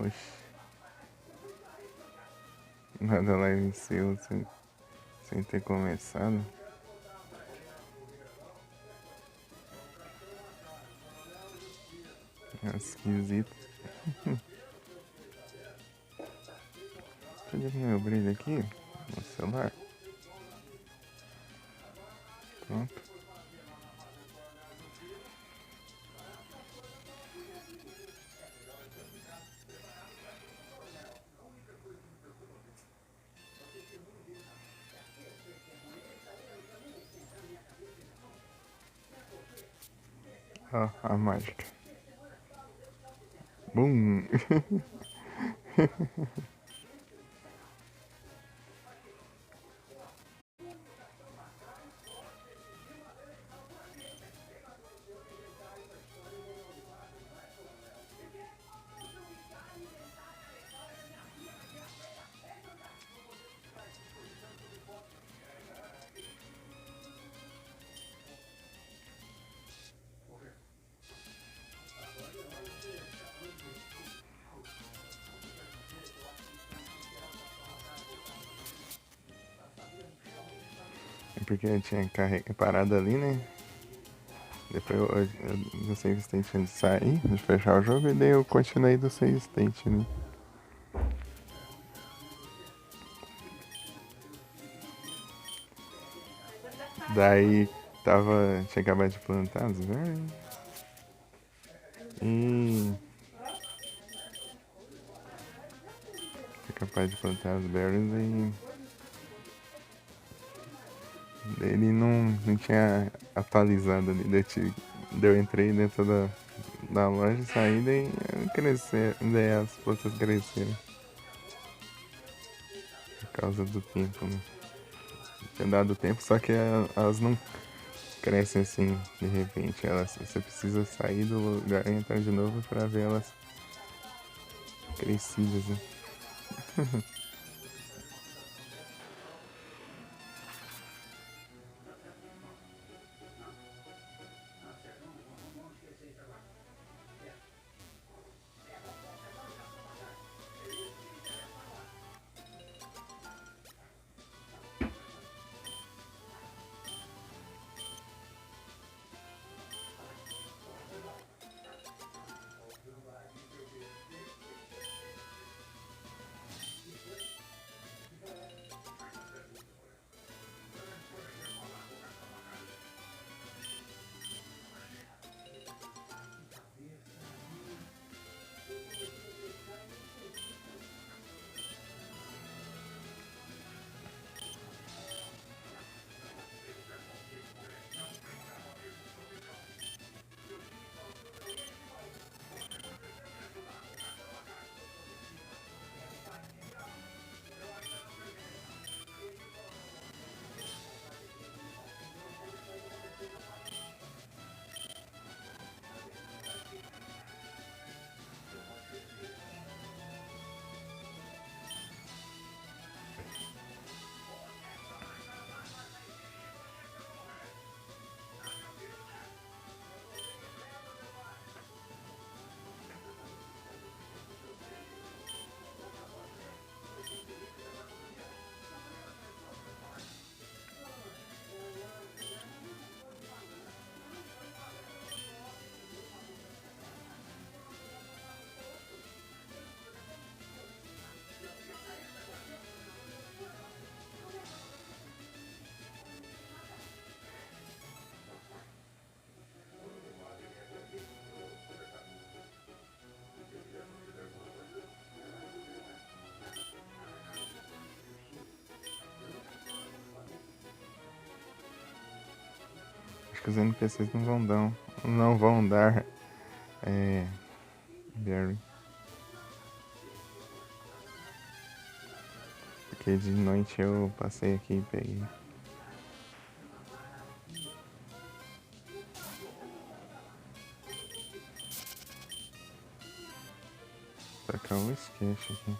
Oxi, nada lá iniciou sem ter começado. É esquisito. Deixa eu diminuir meu brilho aqui no celular. Pronto. Ó, a mágica. Bum! É porque eu tinha parado ali, né? Depois do save state antes de sair, de fechar o jogo, e daí eu continuei do save state, né? Daí tinha acabado de plantar as vermes. E fui capaz de plantar as berries e ele não tinha atualizado ali. Daí eu entrei dentro da loja e saí, daí daí as plantas cresceram. Por causa do tempo, né? Tinha dado tempo, só que elas não crescem assim de repente. Você precisa sair do lugar e entrar de novo pra ver elas crescidas, né? Acho que os NPCs não vão dar berry. Porque de noite eu passei aqui e peguei. Tacar o esquece aqui.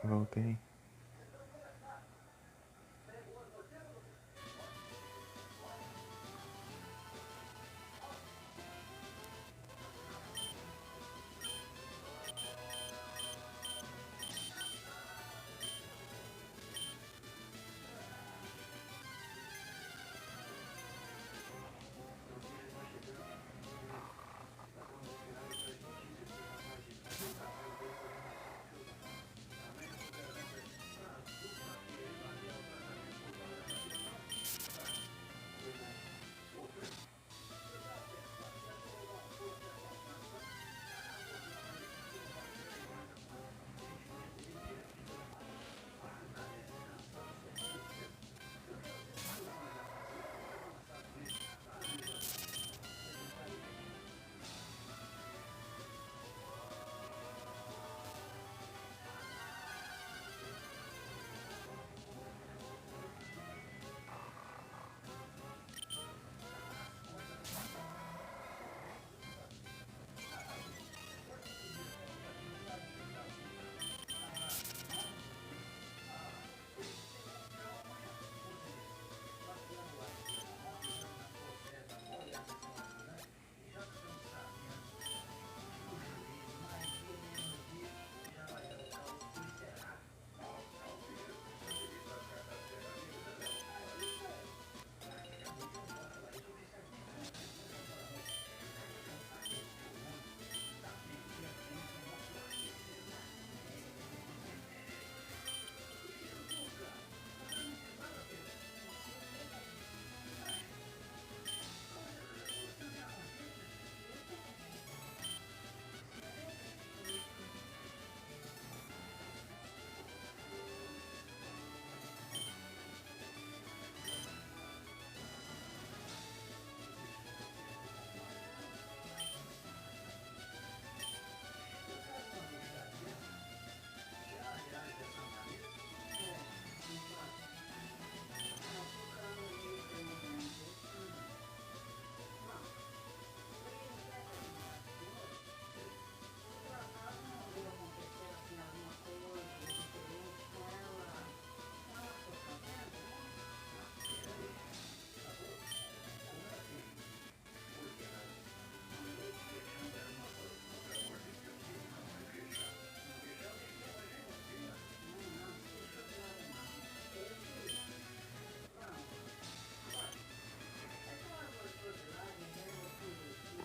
Voltei.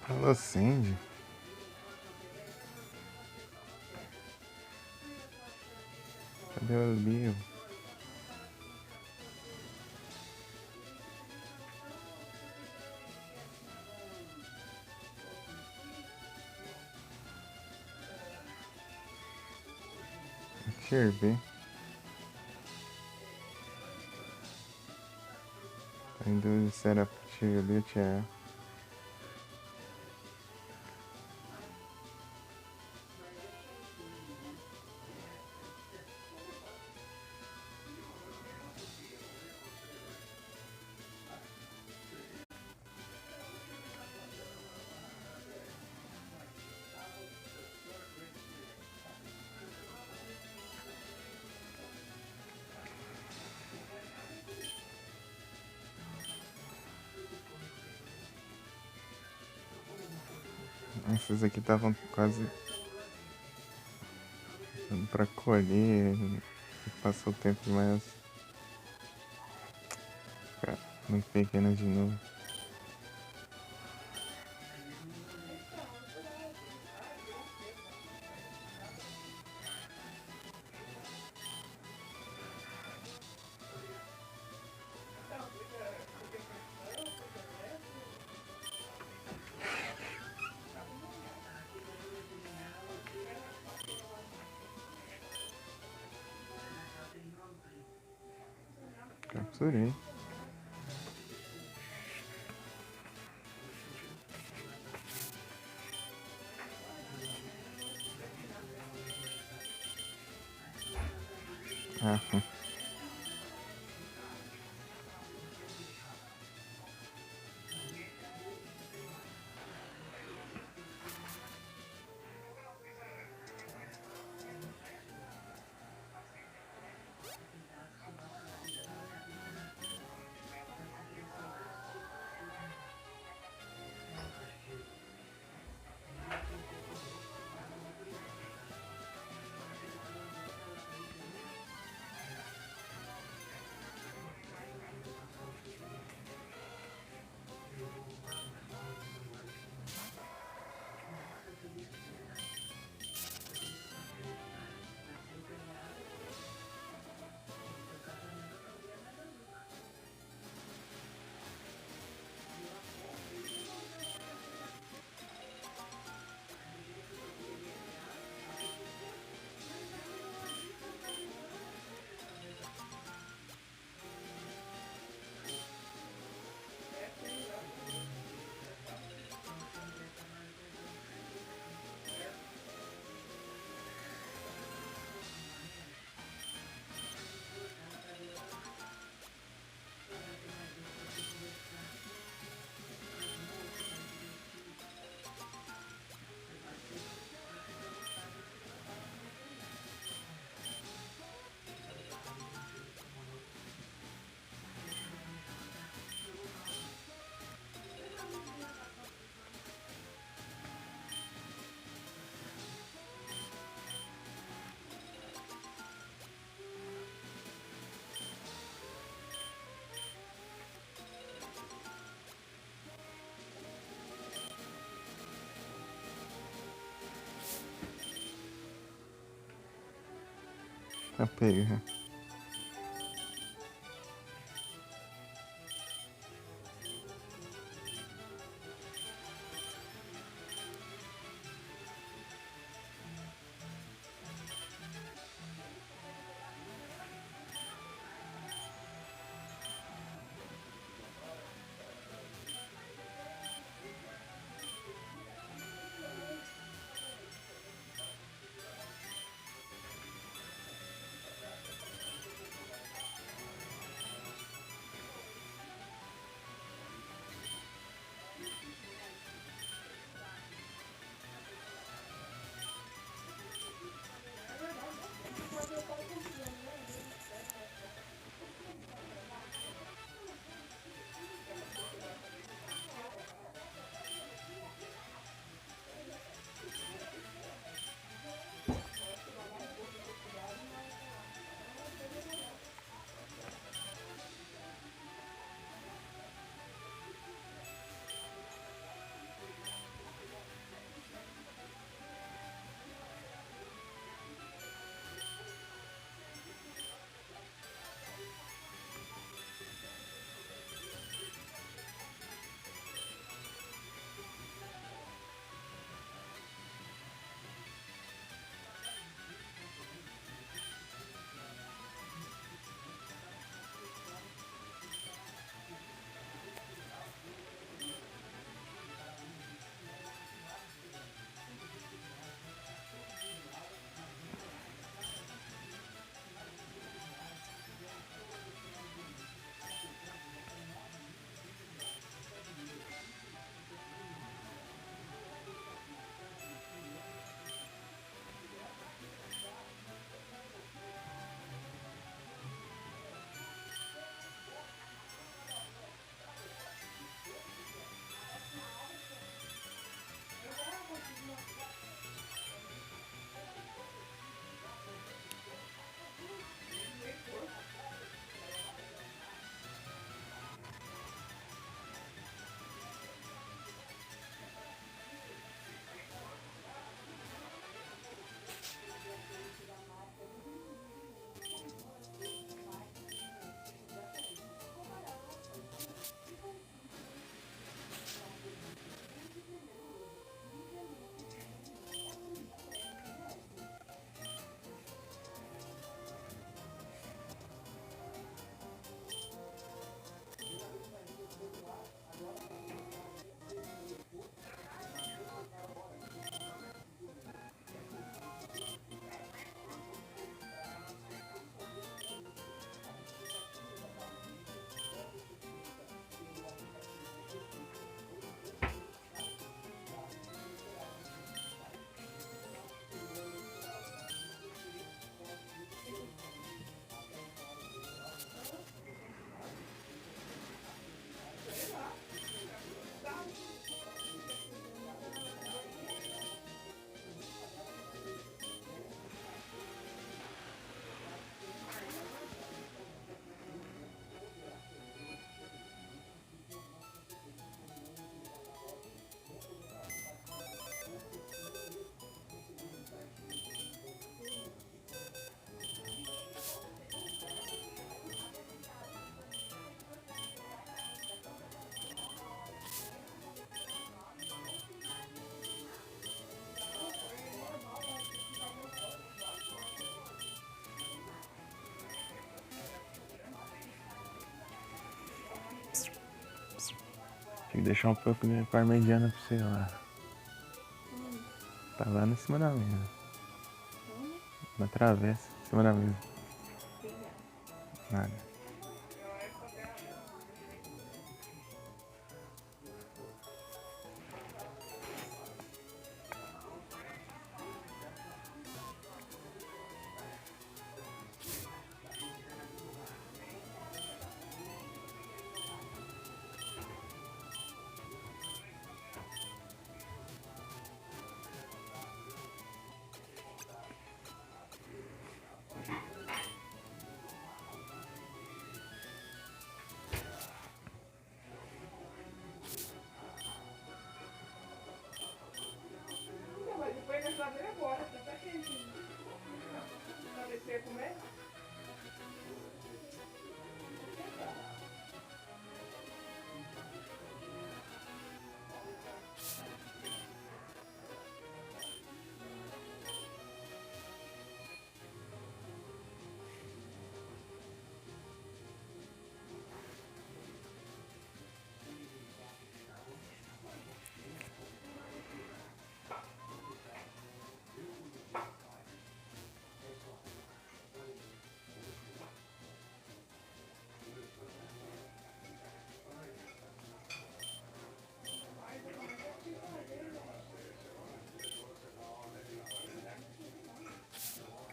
Ela acende. Cadê o Leo? Kirby. Tá indo set up to the chair. Essas aqui estavam quase dando pra colher. Passou o tempo demais. Ficar muito pequena de novo. Capturei. Ah, Apego. Tem que deixar um pouco de parmegiana pra você lá. Tá lá em cima da mesa. Na travessa, em cima da mesa. Nada.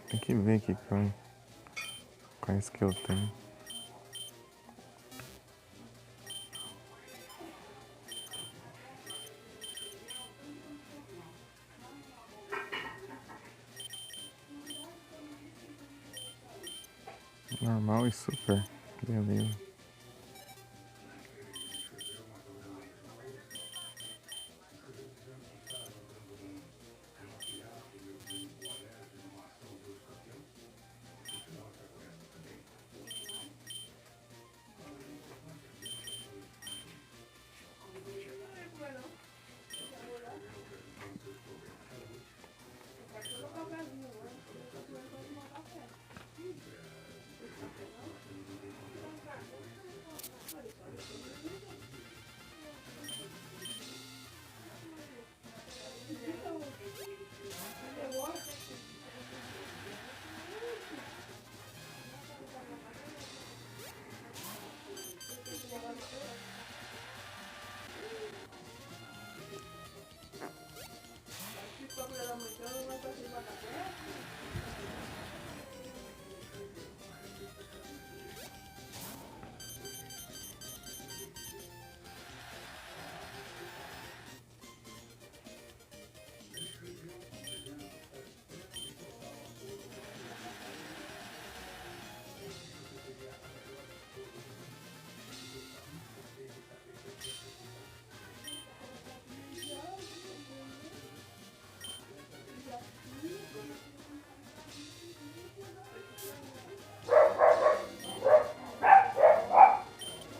Tem que ver aqui quais que eu tenho. Normal e super. Beleza.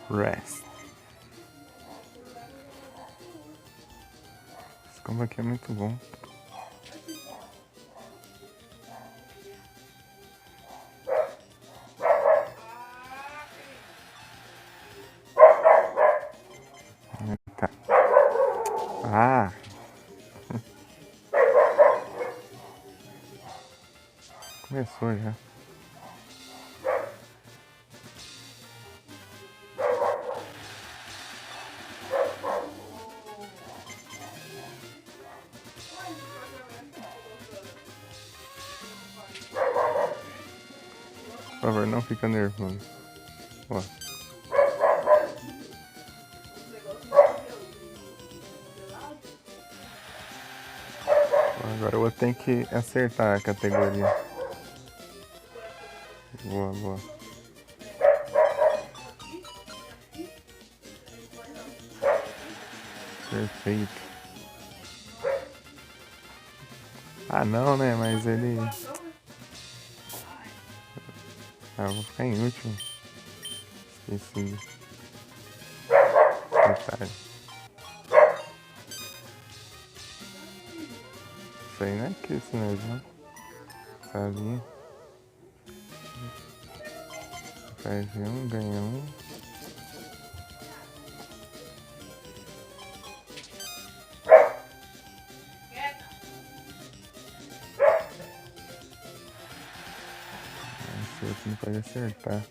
Rest. Esse combo aqui é muito bom. Tá. Ah! Começou já. Por favor, não fica nervoso. Ó. Agora eu vou ter que acertar a categoria. Boa, boa. Perfeito. Ah não, né? Mas ele... Ah, eu vou ficar em último. Esqueci. Detalhe. Isso aí não é que isso mesmo. Sabia? Perde um, ganha um. Esse outro não pode acertar.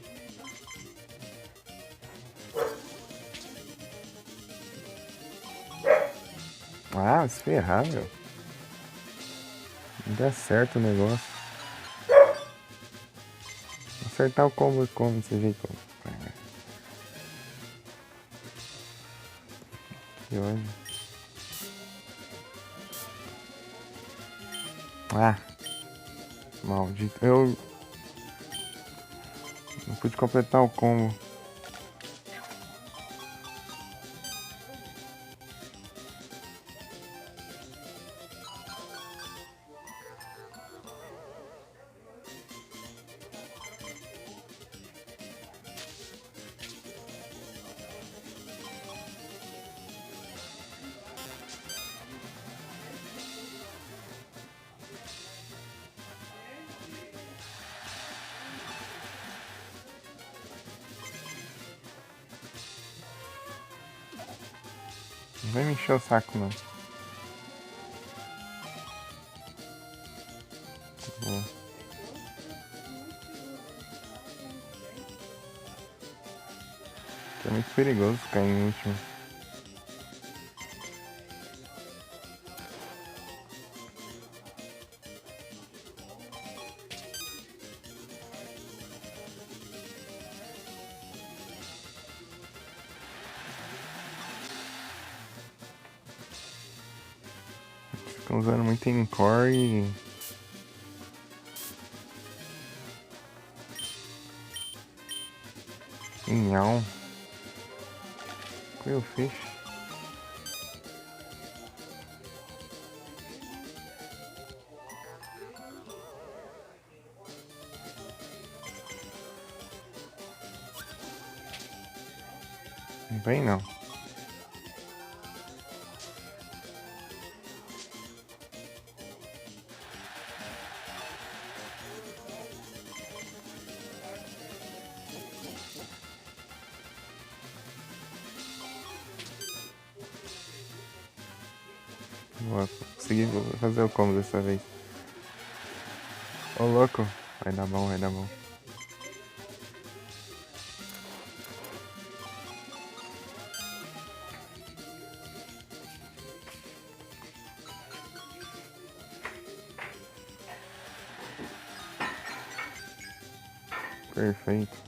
Ah, se ferrar, meu. Não dá certo o negócio. Acertar o combo como desse jeito. Que ódio. Ah, maldito. Eu não pude completar o combo. Não vai me encher o saco, não. Boa. É muito perigoso ficar em último. Ficam usando muito Encore e... Inhal. O que eu fiz? Não vem não. Vou conseguir fazer o combo dessa vez. Ô louco. Vai dar bom, vai dar bom. Perfeito.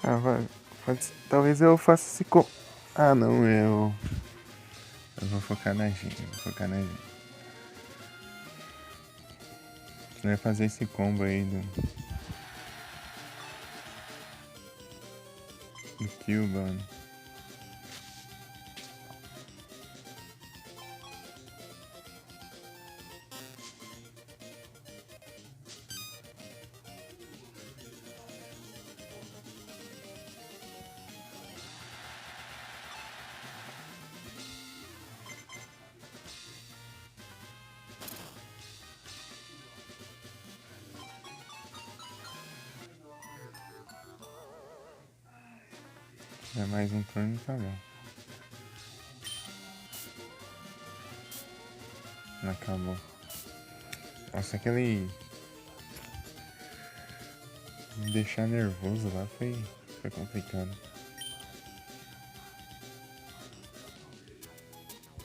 Ah, vai. Talvez eu faça esse combo. Ah, não, eu vou focar na Jean, eu vou focar na Jean. Eu ia fazer esse combo aí do Killbane. É mais um turno, tá bom. Acabou. Nossa, aquele... Me deixar nervoso lá foi complicado.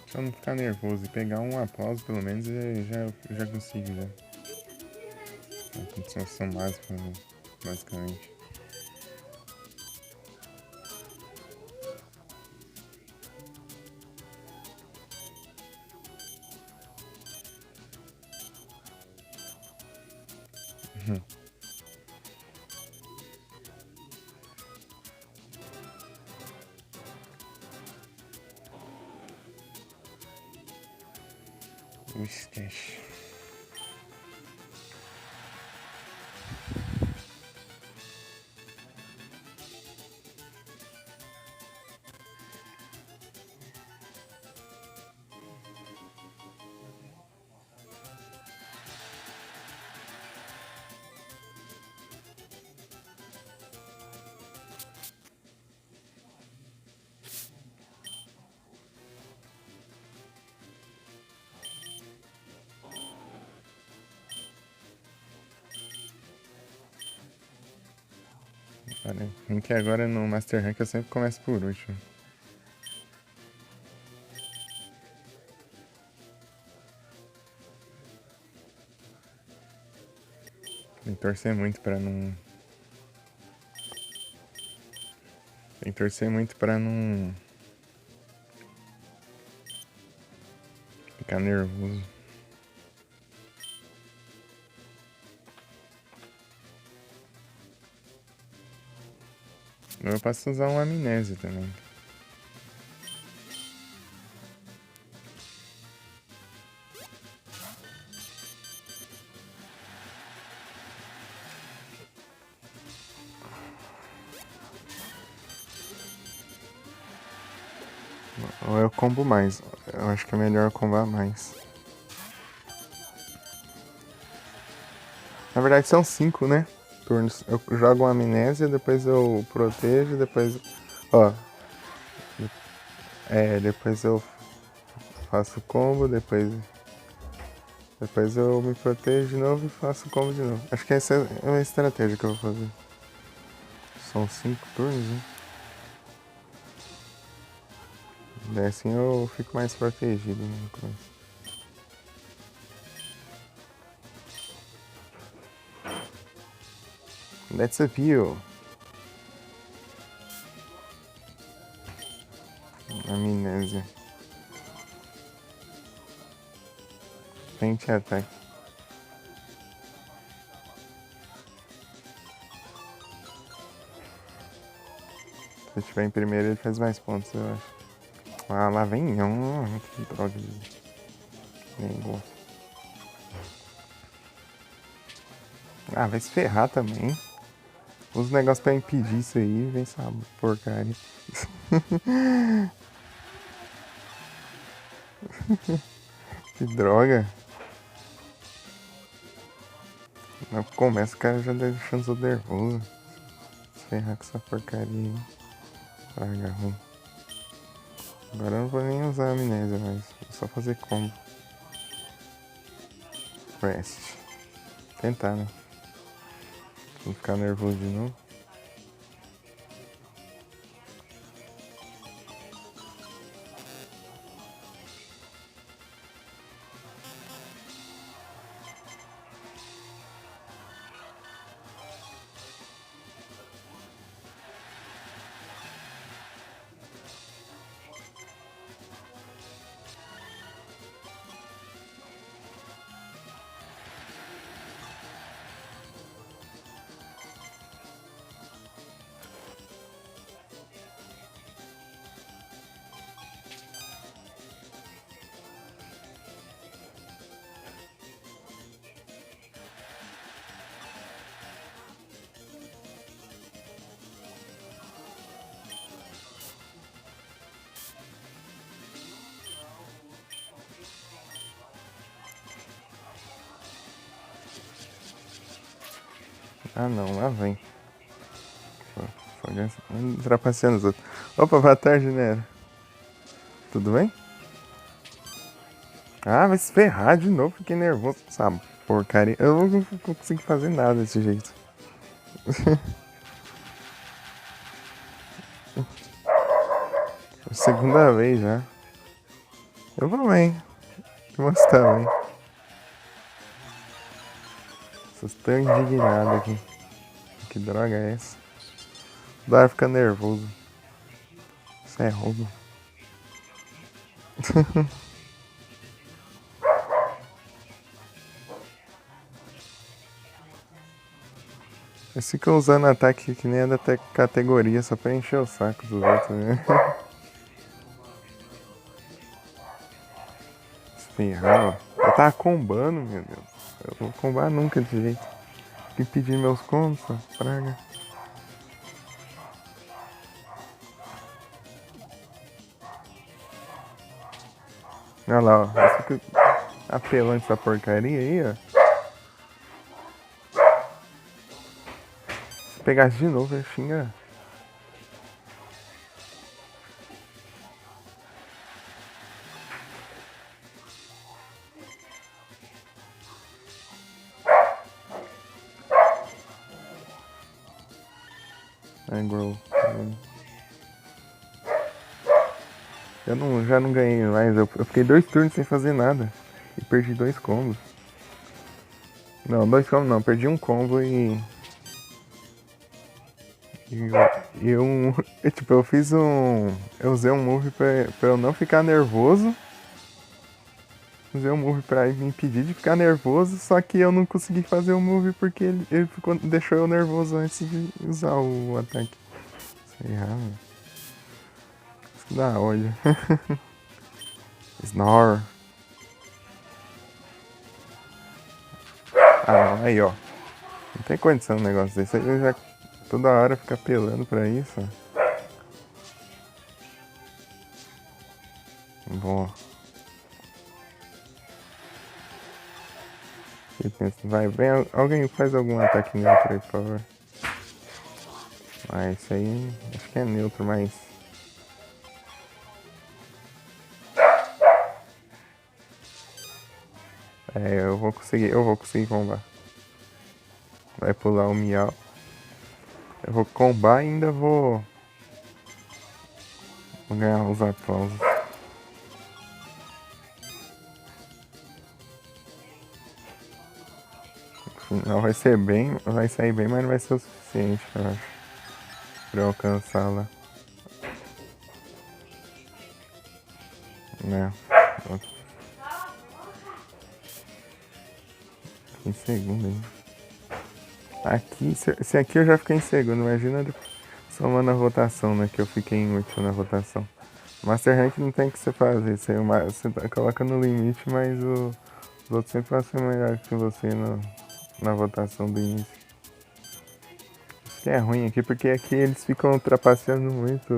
Se eu não ficar nervoso e pegar um aplauso, pelo menos, eu já consigo, já. É a pontuação básica, basicamente. Whiskas. Que agora no Master Rank eu sempre começo por último. Tem que torcer muito pra não... Tem que torcer muito pra não... Ficar nervoso. Eu posso usar um amnésia também. Ou eu combo mais. Eu acho que é melhor combar mais. Na verdade são 5, né? Turnos. Eu jogo uma amnésia, depois eu protejo, depois. Ó. Depois eu faço combo, depois eu me protejo de novo e faço combo de novo. Acho que essa é a estratégia que eu vou fazer. São 5 turnos, né? Daí assim eu fico mais protegido, né? Let's view. Amnésia. Frente ataque. Se eu estiver em primeiro, ele faz mais pontos, eu acho. Ah, lá vem. Que droga de negócio. Ah, vai se ferrar também. Os negócios pra impedir isso aí, vem essa porcaria. Que droga. Não começa, o cara já deixando o nervoso. Se ferrar com essa porcaria aí. Praga ruim. Agora eu não vou nem usar a amnésia mais. Vou só fazer combo. Rest. Tentar, né? Não ficar nervoso de novo. Ah não, lá vem. Trapaceando os outros. Opa, boa tarde, Nero. Tudo bem? Ah, vai se ferrar de novo, fiquei nervoso com essa porcaria. Eu não consigo fazer nada desse jeito. Segunda vez já. Eu vou bem. Você também. Estou indignado aqui. Que droga é essa? Dói ficar nervoso. Isso é roubo. Eles ficam usando ataque que nem é da categoria só pra encher o saco dos outros, né? Ferrar, ó. Eu tava combando, meu Deus. Eu não vou combar nunca desse jeito. Tem que pedir meus combos, praga. Olha lá, ó. Você fica apelando essa porcaria aí, ó. Se pegasse de novo, eu xinga. Grow. Já não ganhei mais. Eu fiquei 2 turnos sem fazer nada. E perdi 2 combos. Não, 2 combos não. Perdi um combo e tipo, eu fiz um. Eu usei um move pra eu não ficar nervoso. Usei um move pra me impedir de ficar nervoso, só que eu não consegui fazer o move porque ele deixou eu nervoso antes de usar o ataque. Sei lá, mano. Isso dá olho. Snore. Ah, aí ó. Não tem condição um negócio desse. Aí eu já toda hora fica apelando pra isso. Boa. Vai, vem, alguém faz algum ataque neutro aí, por favor. Ah, isso aí, acho que é neutro, mas... É, eu vou conseguir combar. Vai pular o Miau. Eu vou combar e ainda vou ganhar os aplausos. Não vai ser bem, vai sair bem, mas não vai ser o suficiente, eu acho, pra eu alcançá-la. Né? Em segundo, hein? Aqui, se aqui eu já fiquei em segundo, imagina somando a votação, né? Que eu fiquei em último na votação. Master Rank não tem o que você fazer, você coloca no limite, mas os outros sempre vão ser melhores que você na votação do início. Isso que é ruim aqui, porque aqui eles ficam trapaceando muito,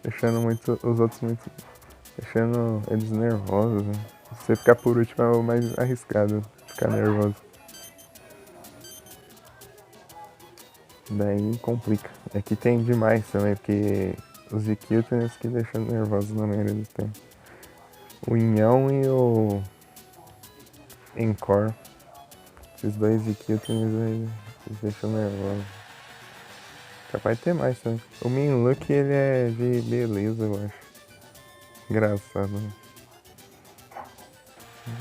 deixando muito os outros muito. Deixando eles nervosos, né? Se você ficar por último é o mais arriscado, ficar nervoso. Daí complica. Aqui tem demais também, porque os Equiltons que deixam nervosos na maioria do tempo. O Inhão e o Encore. Esses dois Equiltons aí, eles deixam nervosos. Capaz de ter mais também. O Minlook ele é de beleza, eu acho. Engraçado, né?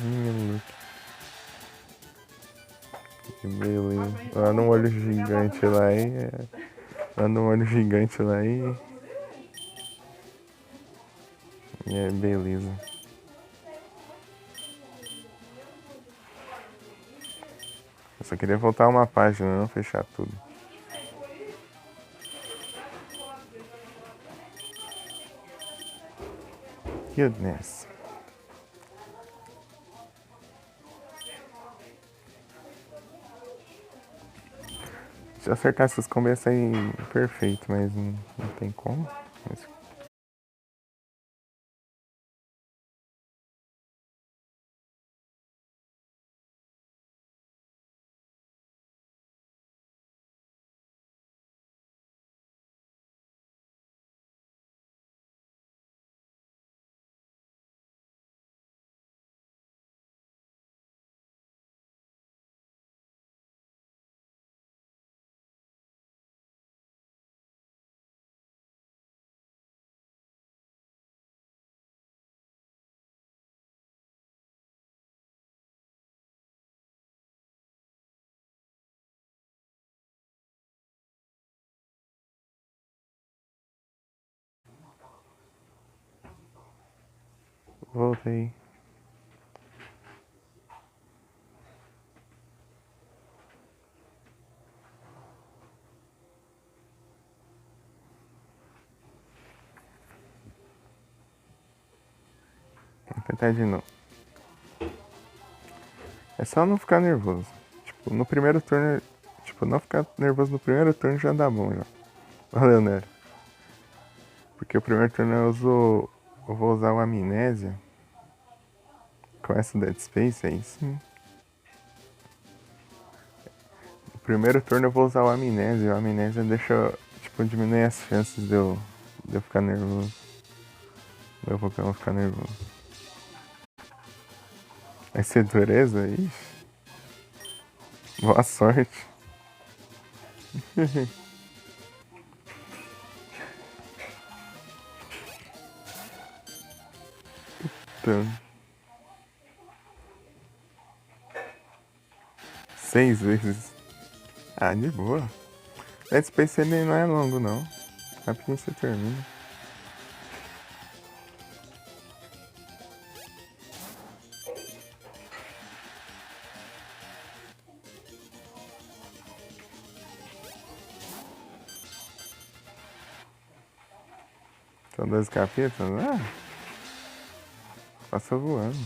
Minlook. Que beleza. Lá no olho gigante lá e lá no olho gigante lá e é beleza. Eu só queria voltar uma página, não fechar tudo. Goodness. Se eu acertar essas combos aí perfeito, mas não tem como. Mas... Voltei. Vou tentar de novo. É só não ficar nervoso. Tipo, no primeiro turno. Tipo, não ficar nervoso no primeiro turno já dá bom já. Valeu, Nero. Porque o primeiro turno eu vou usar o Amnésia. Com essa Dead Space aí sim. No primeiro turno eu vou usar o Amnésia. O Amnésia deixa. Tipo, diminui as chances de eu ficar nervoso. Meu Pokémon ficar nervoso. Vai ser dureza? Ixi. Boa sorte. Então, 6 vezes. Ah, de boa. Dead Space ele não é longo, não. Rapidinho você termina. São 12 capítulos? Ah, passa voando.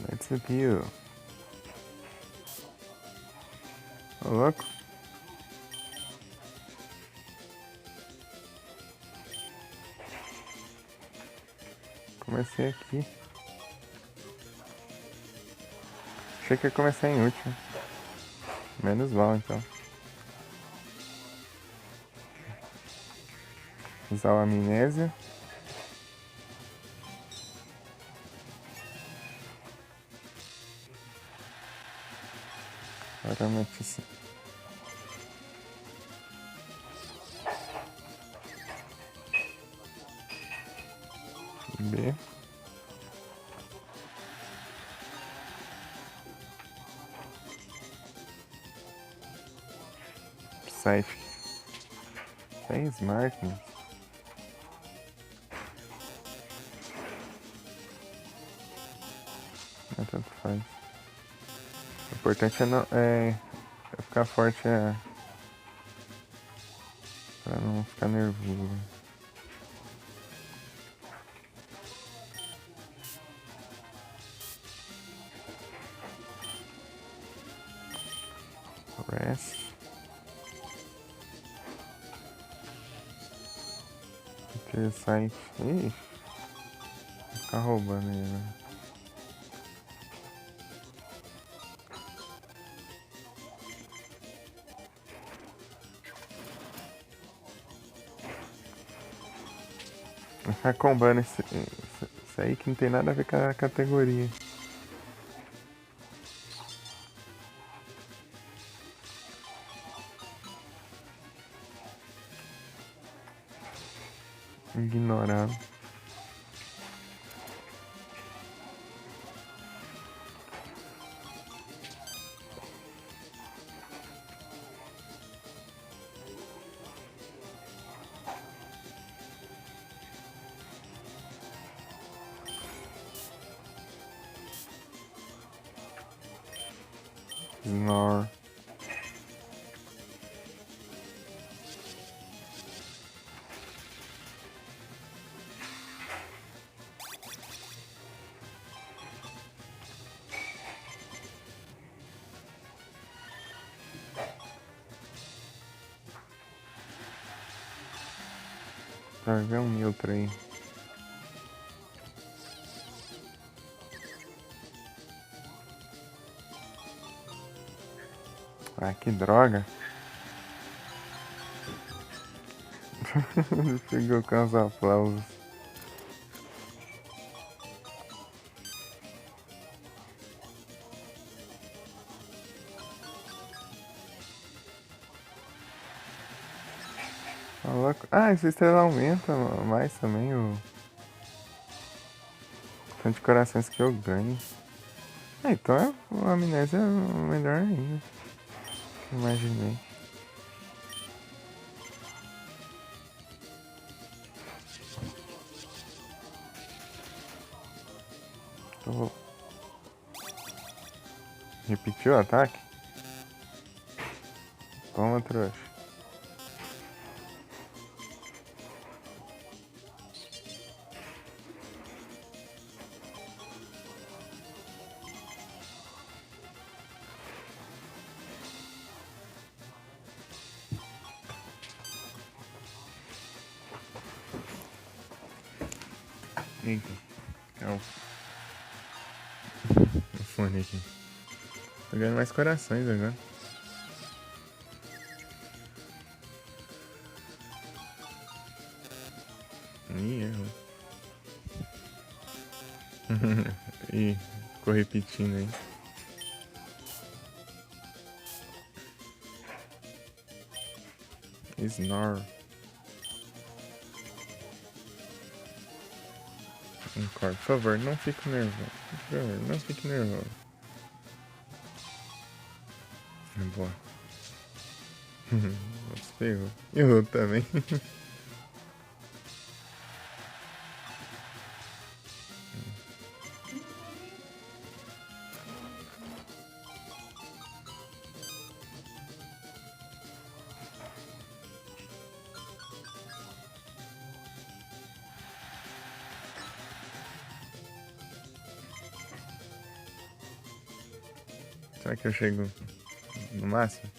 Let's review. Ô, louco. Comecei aqui. Achei que ia começar em último. Menos mal, então. Usar o amnésia. Aromatice. B. Psychic. 6 marcas. Não tanto faz. O importante é não é ficar forte pra não ficar nervoso. Rest. Interessante. Ixi. Vou ficar roubando ele, né? Vou ficar combando isso aí que não tem nada a ver com a categoria. Ignorado. Snore. Vai ver um Miltra aí. Ah, que droga. Pegou com os aplausos. Ah, essa estrela aumenta mais também o tanto de corações que eu ganho. Ah, então o amnésia é melhor ainda. Imaginei. Então, repetiu o ataque? Toma, trouxa. Eita, é o fone aqui. Tô ganhando mais corações agora. Ih, errou. Ih, ficou repetindo aí. Snore. Por favor, não fique nervoso. Por favor, não fique nervoso. Boa. Você pegou. Eu também. Será que eu chego no máximo?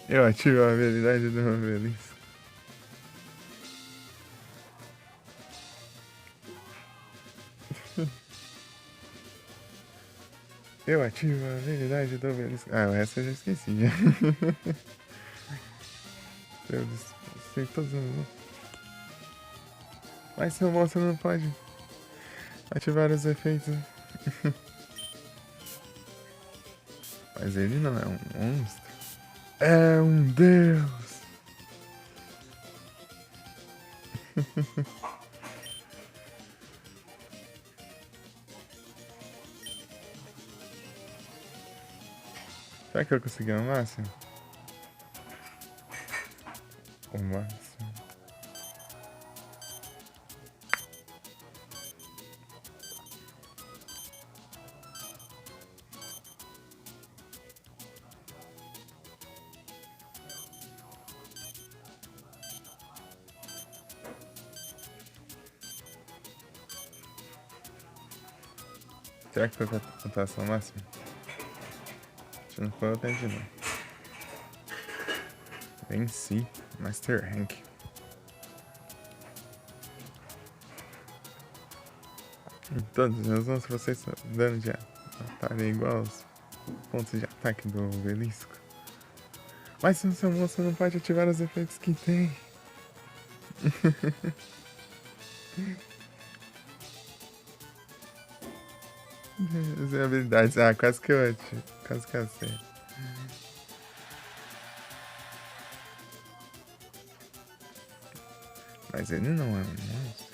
Eu ativo a habilidade do obelisco. Eu ativo a habilidade do obelisco. Ah, o resto eu já esqueci. Eu sei todos os... Mas seu monstro não pode ativar os efeitos. Mas ele não é um monstro. É um deus. Será que eu consegui o máximo? O máximo. Será que foi a pontuação máxima? Se não for, eu tento de novo. Venci. Master Rank. Em todos os meus monstros, vocês estão dando de ataque igual aos pontos de ataque do obelisco. Mas o seu monstro não pode ativar os efeitos que tem. As habilidades. Ah, quase que eu ativo. Quase que eu acerto. Mas ele não é um monstro.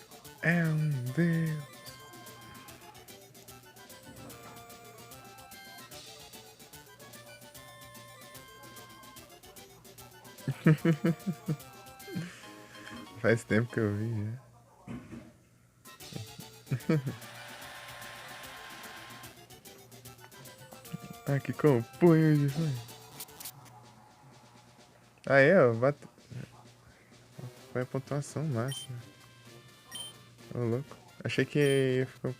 É um deus. Faz tempo que eu vi já. Aqui com o punho de fogo. Aí, ó, foi a pontuação máxima. Ô, louco. Achei que ia ficar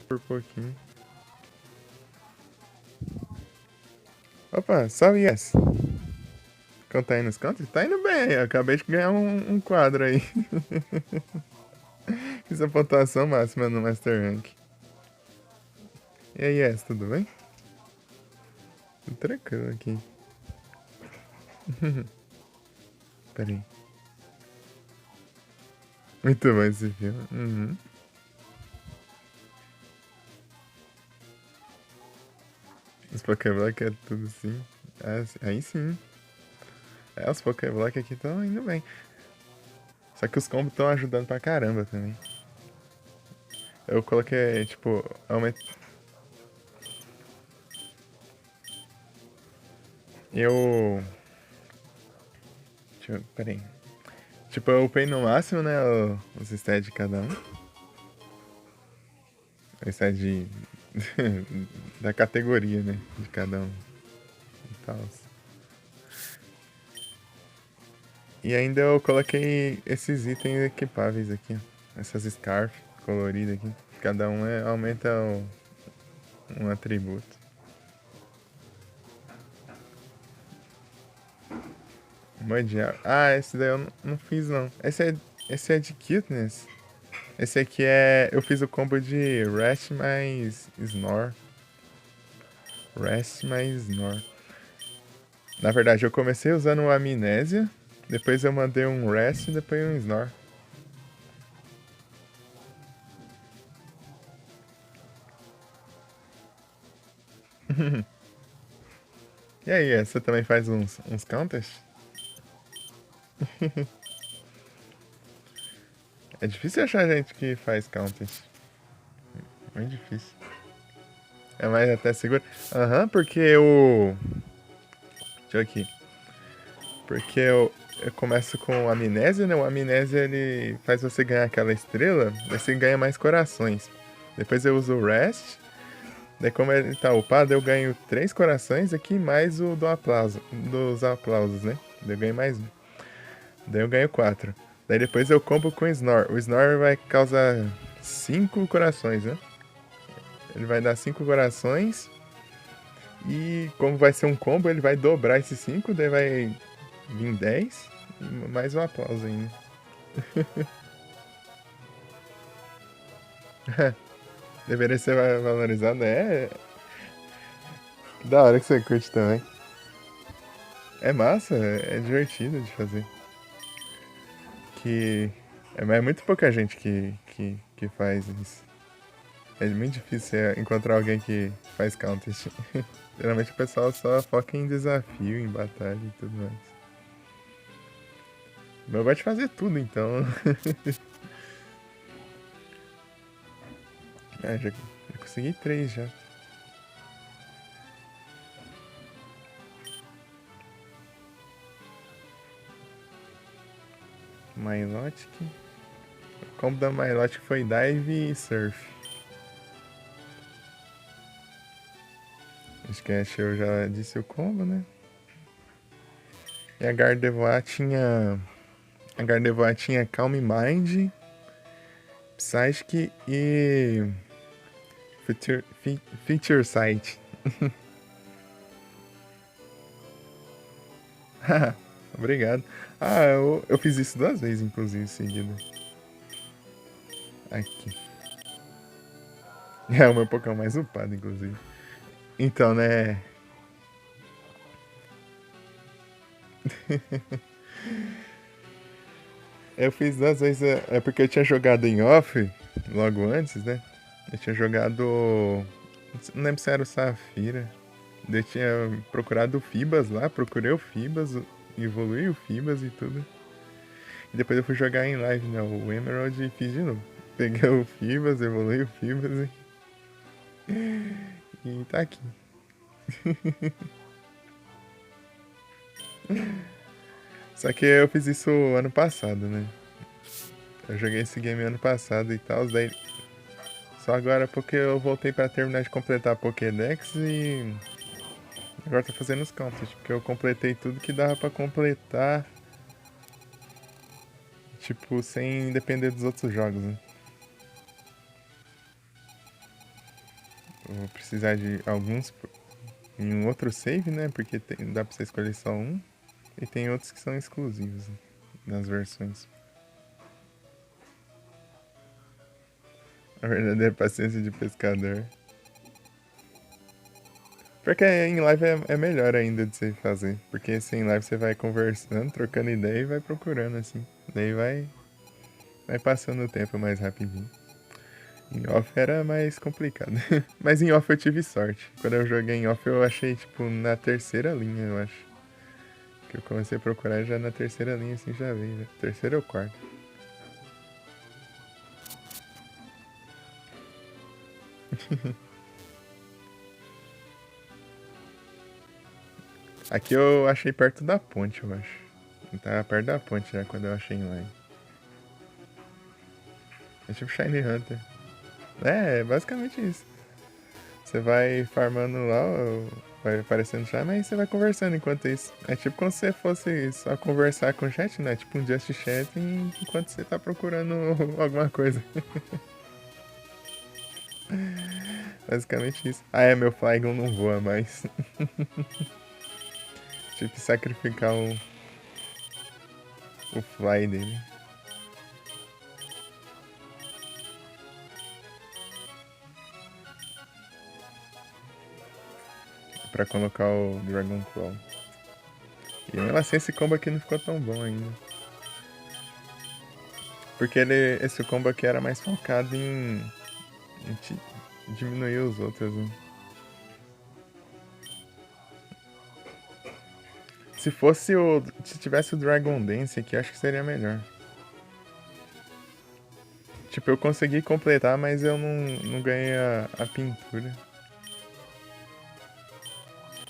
por pouquinho. Opa, só yes. Quanto tá aí nos cantos? Tá indo bem, eu acabei de ganhar um quadro aí. Fiz a pontuação máxima no Master Rank. E aí, yes, tudo bem? Tô tranquilo aqui. Pera aí. Muito bom esse filme. Uhum. Os Pokéblock é tudo sim. Aí sim. É, os Pokéblock aqui estão indo bem. Só que os combos estão ajudando pra caramba também. Eu coloquei, tipo, Eu. Pera aí. Tipo, eu upei no máximo, né? Os stats de cada um. O stat da categoria, né? De cada um. E tal. E ainda eu coloquei esses itens equipáveis aqui, ó. Essas scarf coloridas aqui. Cada um aumenta um atributo. Mundial. Ah, esse daí eu não fiz não. Esse é de cuteness. Esse aqui é... Eu fiz o combo de Rest mais Snore. Rest mais Snore. Na verdade, eu comecei usando o Amnésia. Depois eu mandei um Rest e depois um Snore. E aí, você também faz uns counters? É difícil achar gente que faz counters. Muito difícil. É mais até seguro. Aham, porque o... Deixa eu aqui. Porque eu começo com o Amnésia, né? O Amnésia, ele faz você ganhar aquela estrela, daí você ganha mais corações. Depois eu uso o Rest. Daí como ele tá upado, eu ganho 3 corações aqui, mais o do aplauso, dos aplausos, né? Daí eu ganho mais um. Daí eu ganho 4. Daí depois eu compro com o Snore. O Snore vai causar 5 corações, né? Ele vai dar 5 corações. E como vai ser um combo, ele vai dobrar esses 5, daí vai vir 10. E mais um aplauso ainda. Deveria ser valorizado. É. Da hora que você curte também. É massa, é divertido de fazer. Que. É muito pouca gente que faz isso. É muito difícil você encontrar alguém que faz contest. Geralmente o pessoal só foca em desafio, em batalha e tudo mais. Mas eu gosto de fazer tudo então. Já consegui 3 já. Milotic. O combo da Milotic foi dive e surf. Acho que a eu já disse o combo, né? E a Gardevoir tinha. A Gardevoir tinha Calm Mind, Psychic e. Feature Sight. Obrigado. Ah, eu fiz isso 2 vezes, inclusive, seguida. Aqui. É o meu Pokémon mais upado, inclusive. Então, né? Eu fiz 2 vezes. É porque eu tinha jogado em off logo antes, né? Eu tinha jogado. Não lembro se era o Safira. Eu tinha procurado o Fibas lá, procurei o Fibas, evoluí o Fibas e tudo. E depois eu fui jogar em live, né? O Emerald e fiz de novo. Peguei o Fibas, evoluí o Fibas e tá aqui. Só que eu fiz isso ano passado, né? Eu joguei esse game ano passado e tal, daí. Só agora porque eu voltei pra terminar de completar a Pokédex e. Agora tô fazendo os contos, porque eu completei tudo que dava pra completar. Tipo, sem depender dos outros jogos, né? Eu vou precisar de alguns em um outro save, né? Porque dá pra você escolher só um. E tem outros que são exclusivos, né? Nas versões. A verdadeira paciência de pescador. Porque em live é melhor ainda de você fazer. Porque sem live você vai conversando, trocando ideia e vai procurando assim. Daí vai passando o tempo mais rapidinho. Em off era mais complicado. Mas em off eu tive sorte. Quando eu joguei em off eu achei, tipo, na terceira linha, eu acho. Que eu comecei a procurar já na terceira linha, assim, já veio. Já. Terceira ou quarta. Aqui eu achei perto da ponte, eu acho. Eu tava perto da ponte já quando eu achei em live. É tipo Shiny Hunter. É basicamente isso. Você vai farmando lá, vai aparecendo já, mas você vai conversando enquanto isso. É tipo como se você fosse só conversar com o chat, né? Tipo um just chat enquanto você tá procurando alguma coisa. Basicamente isso. Ah, é, meu Flygon não voa mais. Tive que sacrificar o fly dele. Pra colocar o Dragon Claw. E mesmo assim esse combo aqui não ficou tão bom ainda. Porque esse combo aqui era mais focado em diminuir os outros, né? Se tivesse o Dragon Dance aqui, acho que seria melhor. Tipo, eu consegui completar, mas eu não ganhei a pintura.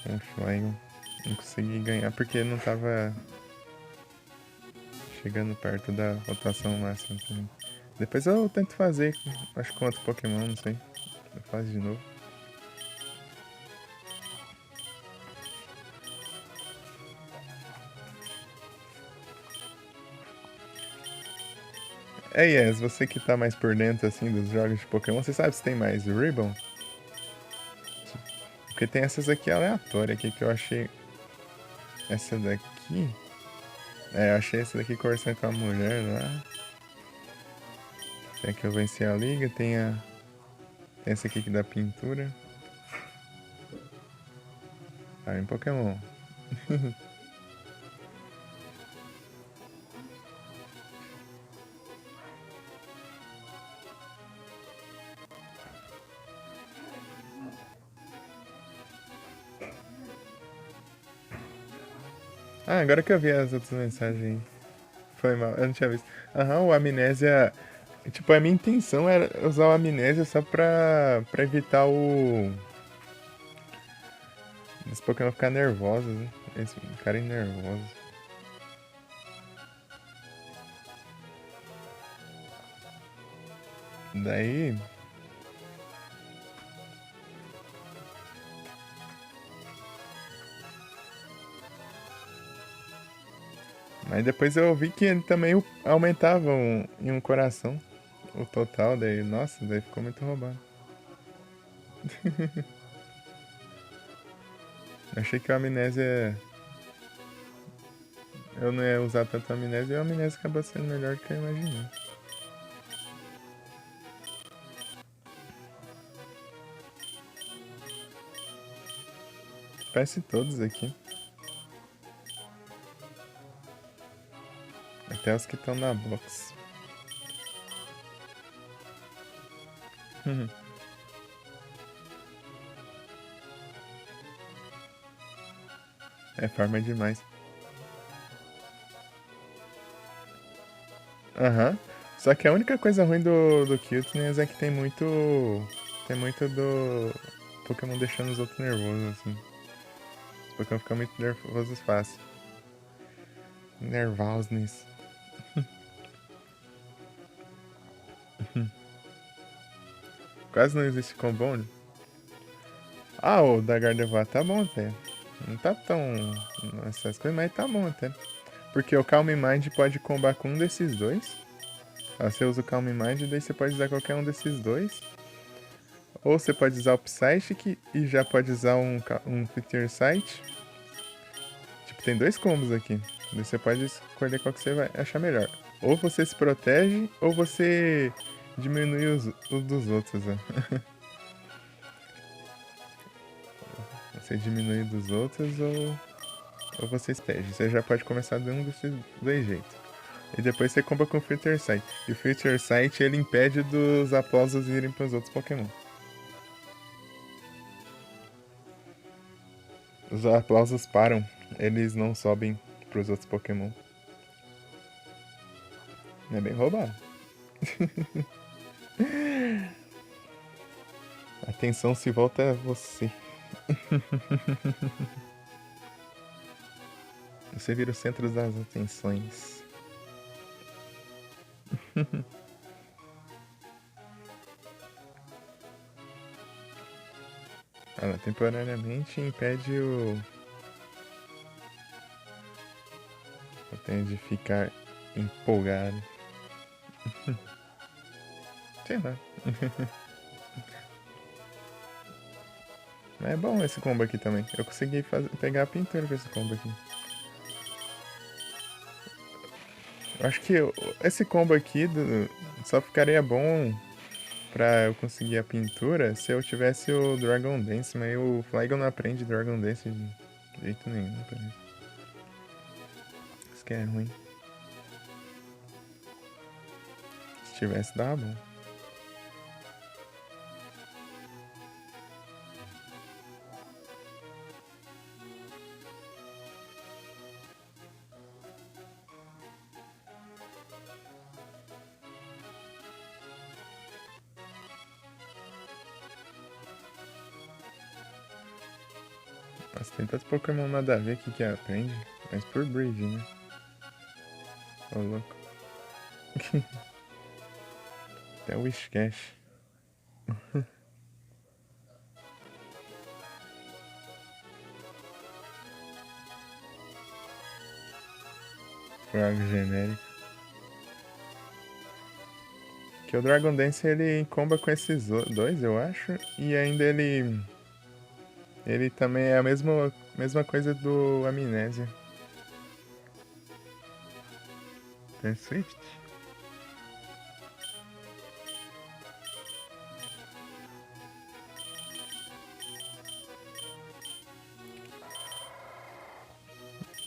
Com o Flygon. Não consegui ganhar porque não tava chegando perto da rotação máxima também. Depois eu tento fazer, acho que com outro Pokémon, não sei. Eu faço de novo. É, Yes, você que tá mais por dentro, assim, dos jogos de Pokémon, você sabe se tem mais Ribbon? Porque tem essas aqui aleatórias aqui que eu achei. Essa daqui. É, eu achei essa daqui conversando com a mulher lá. Tem a que eu venci a liga, tem essa aqui que dá pintura. Ah, em Pokémon. Ah, agora que eu vi as outras mensagens. Foi mal, eu não tinha visto. Aham, o Amnésia. Tipo, a minha intenção era usar o Amnésia só pra evitar os Pokémon ficar nervosos, né? Eles ficarem nervosos. Daí. Mas depois eu vi que ele também aumentava em um coração o total, daí. Nossa, daí ficou muito roubado. Achei que o Amnésia. Eu não ia usar tanto a Amnésia e o Amnésia acabou sendo melhor do que eu imaginei. Parece todos aqui. Até os que estão na box. É farma demais. Aham. Só que a única coisa ruim do Cuteness é que tem muito. Tem muito do Pokémon deixando os outros nervosos, assim. Os Pokémon ficam muito nervosos fácil. Nervousness. Quase não existe Combone. Ah, o da Gardevoir tá bom até. Não tá tão. Essas coisas, mas tá bom até. Porque o Calm Mind pode combar com um desses dois. Ó, você usa o Calm Mind, daí você pode usar qualquer um desses dois. Ou você pode usar o Psychic e já pode usar um Future Sight. Tipo, tem dois combos aqui. Daí você pode escolher qual que você vai achar melhor. Ou você se protege, ou você diminui os dos outros, ó. Você diminui dos outros ou você protege. Você já pode começar de um desses dois jeitos. E depois você comba com o Future Sight. E o Future Sight, ele impede dos aplausos irem para os outros Pokémon. Os aplausos param. Eles não sobem para os outros Pokémon. É bem roubado. A atenção se volta a você. Você vira o centro das atenções. Ela temporariamente impede o de ficar empolgado. Sei lá. Mas é bom esse combo aqui também. Eu consegui pegar a pintura com esse combo aqui. Eu acho que esse combo aqui só ficaria bom pra eu conseguir a pintura se eu tivesse o Dragon Dance, mas o Flygon não aprende Dragon Dance de jeito nenhum, parece. Isso que é ruim. Se tivesse, dava bom. Nossa, tem tantos Pokémon nada a ver aqui que aprende, mas por breed, né? Ô, louco. Até o Wishcash. Por algo genérico. Que o Dragon Dance ele comba com esses dois, eu acho. E ainda Ele também é a mesma coisa do Amnésia. Tem Swift?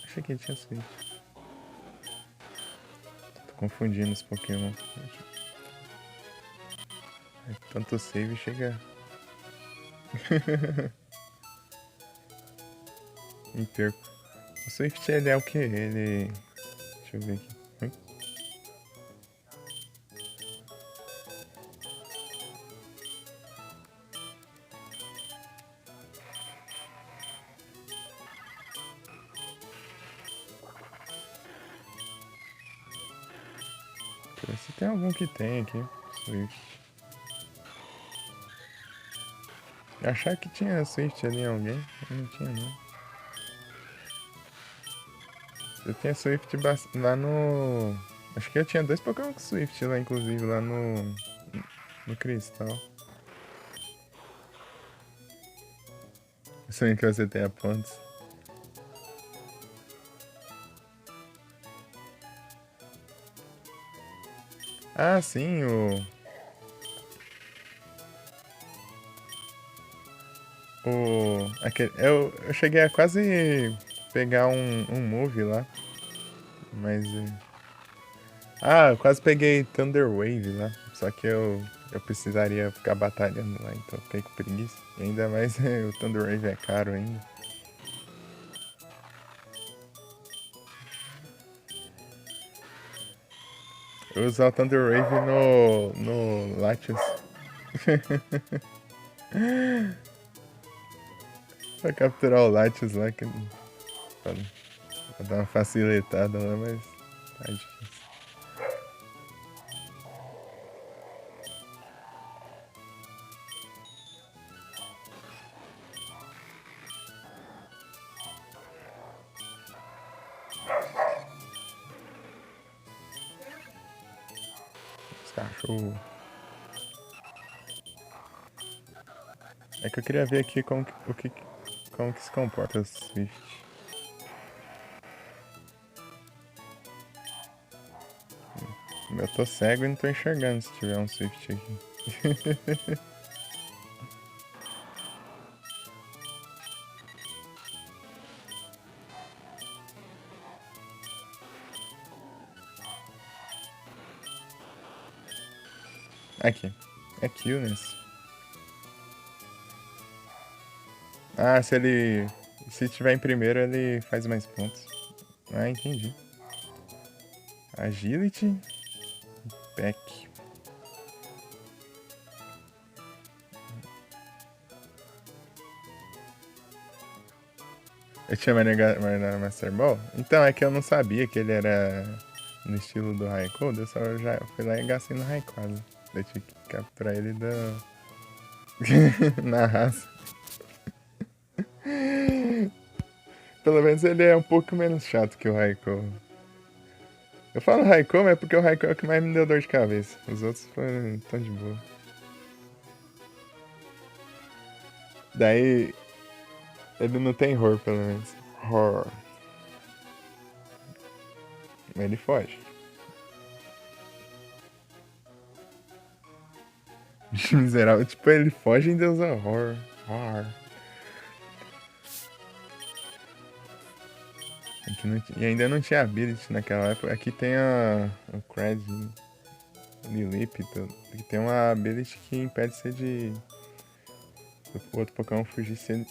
Achei que ele tinha Swift. Tô confundindo os Pokémon. Tanto save chega. Me perco. O Swift ele é o que? Ele. Deixa eu ver aqui. Deixa eu ver se tem algum que tem aqui. Swift. Eu achava que tinha Swift ali em alguém. Não tinha não. Eu tinha Swift lá no. Acho que eu tinha 2 Pokémon com Swift lá, inclusive, lá no Cristal. Sonho que você tenha pontos. Ah, sim, o. Eu cheguei a quase pegar um move lá. Mas. Eu quase peguei Thunder Wave lá. Só que eu precisaria ficar batalhando lá, então eu fiquei com preguiça. E ainda mais o Thunder Wave é caro ainda. Eu vou usar o Thunder Wave no Latios. Pra capturar o Latios lá, pra dar uma facilitada lá, mas tá difícil. Os cachorros. É que eu queria ver aqui como que se comporta o Swift. Eu tô cego e não tô enxergando se tiver um Swift aqui. Aqui. É Qness. Ah, se tiver em primeiro, ele faz mais pontos. Ah, entendi. Agility. Peck. Eu tinha Marinara Master Ball? Então, é que eu não sabia que ele era no estilo do Raikou, eu só já fui lá e gastei no Rayquaza. Eu tive que capturar ele na raça. Pelo menos ele é um pouco menos chato que o Raikou. Eu falo Raikou, mas é porque o Raikou é o que mais me deu dor de cabeça. Os outros foram tão de boa. Daí, ele não tem horror, pelo menos. Horror. Mas ele foge. Miserável. Tipo, ele foge e ainda usa horror. Horror. E ainda não tinha ability naquela época. Aqui tem o Cred, Lilip, que tem uma ability que impede você de o outro Pokémon fugir se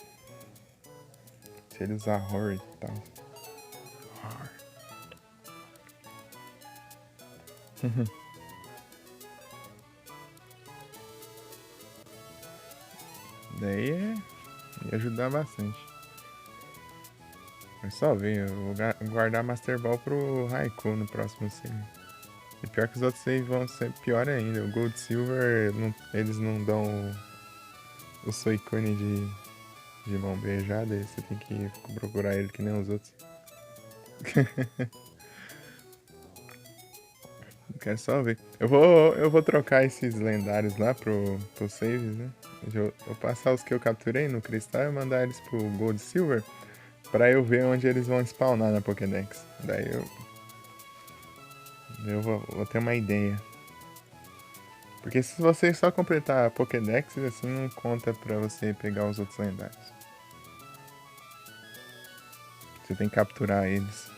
ele usar horror e tal. Horror. Daí ia ajudar bastante. Mas só ver, eu vou guardar Master Ball pro Raikou no próximo save. E pior que os outros saves vão ser pior ainda. O Gold Silver, eles não dão o Suicune de mão beijada, aí você tem que procurar ele que nem os outros. Quero só ver. Eu vou trocar esses lendários lá pro saves, né? Eu passar os que eu capturei no cristal e mandar eles pro Gold Silver pra eu ver onde eles vão spawnar na Pokédex. Daí eu vou ter uma ideia. Porque se você só completar a Pokédex, assim não conta pra você pegar os outros lendários. Você tem que capturar eles.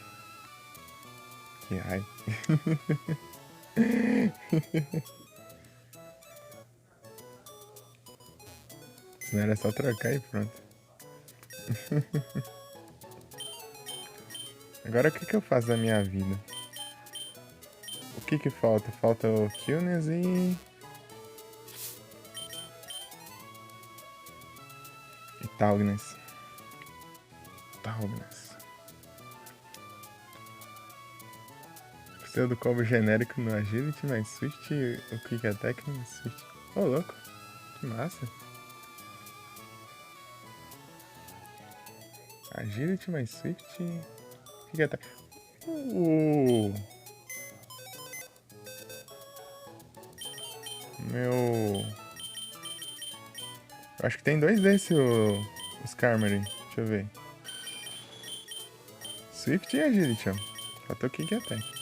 Que raiva. Senão era só trocar e pronto. Agora o que eu faço da minha vida? O que falta? Falta o Cuteness e Taugnes. Taugnes. Pseudo combo genérico no Agility, mais Swift, o Quick Attack no Swift. Ô, louco. Que massa. Agility mais Swift, Quick Attack. Meu... Eu acho que tem dois desses, o Skarmory. Deixa eu ver. Swift e Agility, ó. Faltou o Kick Attack.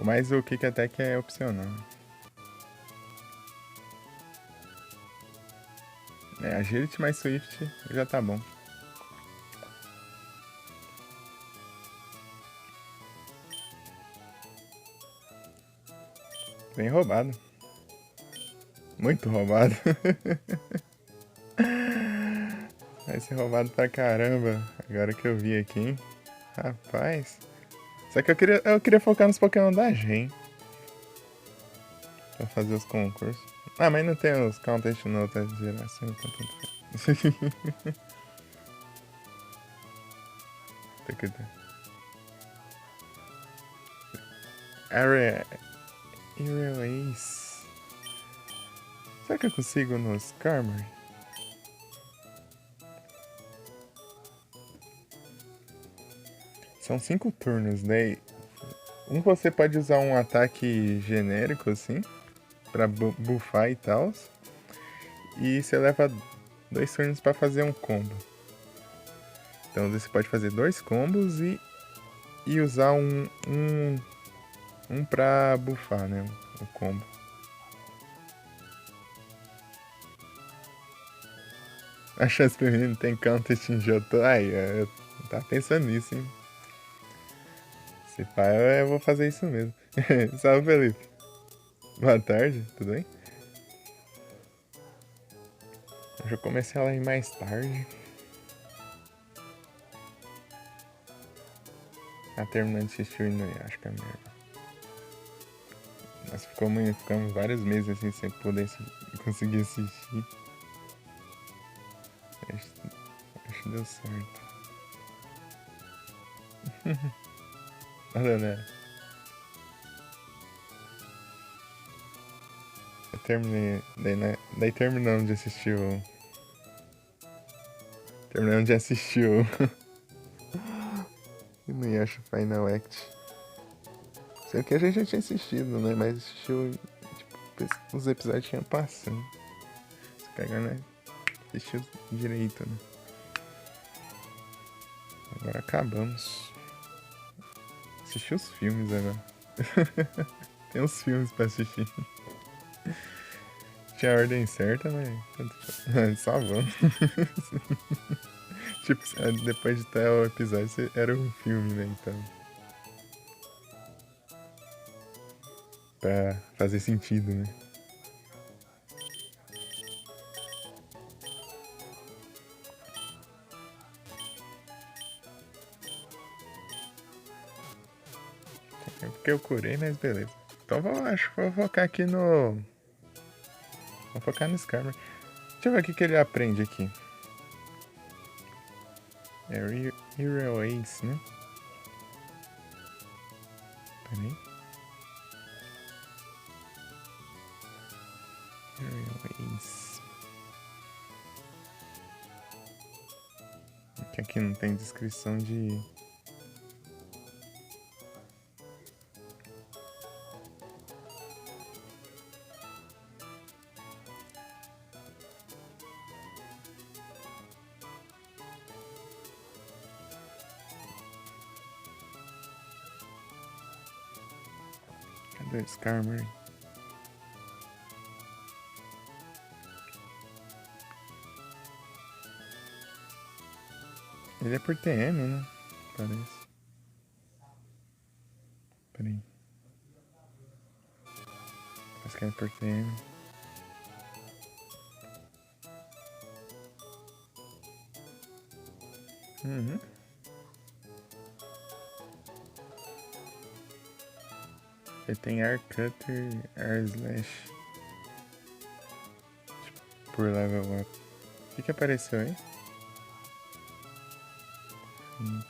Mas o Kick Attack é opcional. É, Agility mais Swift já tá bom. Bem roubado. Muito roubado. Vai ser roubado pra caramba. Agora que eu vi aqui, hein? Rapaz. Só que eu queria focar nos Pokémon da Gen. Pra fazer os concursos. Ah, mas não tem os contest na outra geração, então tanto faz. Tem que ter. Area Ace. Será que eu consigo nos Skarmory? São 5 turnos, né? Você pode usar um ataque genérico, assim, pra buffar e tal. E você leva 2 turnos pra fazer um combo. Então você pode fazer 2 combos e usar um pra buffar, né? O combo. A chance que o menino tem contest em Johto. Ai, eu tava pensando nisso, hein? Se pá, eu vou fazer isso mesmo. Salve, Felipe. Boa tarde, tudo bem? Eu já comecei ela ir mais tarde. Tá terminando de assistir o Inuyasha, merda. Nós ficamos vários meses assim sem poder conseguir assistir. Acho que deu certo. Olha, né? Eu terminei. Daí terminamos de assistir o. Terminamos de assistir o. Inuyasha Final Act. Sendo que a gente já tinha assistido, né? Mas assistiu. Tipo, os episódios tinham passando. Se cagar, né? Assistiu direito, né? Agora acabamos. Assistir os filmes agora. Tem uns filmes pra assistir. Tinha a ordem certa, mas só vamos. Tipo, depois de tal episódio era um filme, né? Então. Pra fazer sentido, né? É porque eu curei, mas beleza. Então acho que vou focar aqui no. Vou focar no Skarmory. Deixa eu ver o que ele aprende aqui. É Hero Ace, né? Peraí. Hero Ace. Que aqui não tem descrição de. Cadê o Skarmory? Ele é por TM, né? Parece. Peraí. Parece que é por TM. Uhum. Ele tem Air Cutter e Air Slash. Por level up. O que apareceu aí? 20.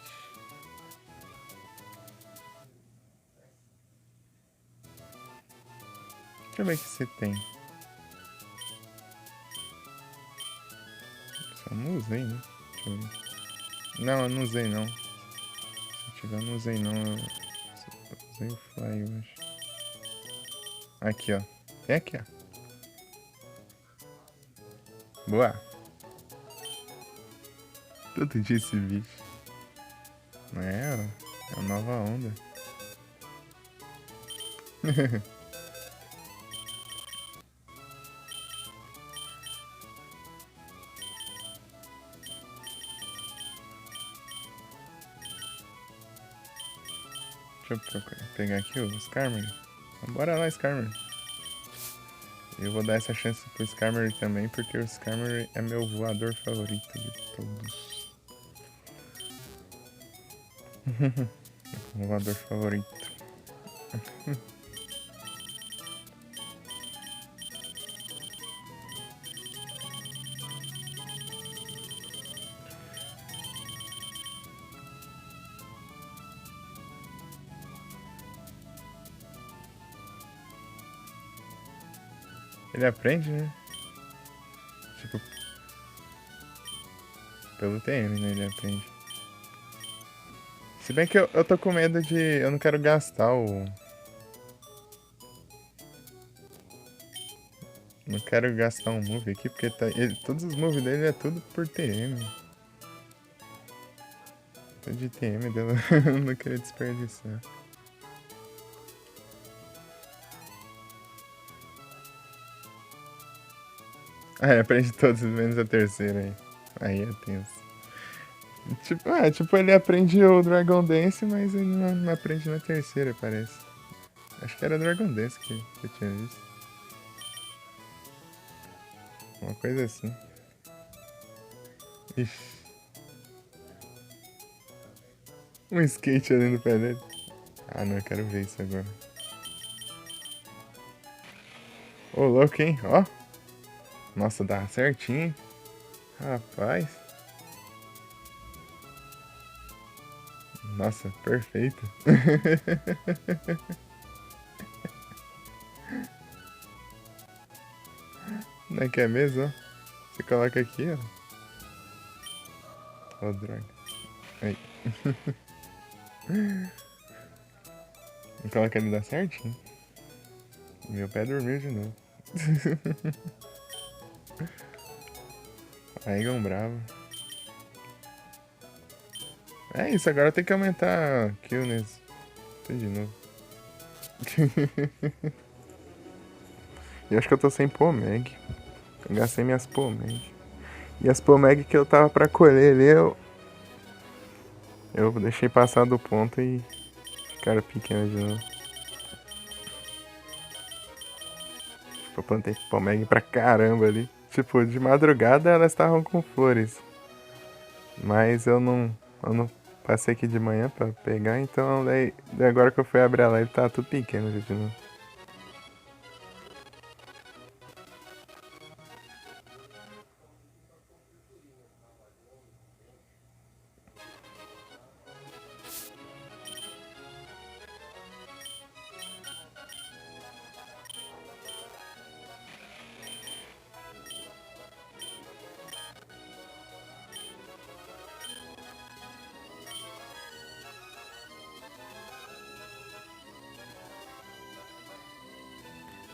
Deixa eu ver o que você tem. Só não usei, né? Deixa eu ver. Não, eu não usei não. Se eu tiver, eu não usei não. Eu usei o Fly, eu acho. Aqui, ó. É aqui, ó. Boa. Tanto disse bicho. É, ó. É a nova onda. Deixa eu pegar aqui o Skarmory. Bora lá, Skarmory. Eu vou dar essa chance pro Skarmory também, porque o Skarmory é meu voador favorito de todos. Voador favorito. Ele aprende, né? Tipo, pelo TM, né? Ele aprende. Se bem que eu tô com medo de... Eu não quero gastar o... Não quero gastar um move aqui, porque todos os moves dele é tudo por TM. Tudo de TM dela. Eu não queria desperdiçar. Ah, ele aprende todos menos a terceira aí. Aí é tenso. Tipo, ele aprende o Dragon Dance, mas ele não aprende na terceira, parece. Acho que era Dragon Dance que eu tinha visto. Uma coisa assim. Ixi. Um skate ali no pé dele. Ah, não, eu quero ver isso agora. Ô, louco, hein? Ó. Nossa, dá certinho, hein? Rapaz. Nossa, perfeito. Não é que é mesmo, ó? Você coloca aqui, ó. Ó, droga. Aí. Coloca ele dá certinho. Meu pé dormiu de novo. Aegon bravo. É isso, agora tem que aumentar a kill nesse. Tudo de novo. E acho que eu tô sem Pomeg. Eu gastei minhas Pomeg. E as Pomeg que eu tava pra colher ali, eu deixei passar do ponto e ficaram pequenas de novo. Tipo, eu plantei Pomeg pra caramba ali. Tipo, de madrugada elas estavam com flores. Mas eu não passei aqui de manhã pra pegar, então daí agora que eu fui abrir a live tá tudo pequeno já de novo.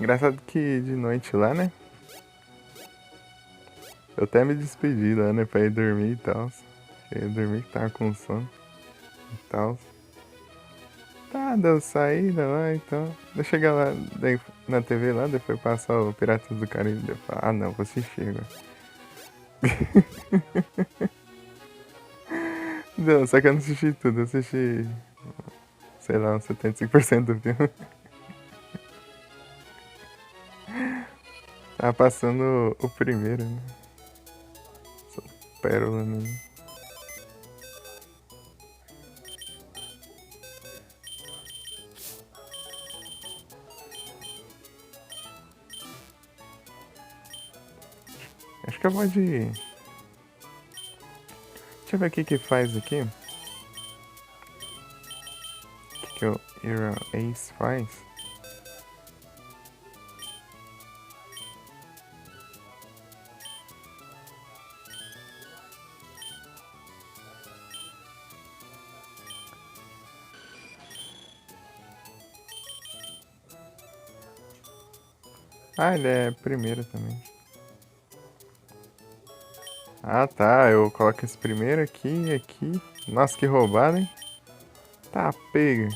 Engraçado que de noite lá, né? Eu até me despedi lá, né? Pra ir dormir e tal. Eu ia dormir que tava com sono e tal. Tá, deu saída lá então. Eu cheguei lá na TV lá, depois passar o Piratas do Caribe. Eu falei, ah não, vou assistir agora. Não, só que eu não assisti tudo, eu assisti, sei lá, uns 75% do filme. Tava passando o primeiro, né? Pérola, né? Acho que eu vou de. Deixa eu ver o que que faz aqui. O que que o Hero Ace faz? Ah, ele é primeiro também. Ah tá, eu coloco esse primeiro aqui e aqui. Nossa, que roubado, hein? Tá, pega.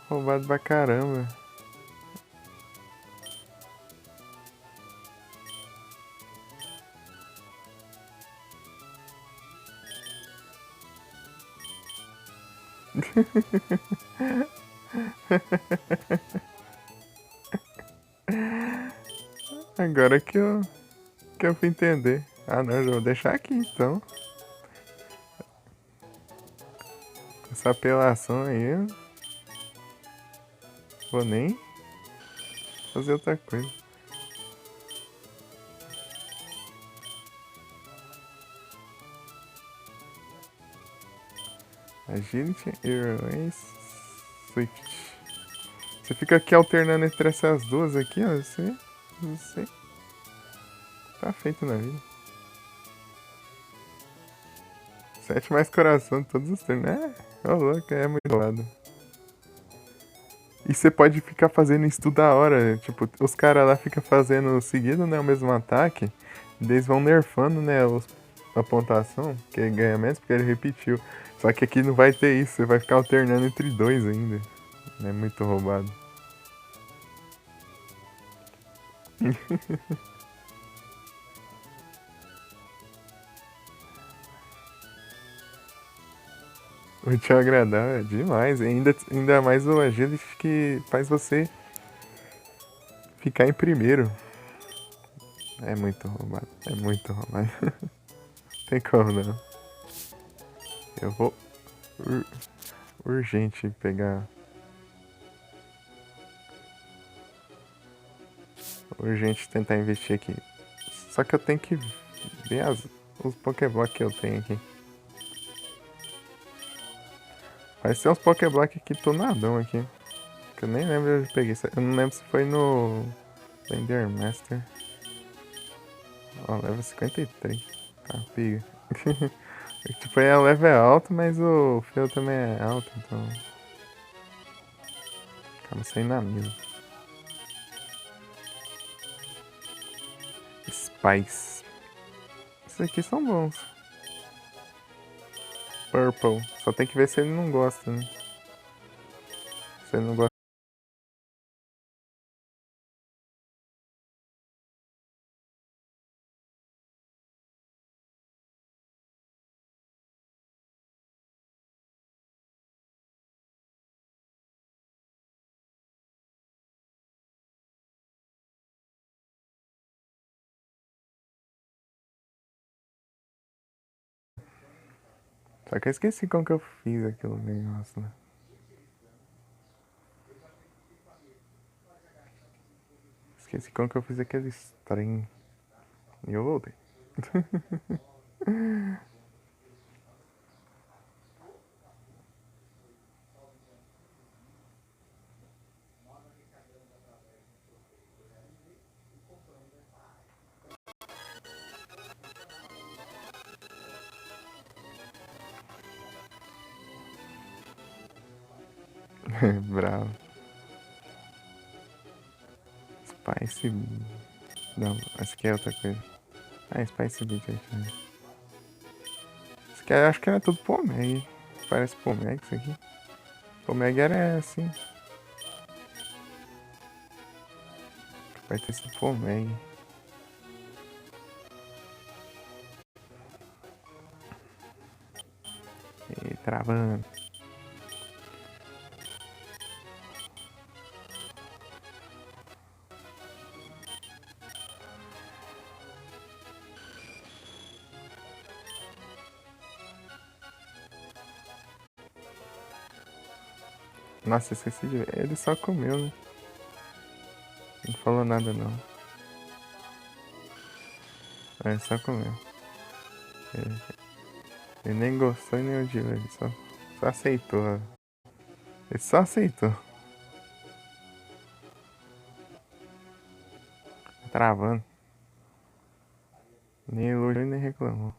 Roubado pra caramba. Agora que eu fui entender. Ah não, já vou deixar aqui então. Essa apelação aí, eu vou nem fazer outra coisa. Agility, Hero Ace, Swift. Você fica aqui alternando entre essas duas aqui, ó. Você tá feito na vida. 7 mais coração, todos os turnos. Ô louco, é muito lado. E você pode ficar fazendo isso toda hora. Tipo, os caras lá ficam fazendo seguido, né? O mesmo ataque. Eles vão nerfando, né? A pontuação, que ele ganha menos porque ele repetiu. Só que aqui não vai ter isso, você vai ficar alternando entre dois ainda. É muito roubado. Muito agradável, é demais. E ainda mais o Agility que faz você ficar em primeiro. É muito roubado, é muito roubado. Tem como não. Eu vou urgente pegar. Urgente tentar investir aqui. Só que eu tenho que ver os Pokéblock que eu tenho aqui. Vai ser uns Pokéblock aqui tonadão aqui. Que eu nem lembro onde eu peguei. Eu não lembro se foi no Blender Master. Ó, level 53. Tá, piga. Tipo, é o level é alto, mas o feu também é alto, então. Acaba saindo na mesa. Spice. Esses aqui são bons. Purple. Só tem que ver se ele não gosta, né? Se ele não gosta. Só que eu esqueci como que eu fiz aquele negócio, né? Esqueci como que eu fiz aquele trem. E eu voltei. Bravo. Spice. Não, essa aqui é outra coisa. Ah, Spice Beat aí também. Acho que era tudo Pomeg. Parece Pomeg isso aqui. Pomeg era assim. Vai ter sido Pomeg. E travando. Nossa, esqueci de ver. Ele só comeu, né? Não falou nada não. É, só comeu. Ele nem gostou e nem odiou, ele só aceitou. Ele só aceitou. Travando. Nem elogiou e nem reclamou.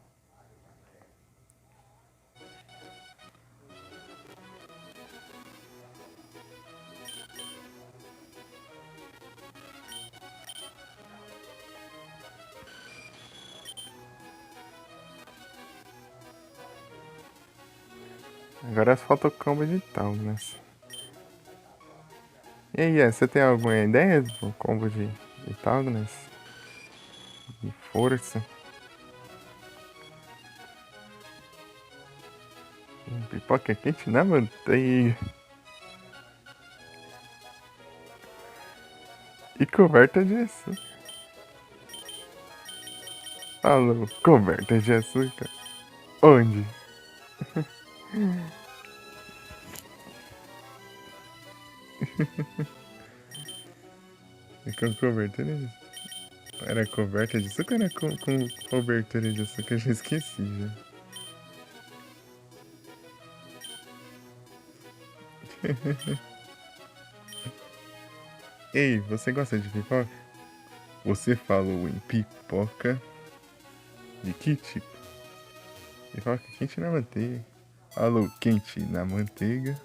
Agora falta o combo de Talgnas. E aí, você tem alguma ideia do combo de Talgnas? De força? Pipoca quente na manteiga. E coberta de açúcar. Falou, coberta de açúcar. Onde? E com cobertura de... Era coberta de açúcar ou era com cobertura de açúcar? Eu já esqueci já. Ei, você gosta de pipoca? Você falou em pipoca de que tipo? Pipoca quente na manteiga. Alô, quente na manteiga.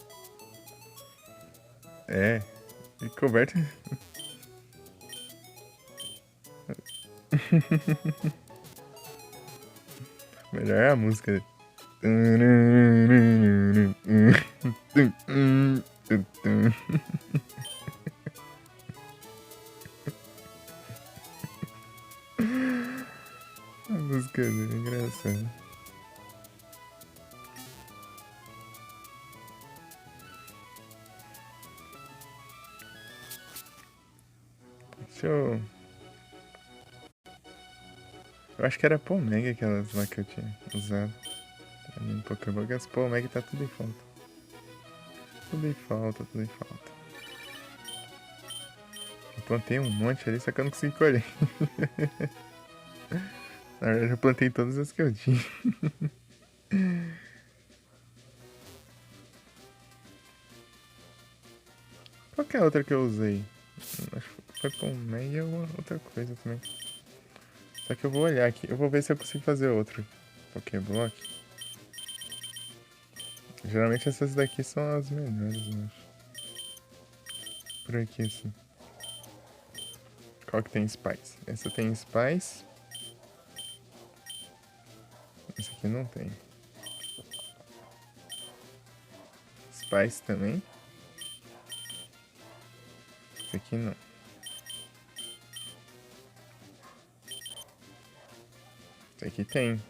É. E coberta. Melhor é a música. A música dele é engraçada. Deixa eu. Eu acho que era Pomeg aquelas lá que eu tinha usado. No Pokémon, as Pomeg tá tudo em falta. Tudo em falta, tudo em falta. Eu plantei um monte ali, só que eu não consegui colher. Na verdade, eu plantei todas as que eu tinha. Qual que é a outra que eu usei? Acho que foi Pomeg e alguma outra coisa também. Só que eu vou olhar aqui, eu vou ver se eu consigo fazer outro Pokéblock. Geralmente essas daqui são as melhores, eu acho. Por aqui, assim. Qual que tem Spice? Essa tem Spice. Essa aqui não tem. Spice também. Essa aqui não. Essa aqui tem.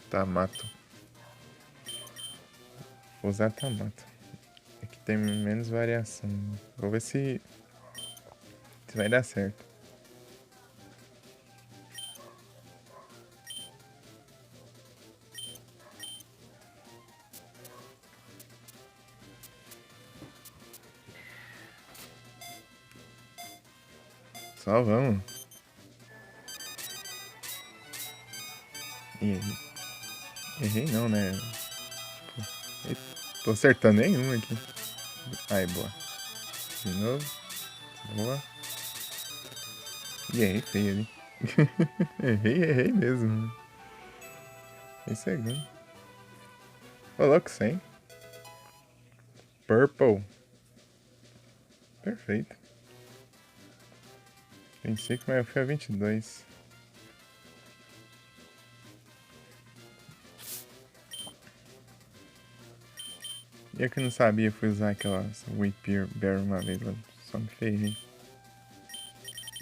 Tamato. Vou usar Tamato. Aqui tem menos variação. Vou ver se vai dar certo. Só vamos. E errei não, né? Tô acertando nenhum aqui. Aí, boa. De novo. Boa. E errei feio ali. errei mesmo. Em segundo. Ô, louco, 100. Purple. Perfeito. 25, mas eu fui a 22. Eu que não sabia, fui usar aquelas Whip Bear uma vez, só me ferrei.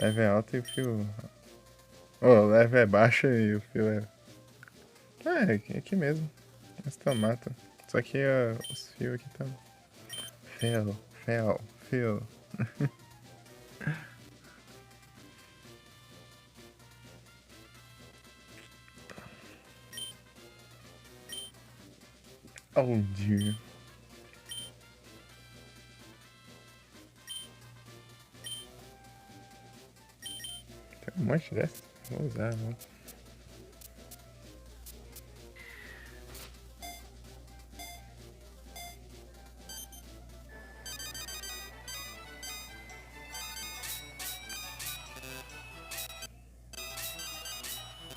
Leve é alto e o fio... O leve é baixo e o fio é... É aqui mesmo. As tomatas. Só que os fios aqui estão... Fio. Oh dear. Tem um monte dessa. Vou usar, vou.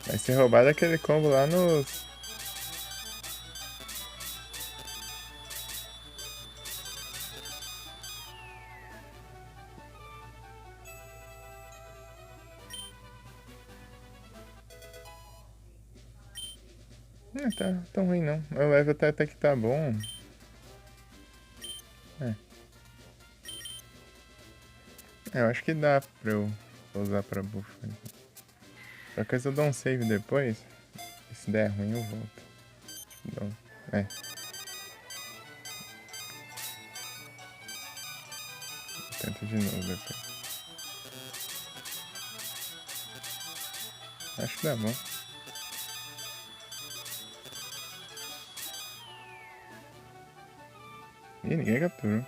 Vai ser roubado aquele combo lá nos... Não tá tão ruim não. O level até que tá bom. É. Eu acho que dá pra eu usar pra buff. Só que eu dou um save depois. E se der ruim eu volto. Então, tento de novo depois. Acho que dá bom. Ih, ninguém capturou.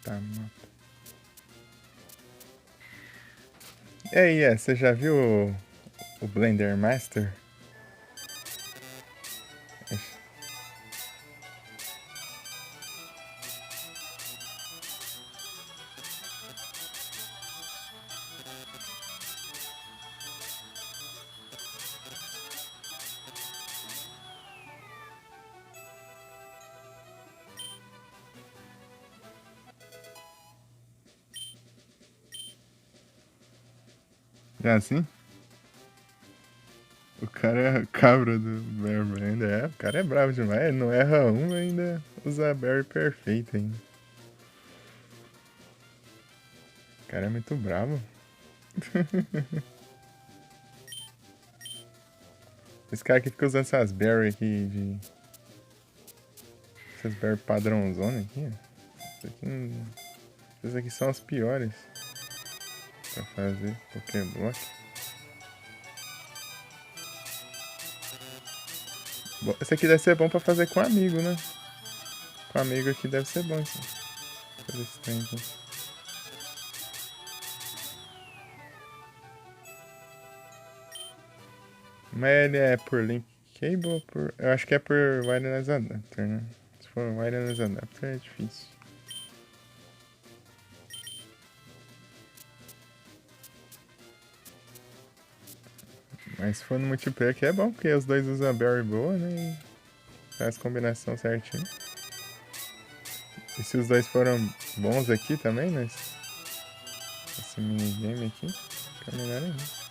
Tá, mata. E aí, você já viu o Blender Master? É assim? O cara é a cabra do Bear Blender. É, o cara é bravo demais. Ele não erra um, ainda usa a Berry perfeita ainda. O cara é muito bravo. Esse cara aqui fica usando essas berry aqui de... Essas berry padrãozona aqui, ó. Essas aqui são as piores pra fazer Pokéblock. Bom, esse aqui deve ser bom pra fazer com amigo, né? Com amigo aqui deve ser bom isso. Fazer esse trem aqui. Mas ele é por link cable ou por... Eu acho que é por wireless adapter, né? Se for wireless adapter é difícil. Mas se for no multiplayer aqui é bom, porque os dois usam a berry boa, né? E faz combinação certinho. E se os dois foram bons aqui também, mas... Esse minigame aqui fica melhor ainda.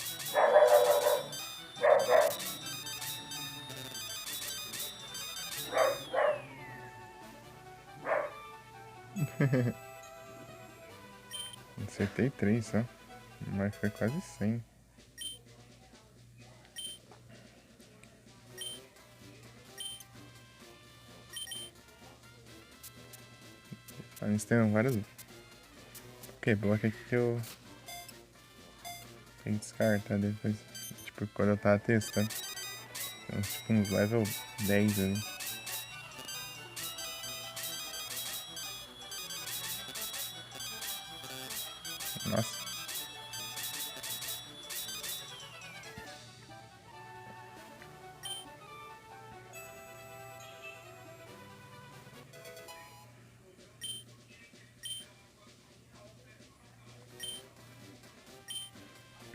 Acertei 3 só. Mas foi quase 100. Eles tem vários Pokéblock aqui que eu tenho que descartar depois. Tipo, quando eu tava testando. Tem tipo uns level 10 ali. Nossa.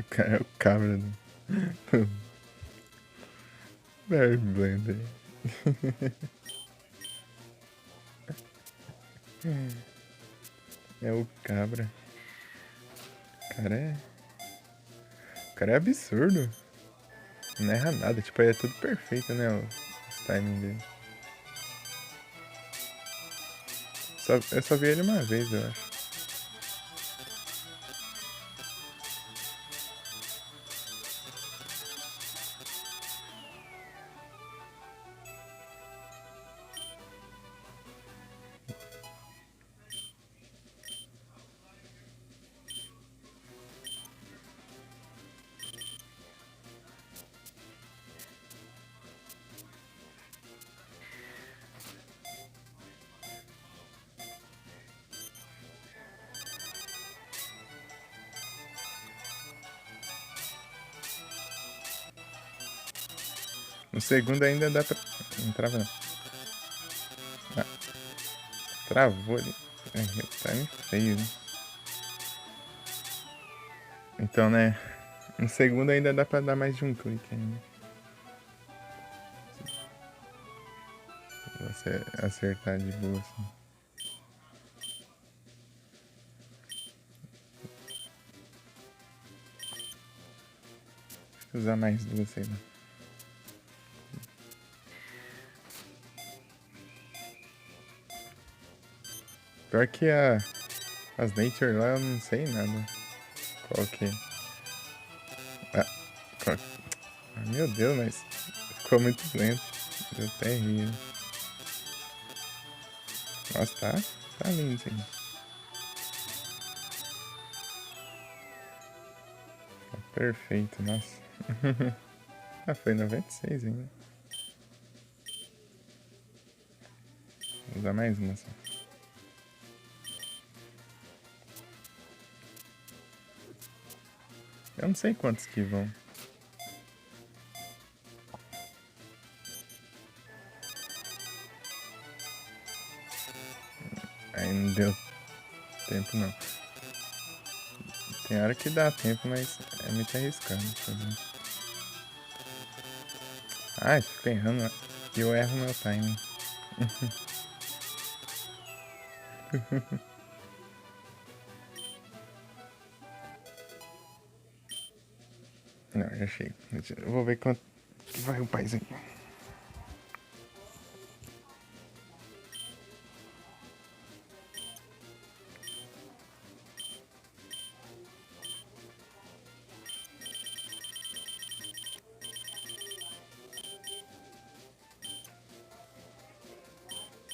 O cara é o cabra do Berry Blender. É o cabra. O cara é. O cara é absurdo. Não erra nada. Tipo, é tudo perfeito, né? Os timing dele. Eu só vi ele uma vez, eu acho. No segundo ainda dá pra. Não trava não. Ah, travou ali. É, time feio, né? Então, né? No segundo ainda dá pra dar mais de um clique ainda. Se você acertar de boa assim. Deixa eu usar mais duas, sei lá. Pior que as Nature lá eu não sei nada. Qual que é? Ah, meu Deus, mas ficou muito lento. Deu até rir. Nossa, tá lindo isso aí. Tá perfeito, nossa. Ah, foi 96 ainda. Vou usar mais uma só. Eu não sei quantos que vão. Aí não deu tempo não. Tem hora que dá tempo, mas é muito arriscado fazer. Ai, fico errando. E eu erro meu timing. Não, já chego. Eu vou ver quanto que vai o paizinho.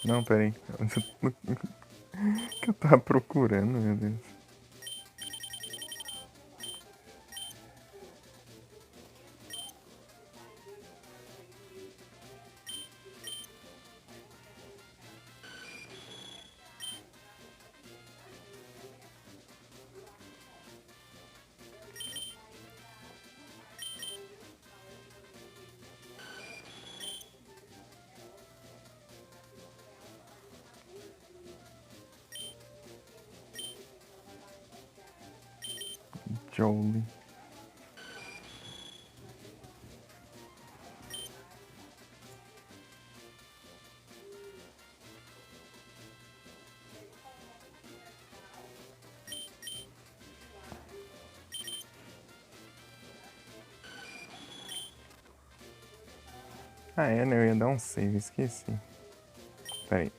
Não, pera aí. O que eu tava procurando, meu Deus. Jolie. Ah, é, né? Eu ia dar um save, esqueci. Pera aí.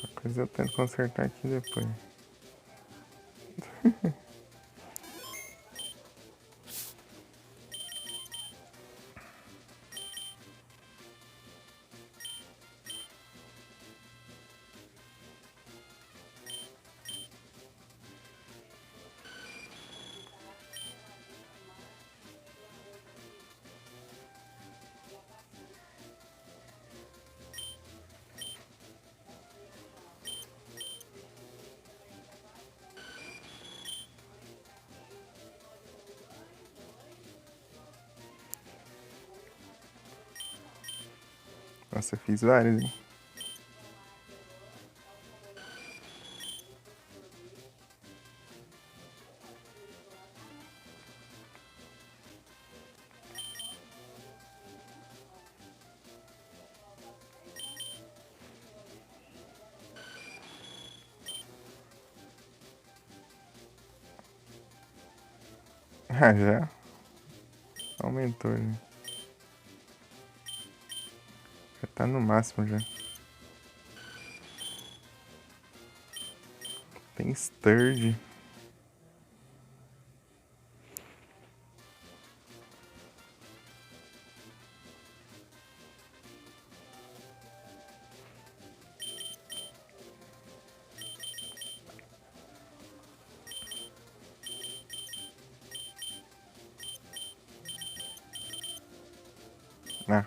A coisa eu tento consertar aqui depois. Nossa, eu fiz vários, hein? Ah, já? Aumentou, já. Já tá no máximo, já. Tem Sturge. Ah,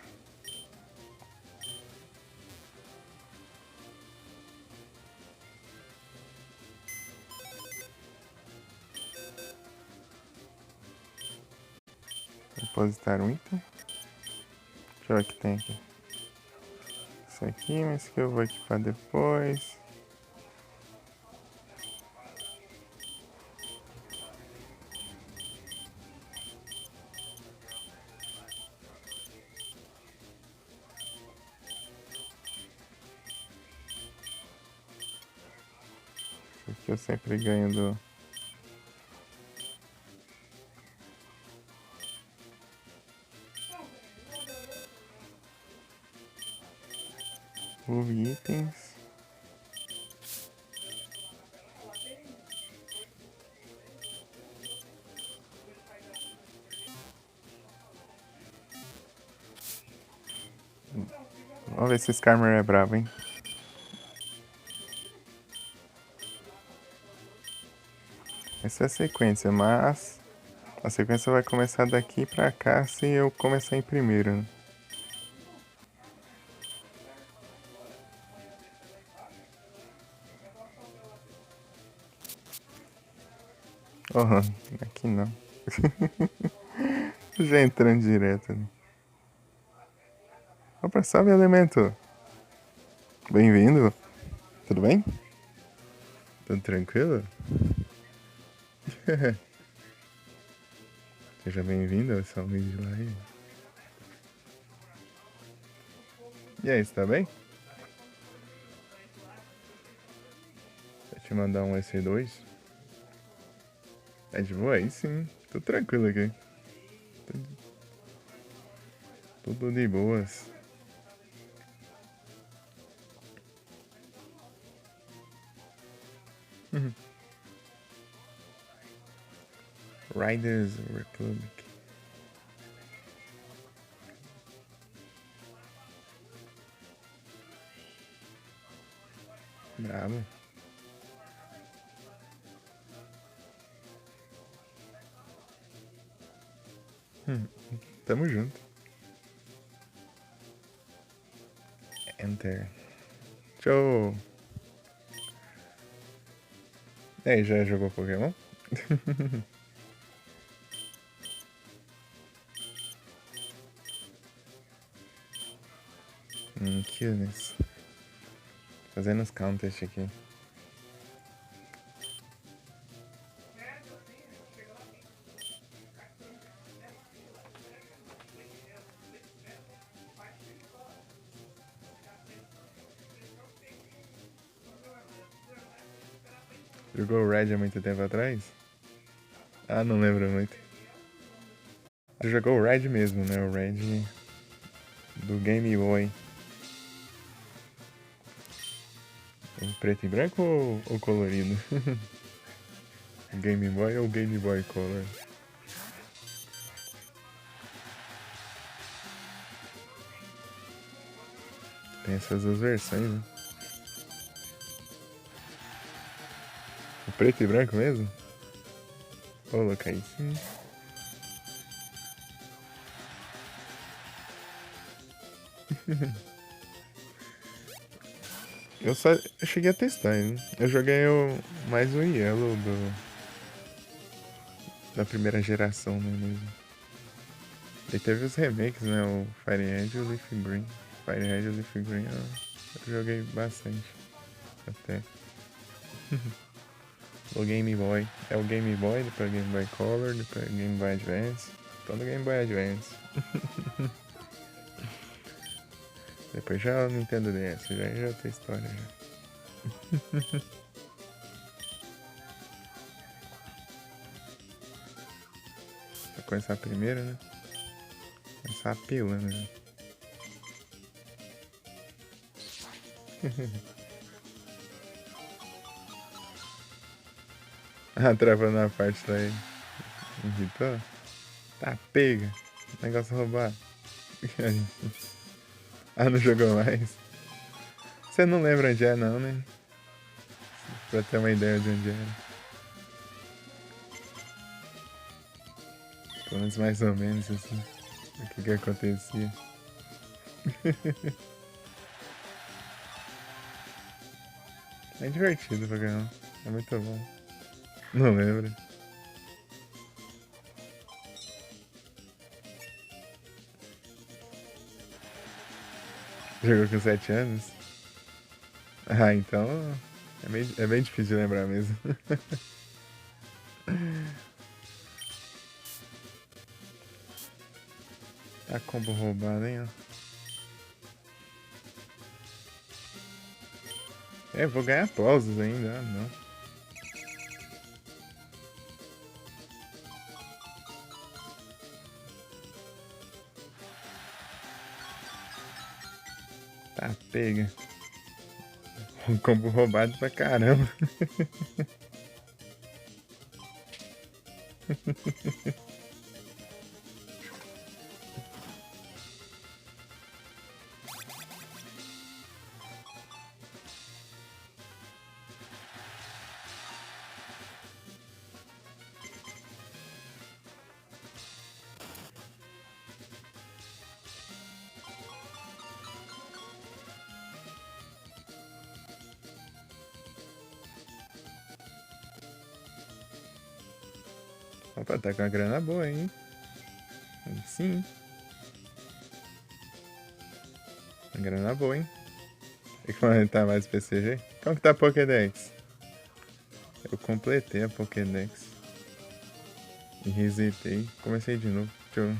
depositar um item. Deixa eu ver o que tem aqui. Isso aqui, mas que eu vou equipar depois. Isso aqui eu sempre ganho do... Move itens. Vamos ver se esse Skarmory é brabo, hein? Essa é a sequência, mas... A sequência vai começar daqui pra cá se eu começar em primeiro, né? Oh, aqui não. Já entrando direto ali. Opa, salve, elemento! Bem-vindo! Tudo bem? Tudo tranquilo? Seja bem-vindo ao Salve de Live. E aí, você tá bem? Vou te mandar um SC2. É de boa aí sim. Tô tranquilo aqui. Tudo de boas. Riders Republic. Bravo. Tamo junto. Enter. Show! E aí, já jogou Pokémon? Cuteness. Fazendo os counters aqui. Jogou o Red há muito tempo atrás? Ah, não lembro muito. Você jogou o Red mesmo, né? O Red do Game Boy. O preto e branco ou colorido? Game Boy ou Game Boy Color? Tem essas duas versões, né? O preto e branco mesmo? Ô, louco, aí sim. Eu cheguei a testar, hein? Eu joguei mais o Yellow da primeira geração, né, mesmo. E teve os remakes, né? O Fire Red e o Leaf Green. Fire Red e o Leaf Green eu joguei bastante. Até. O Game Boy. É o Game Boy, depois o Game Boy Color, depois o Game Boy Advance. Tô no Game Boy Advance. Depois já o Nintendo DS, já é outra história já. começar primeiro, né? Começar apelando, né? Ah, travando na parte daí. Irritou? Tá, pega. Negócio roubado. Ah, não jogou mais? Você não lembra onde é, não, né? Pra ter uma ideia de onde era. Pelo menos mais ou menos assim. O que acontecia. É divertido pra caramba. É muito bom. Não lembro. Jogou com 7 anos? Ah, então é bem difícil de lembrar mesmo. A combo roubada, hein, ó. É, vou ganhar aplausos ainda. Ah, não. Tá, pega. Um combo roubado pra caramba. Opa, tá com uma grana boa, hein? Aí sim. Uma grana boa, hein? Tem que aumentar mais o PCG. Como que tá a Pokédex? Eu completei a Pokédex. E resetei. Comecei de novo. Deixa eu...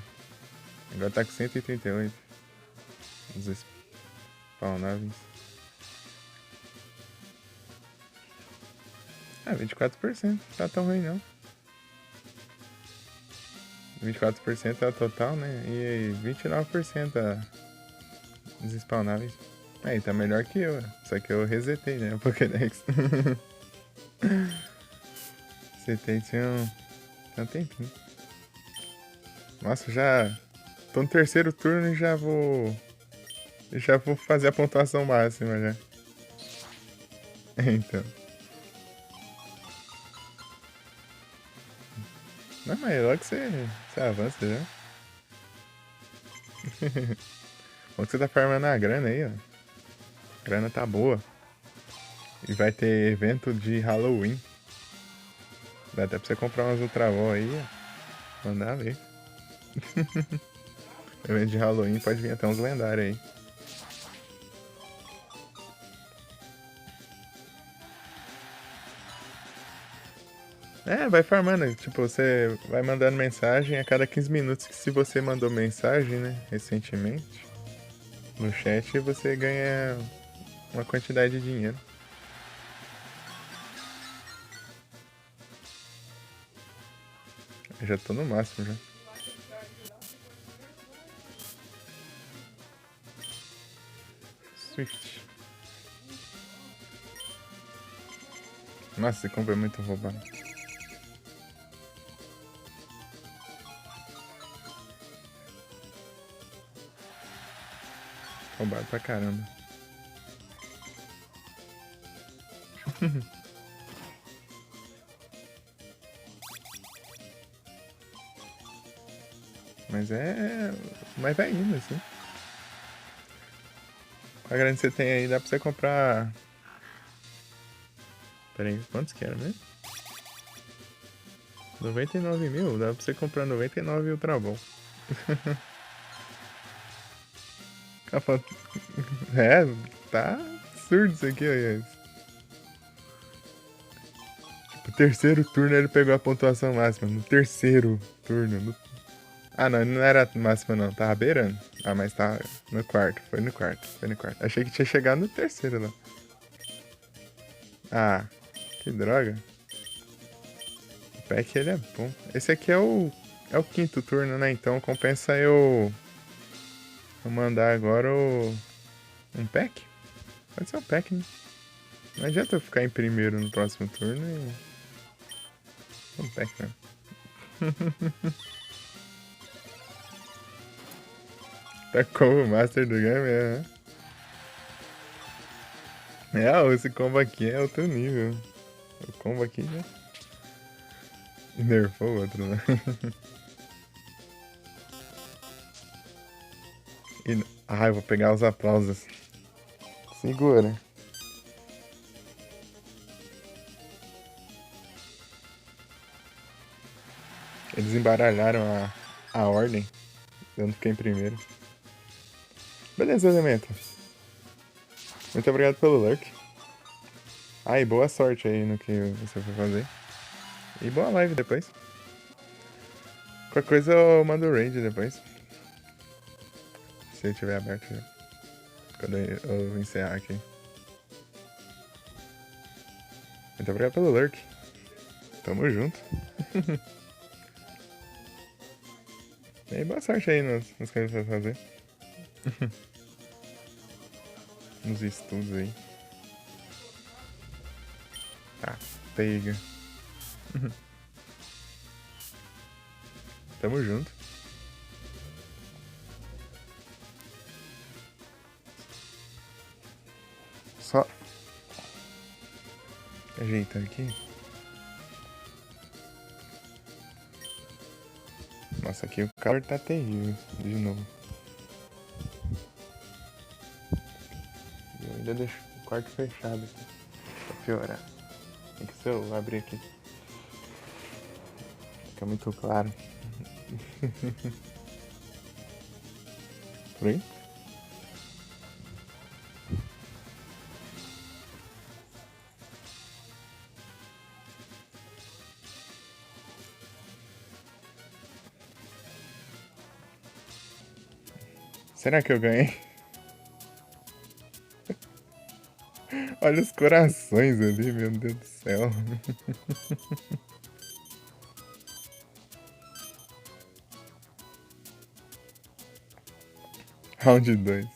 Agora tá com 138. Os spawnáveis. Ah, 24%. Tá tão ruim não. 24% é o total, né? E 29% dos spawnáveis. Aí, tá melhor que eu. Só que eu resetei, né? O Pokédex. Resetei tinha um tempinho. Nossa, já tô no terceiro turno e já vou... Já vou fazer a pontuação máxima já. Então. Não, mas logo que você avança já. Bom que você tá farmando a grana aí, ó. A grana tá boa. E vai ter evento de Halloween. Dá até pra você comprar umas Ultravol aí, ó. Mandar ver. Evento de Halloween pode vir até uns lendários aí. É, vai farmando. Tipo, você vai mandando mensagem a cada 15 minutos. Que se você mandou mensagem, né, recentemente, no chat, você ganha uma quantidade de dinheiro. Eu já tô no máximo já. Swift. Nossa, esse combo é muito roubado. Roubado pra caramba. Mas é... Mas vai indo, assim. Com a grana que você tem aí, dá pra você comprar... Pera aí, quantos que era mesmo? 99 mil? Dá pra você comprar 99 Ultra Ball. É, tá absurdo isso aqui, ó. Tipo, terceiro turno ele pegou a pontuação máxima. No terceiro turno. Ah, não era máxima não, tava beirando. Ah, mas tá no quarto, foi no quarto. Achei que tinha chegado no terceiro lá. Ah, que droga. O pack ele é bom. Esse aqui é o É o quinto turno, né? Então compensa eu mandar agora um pack. Pode ser um pack, né? Não adianta eu ficar em primeiro no próximo turno e... Um pack, né? Tá como o Master do game, é. Esse combo aqui é outro nível. O combo aqui já nerfou o outro, né? Eu vou pegar os aplausos. Segura. Eles embaralharam a ordem. Eu não fiquei em primeiro. Beleza, Elemento. Muito obrigado pelo lurk. E boa sorte aí no que você for fazer. E boa live depois. Qualquer coisa eu mando o raid depois. Se ele tiver aberto já. Quando eu encerrar aqui. Muito obrigado pelo lurk. Tamo junto. E boa sorte aí nos que você vai fazer. Nos estudos aí. Pega. Tamo junto. Só ajeitar aqui. Nossa, aqui o calor tá terrível. De novo. Eu ainda deixo o quarto fechado aqui. Pra piorar. Tem que ser eu abrir aqui. Fica muito claro. Por aí? Será que eu ganhei? Olha os corações ali, meu Deus do céu. Round 2.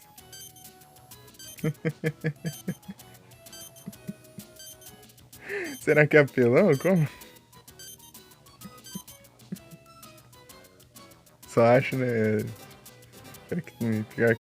Será que é apelão? Como? Só acho, né? Será que ficar...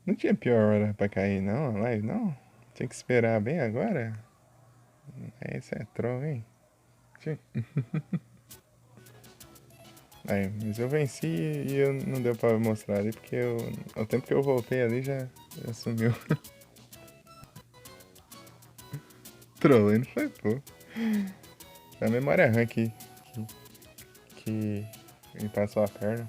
Não tinha pior hora pra cair, não, a live, não? Tinha que esperar bem agora? Esse é troll, hein? Mas eu venci e eu não deu pra mostrar ali, porque ao tempo que eu voltei ali já sumiu. Trolando foi, pô. É a memória RAM que me passou a perna.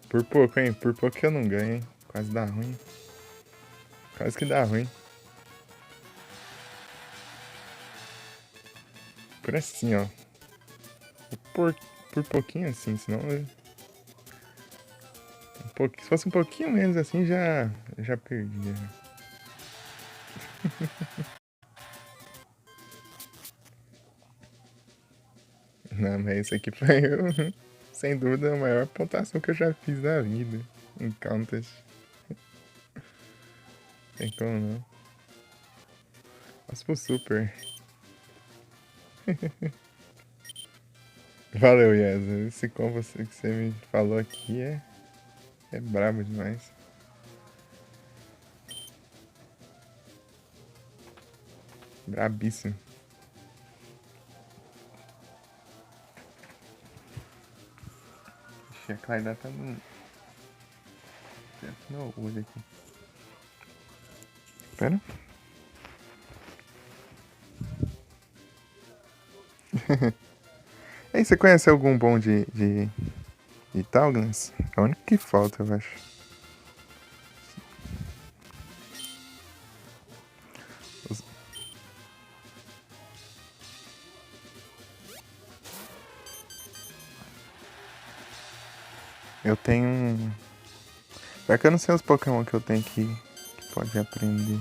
Por pouco, hein? Por pouco que eu não ganho, hein? Quase dá ruim. Quase que dá ruim. Por assim, ó. Por pouquinho assim, senão... se fosse um pouquinho menos assim, já perdia. Não, mas esse aqui foi, sem dúvida, a maior pontuação que eu já fiz na vida. Em Contest. Tem como não. Mas pro super. Valeu, Yes. Esse combo que você me falou aqui é brabo demais. Brabíssimo. Ixi, a claridade tá no olho aqui. Pera. Ei, você conhece algum bom de E tal, Glenn. É o único que falta, eu acho. Os- Eu tenho um. Pior que eu não sei os Pokémon que eu tenho que pode aprender.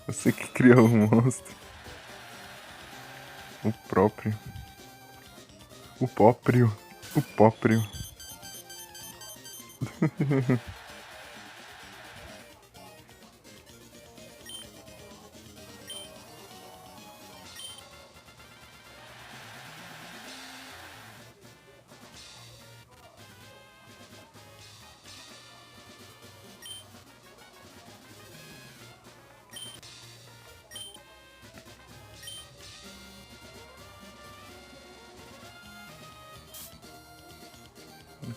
Você que criou o monstro. O próprio. O próprio. O próprio.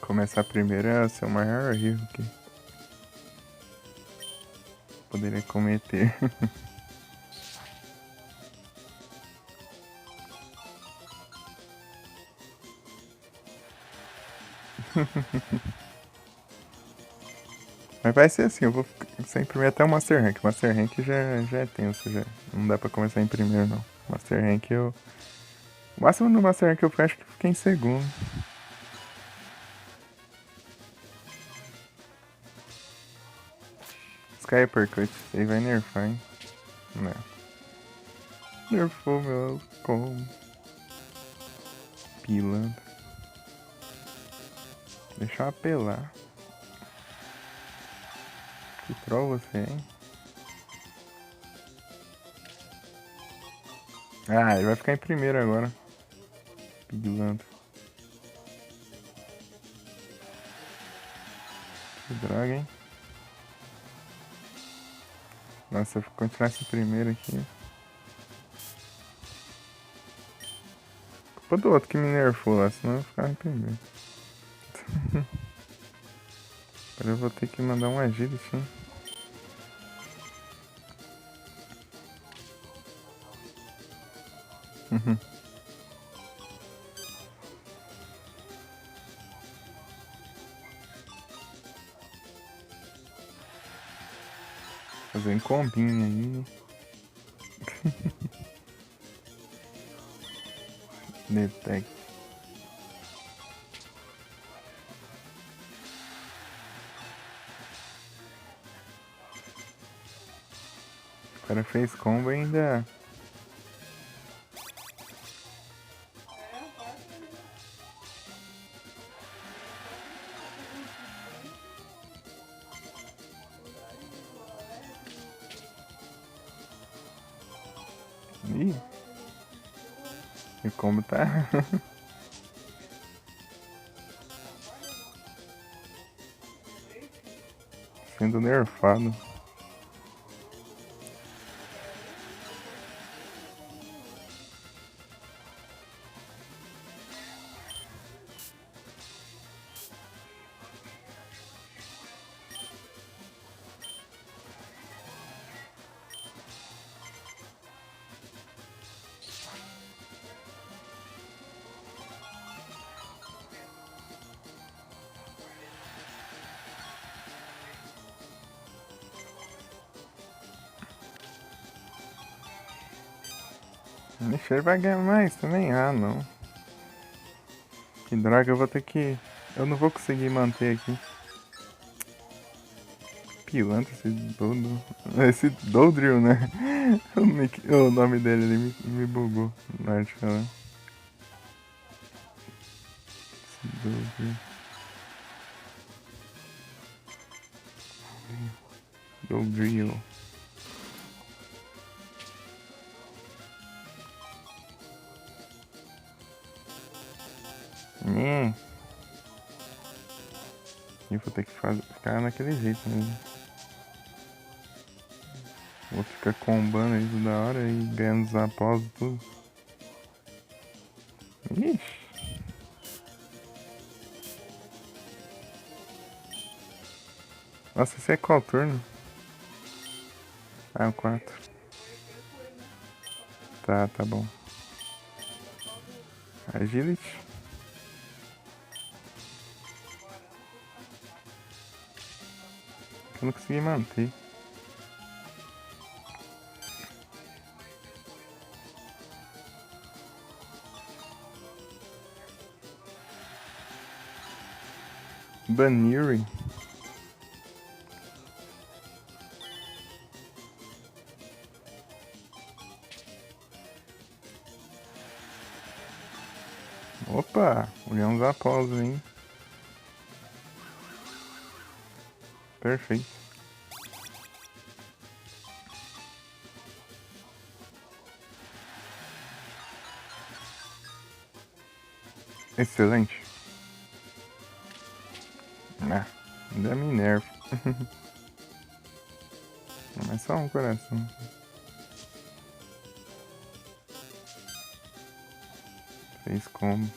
Começar primeiro é o seu maior erro que poderia cometer. Mas vai ser assim, eu vou começar em primeiro até o Master Rank. Master Rank já é tenso, já. Não dá pra começar em primeiro, não. Master Rank eu. O máximo no Master Rank eu acho que fiquei em segundo. Sky Uppercut, aí vai nerfar, hein? Não. Nerfou meu combo. Pilantra. Deixa eu apelar. Que troll você, hein? Ah, ele vai ficar em primeiro agora. Pilantra. Que droga, hein? Nossa, se eu continuasse em primeiro aqui. Culpa do outro que me nerfou lá, senão eu ficava em primeiro. Agora eu vou ter que mandar um agility, hein? Fazer um combinho aí. Detect. O cara fez combo ainda. Ih, o combo tá sendo nerfado. Ixi, ele vai ganhar mais também? Ah, não. Que droga, eu vou ter que. Eu não vou conseguir manter aqui. Pilantra, esse Dodo. Esse Dodrill, né? O nome dele ali me bugou na hora de falar. Esse Dodrill. Dodrill. Né? E vou ter que ficar naquele jeito mesmo. Vou ficar combando isso da hora e ganhando os após tudo. Ixi. Nossa, esse é qual turno? Ah, o 4. Tá bom. Agility. Eu não consegui manter. Baniri. Opa, olhamos após, hein? Perfeito. Excelente. Ah, ainda me nervo. Mas só um coração. Fez combo.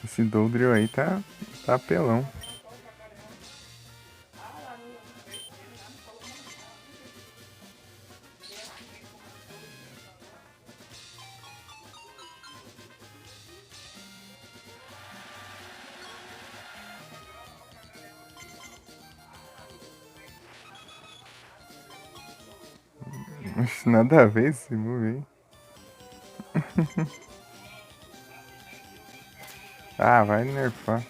Esse Doldril aí tá apelão. Nada a ver esse move aí. Ah, vai nerfar.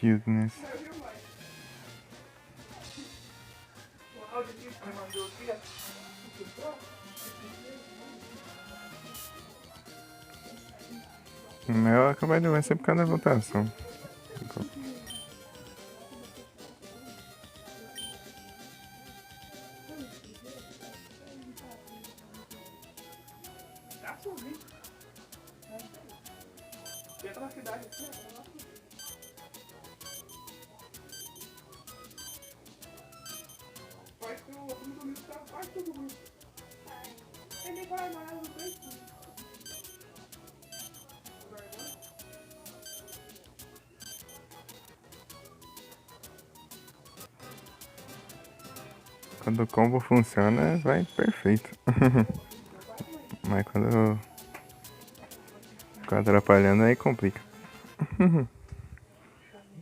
Cuteness. O meu acabou de vencer por causa da votação. Quando o combo funciona, vai perfeito. Mas quando fica atrapalhando, aí complica.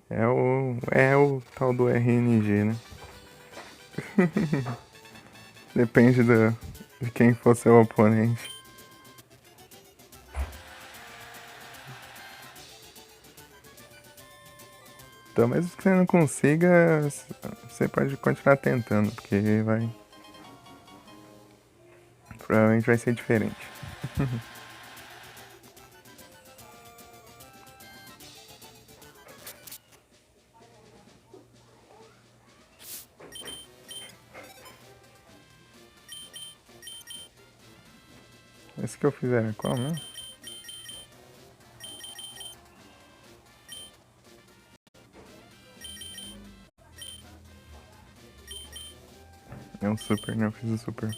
É o tal do RNG, né? Depende de quem for seu oponente. Então, mesmo que você não consiga, você pode continuar tentando, porque vai. Provavelmente vai ser diferente. Esse que eu fiz era qual mesmo? É um super, né? Eu fiz o super.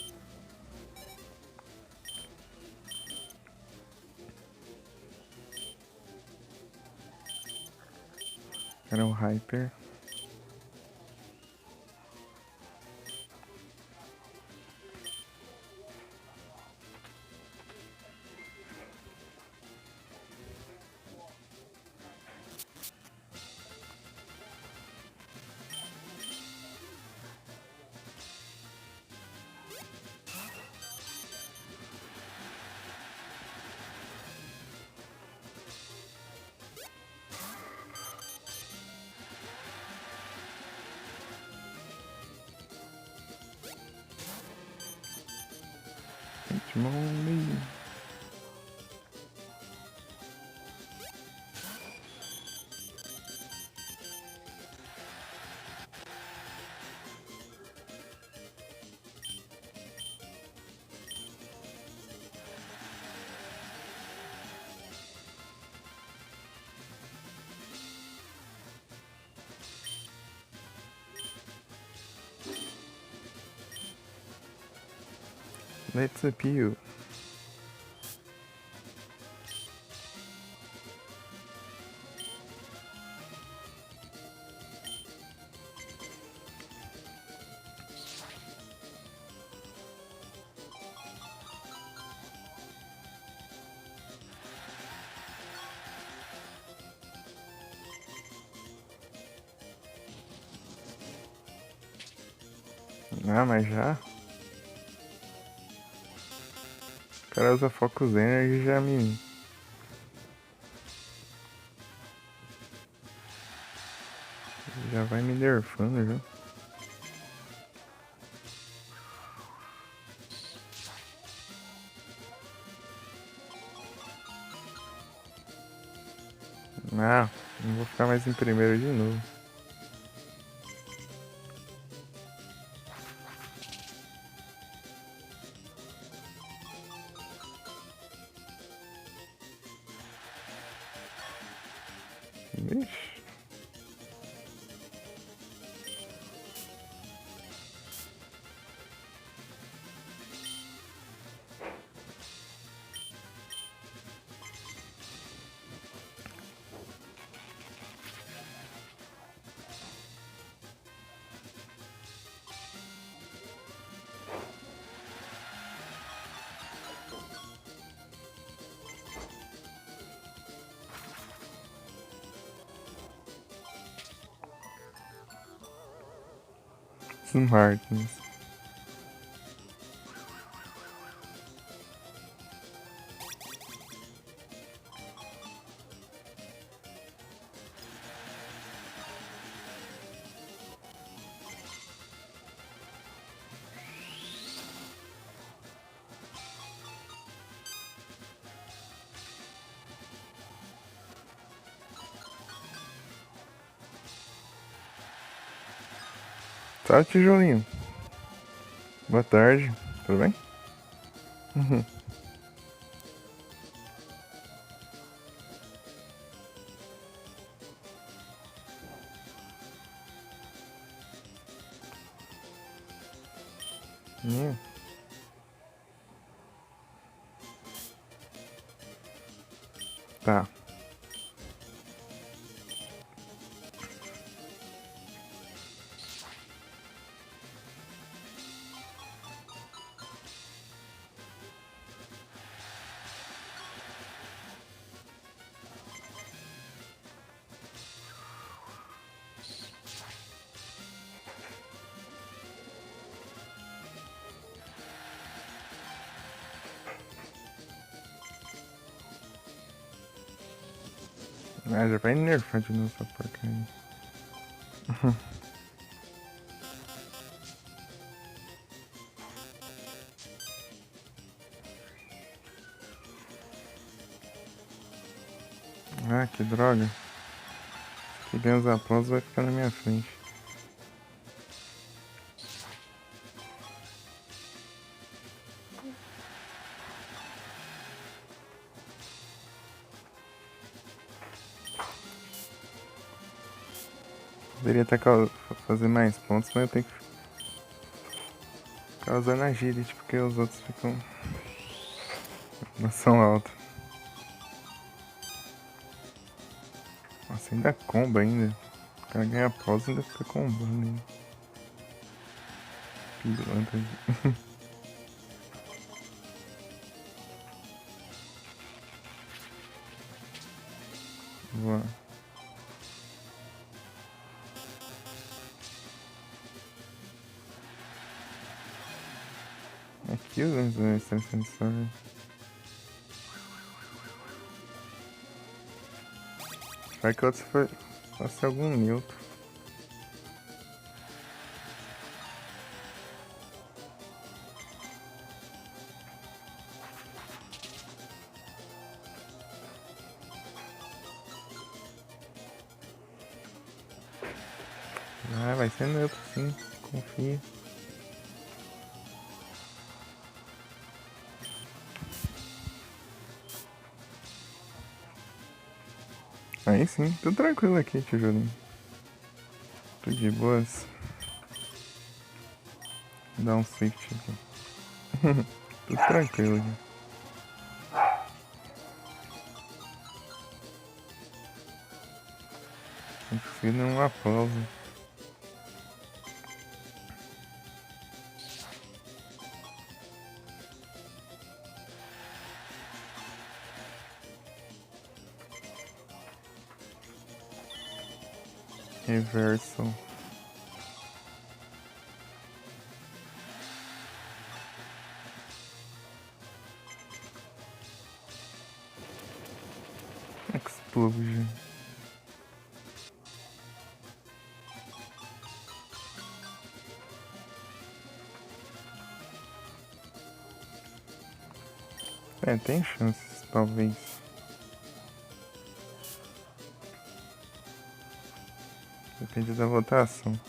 Era o Hyper. Hitmonlee. Let's appeal. Ah, mas já? O cara usa Focus Energy e já me... Já vai me nerfando já. Ah, não vou ficar mais em primeiro de novo. Vixe. Martins. Tá, tijolinho? Boa tarde, tudo bem? Uhum. Tá. Ah, já vai nerfar de novo essa porcaria. Ah, que droga. Se ganha os aplausos vai ficar na minha frente. Poderia até fazer mais pontos, mas eu tenho que ficar usando agility porque os outros ficam... Noção alta. Nossa, ainda comba ainda. O cara ganha pausa e ainda fica combando ainda. Pilantra aqui. Boa. Aqui os extra sensor. Vai que outro fosse algum neutro. Ah, vai ser neutro sim, confia. Aí sim, tudo tranquilo aqui, tijolinho. Tudo de boas. Dá um swift aqui. Tudo tranquilo aqui. Não preciso de uma pausa. Reverso. Explosion. É, tem chances, talvez. Depende da votação.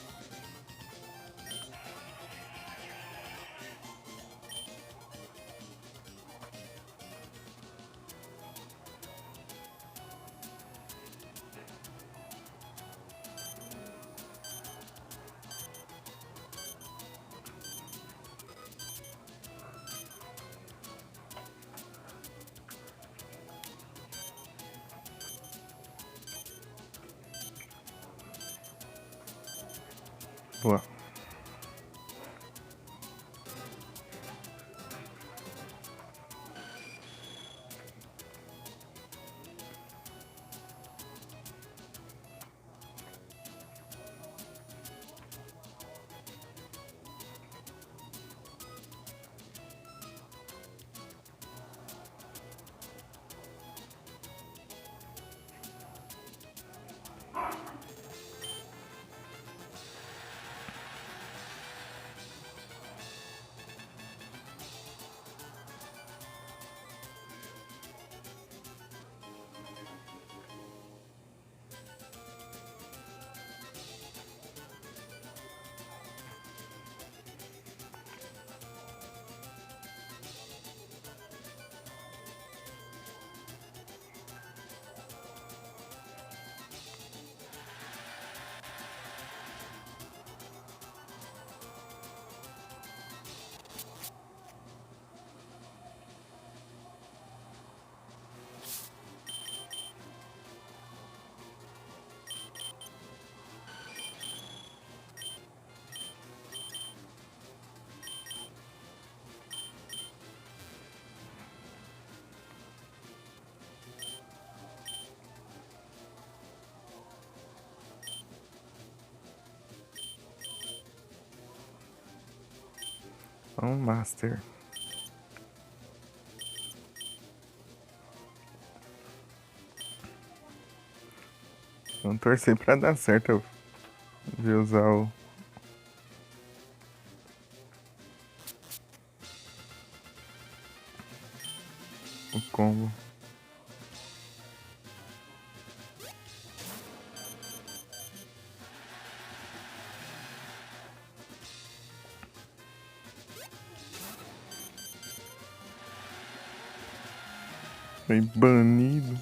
Boa. Um Master. Vamos torcer pra dar certo. Eu vou usar o combo. Foi banido.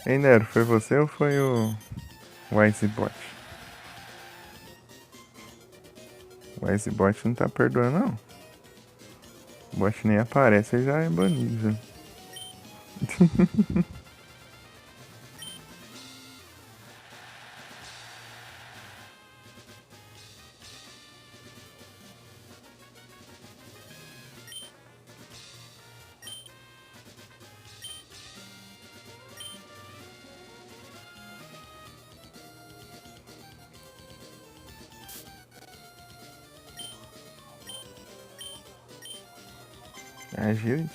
Ei, Nero, foi você ou foi o Wisebot? O Wisebot não tá perdoando, não. O bot nem aparece, ele já é banido, já. Agility.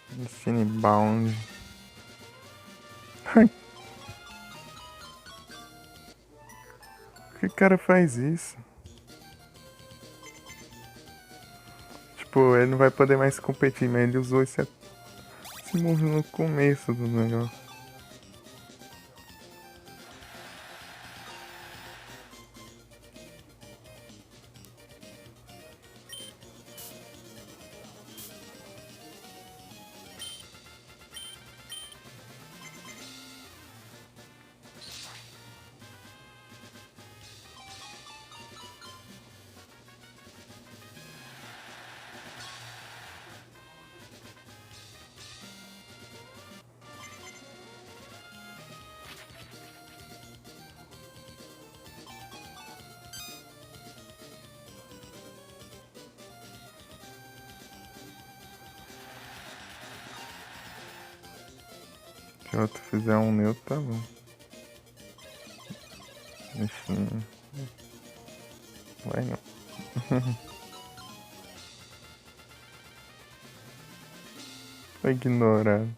Destiny Bound. Por que o cara faz isso? tipo, ele não vai poder mais competir, mas ele usou esse move no começo do negócio. Se o outro fizer um neutro, tá bom. Ixi, não vai não. Foi ignorado.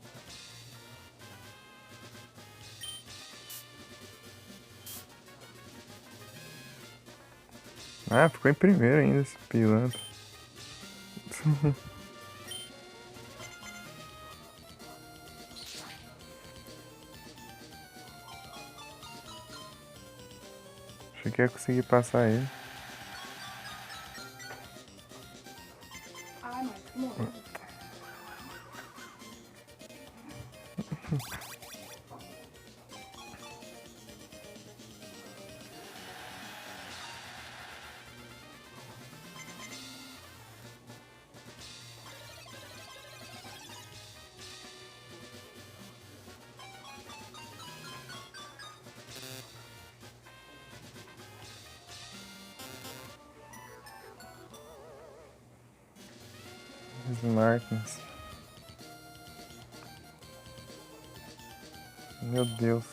Ah, ficou em primeiro ainda esse pilantra. Achei que ia conseguir passar ele. Ai, mas que morreu. Os Martins. Meu Deus.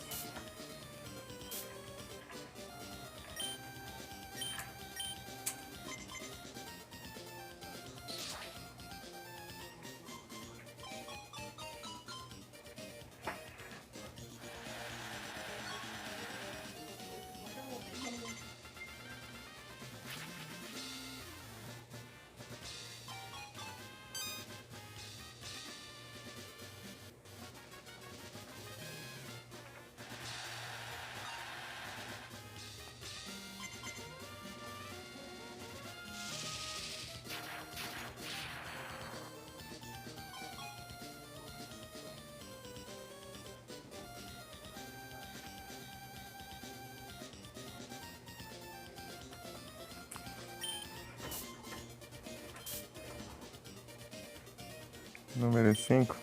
Número 5.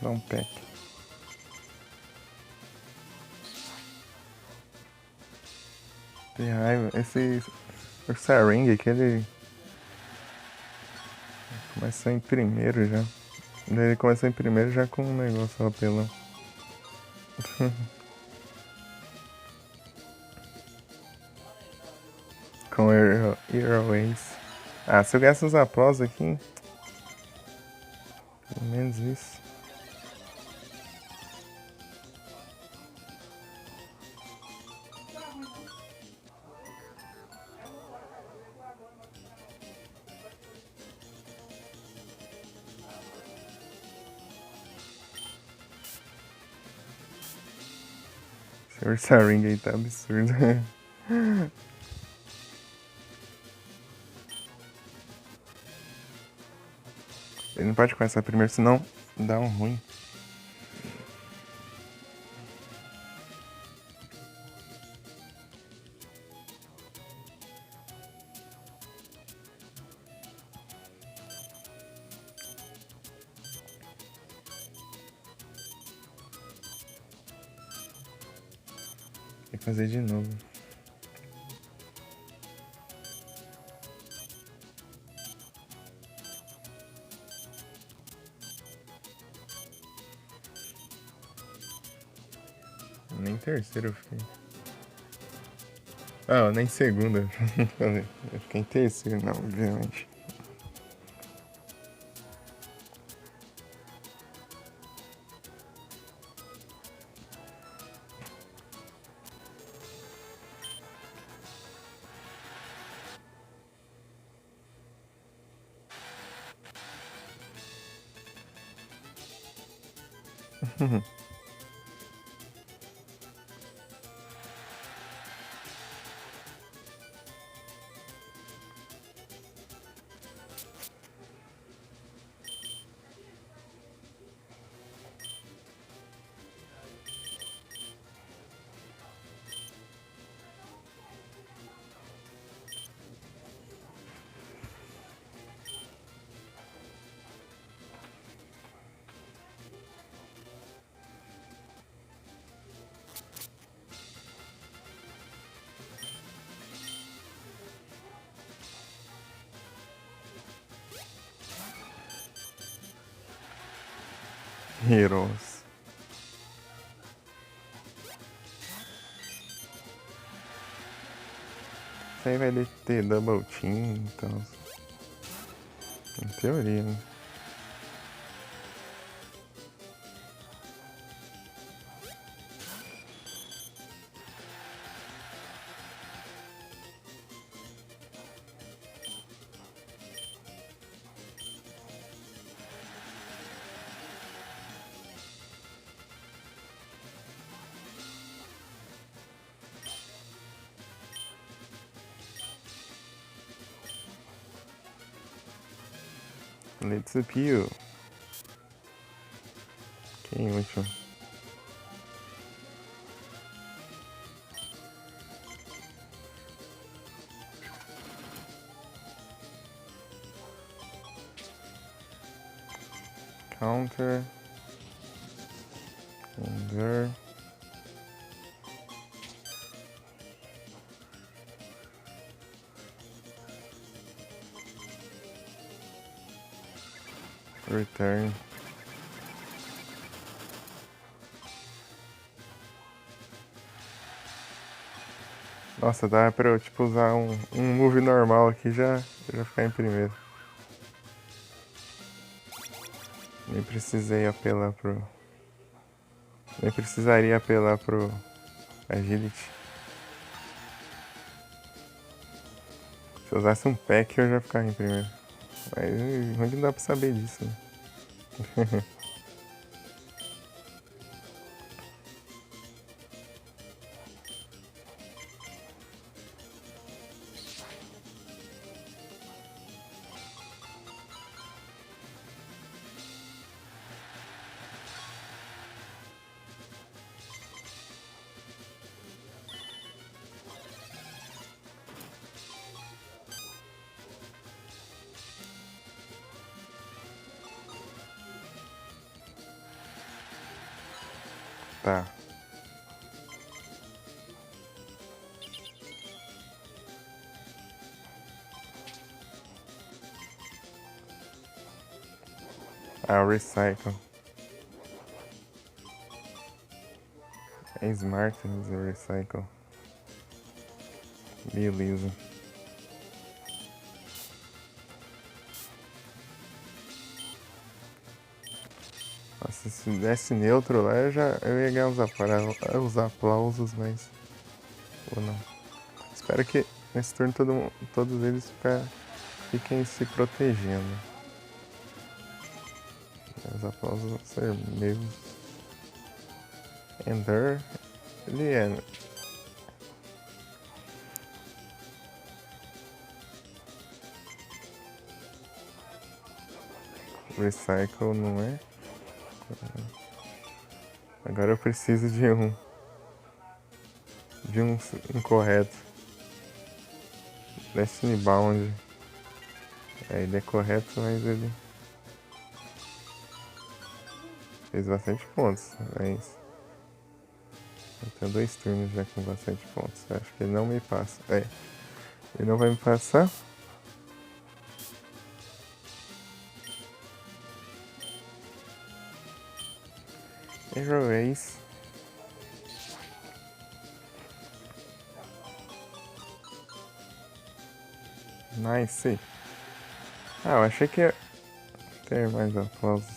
Dá um pack. Que raiva. Esse Ursaring aqui, ele começou em primeiro já. Ele começou em primeiro já com um negócio apelão. Com Airways. Ah, se eu ganhasse uns aplausos aqui. Pelo menos isso. Esse Ursaring aí tá absurdo. Ele não pode começar primeiro, senão dá um ruim. Tem que fazer de novo. Nem terceiro eu fiquei. Ah, nem segunda. Eu fiquei em terceiro, não, obviamente. Heroes. Isso aí vai ter double team, então. Em teoria, né? Let's appeal. Quem último? Counter. Endure. Return. Nossa, dá pra eu tipo usar um move normal aqui já ficar em primeiro. Nem precisei apelar pro. Nem precisaria apelar pro Agility. Se eu usasse um pack eu já ficava em primeiro. Mas onde não dá pra saber disso, né? Tá. Ah, Recycle. É smart o Recycle. Beleza. Nossa, se desse neutro lá eu ia ganhar os aplausos, mas. Ou não. Espero que nesse turno todos eles fiquem se protegendo. Os aplausos vão ser meus. Ender. Ele é. Recycle não é. Agora eu preciso de um. De um incorreto. Destiny Bound. É, ele é correto, mas ele fez bastante pontos. Mas eu tenho 2 turnos já com bastante pontos. Eu acho que ele não me passa. É, ele não vai me passar. Error Ace. Nice. Ah, eu achei que ia ter mais aplausos.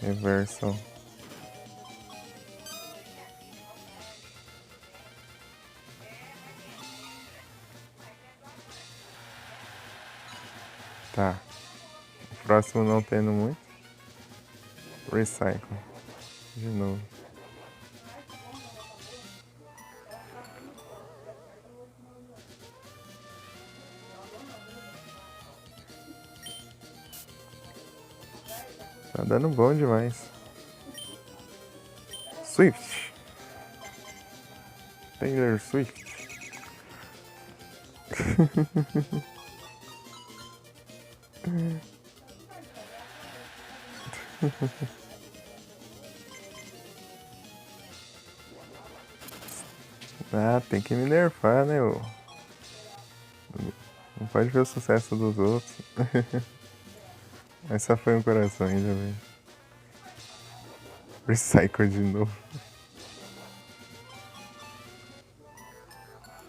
Reversal. Tá. Próximo não tendo muito. Recycle. De novo. Tá dando bom demais. Swift. Taylor Swift. Ah, tem que me nerfar, né? Não pode ver o sucesso dos outros. Mas só foi um coração ainda, velho. Recycle de novo.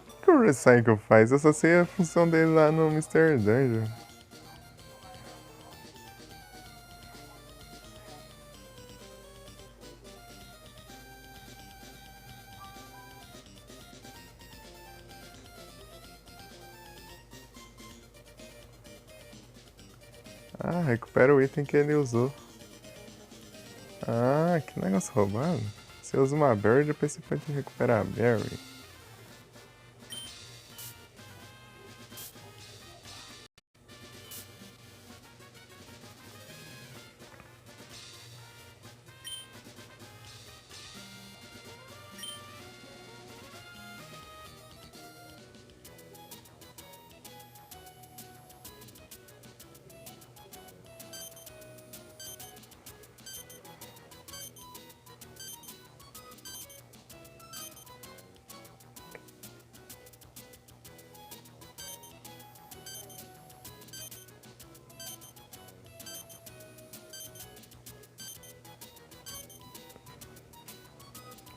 O que o Recycle faz? Eu só sei a função dele lá no Mr. Dungeon. Ah, recupera o item que ele usou. Ah, que negócio roubado. Você usa uma berry, depois você pode recuperar a berry.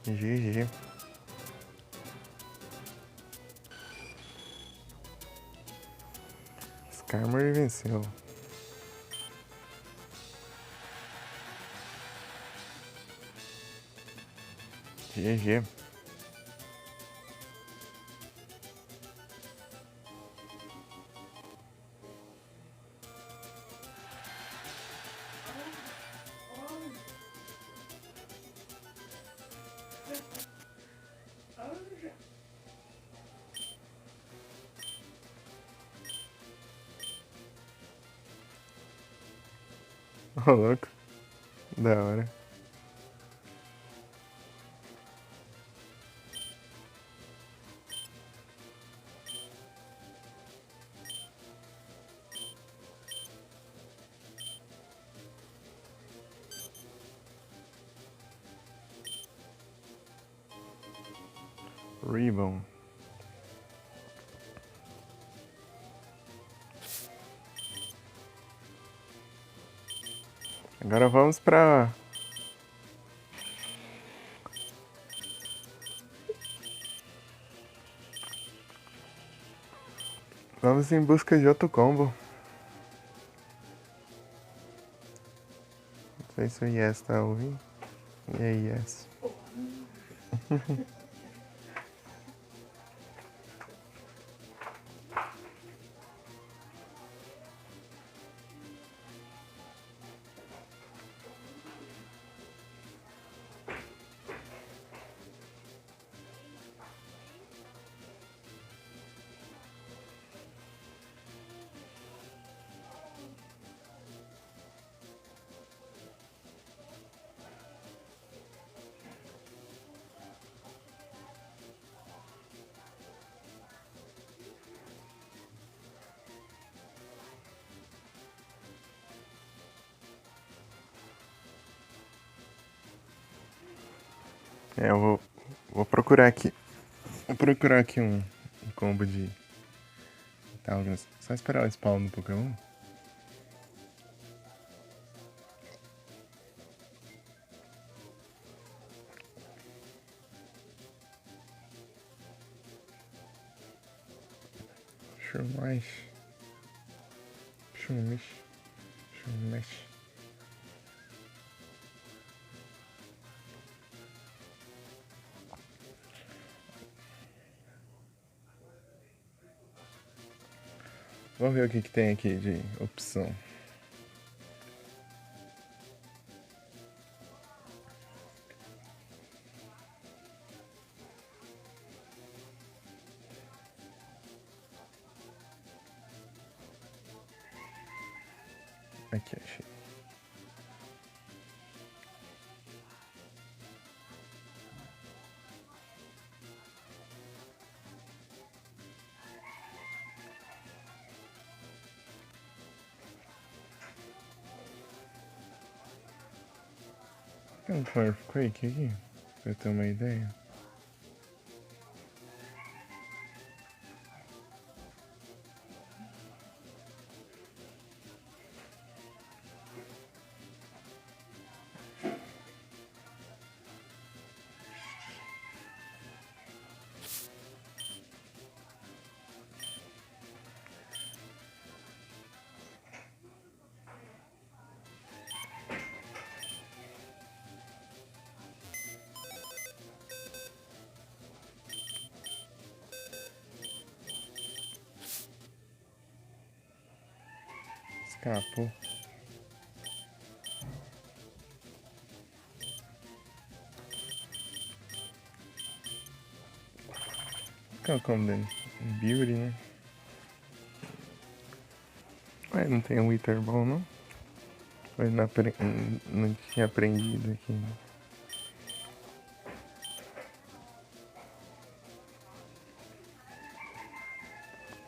GG. Skarmory venceu. GG. Ô, louco. Da hora. Ribbon. Agora vamos pra... Vamos em busca de outro combo. Não sei se o Yes tá ouvindo. E aí, Yes? É, eu vou procurar aqui. Vou procurar aqui um combo de... Tal, só esperar o spawn do Pokémon. Chumash. Chumish. Chumash. Vamos ver o que tem aqui de opção. Aqui, achei. Tem um Earthquake aqui? Pra eu ter uma ideia. Escapou. Qual é o nome dele? Beauty, né? Ué, não tem um Wither bom, não? Ou ele não tinha aprendido aqui, né?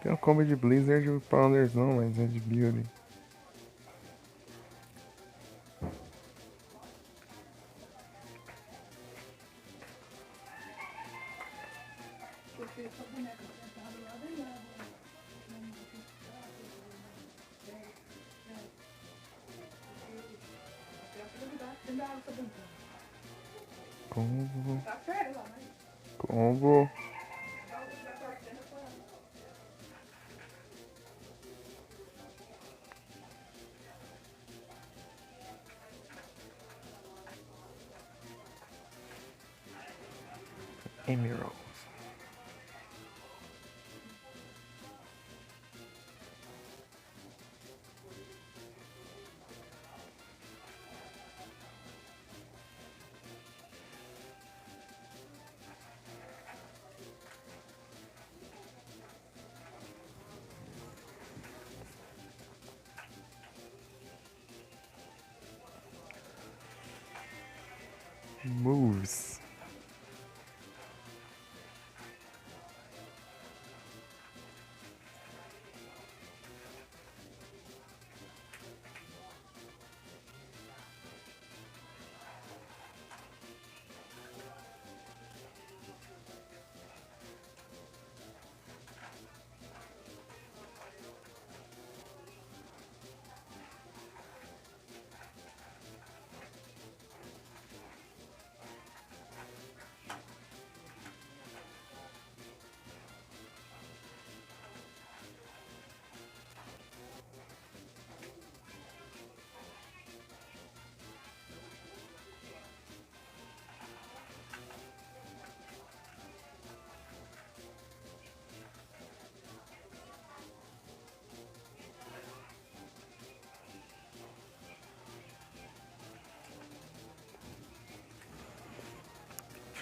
Tem um combo de Blizzard e Pounders não, mas é de Beauty. Combo. Combo. Emerald. Moves.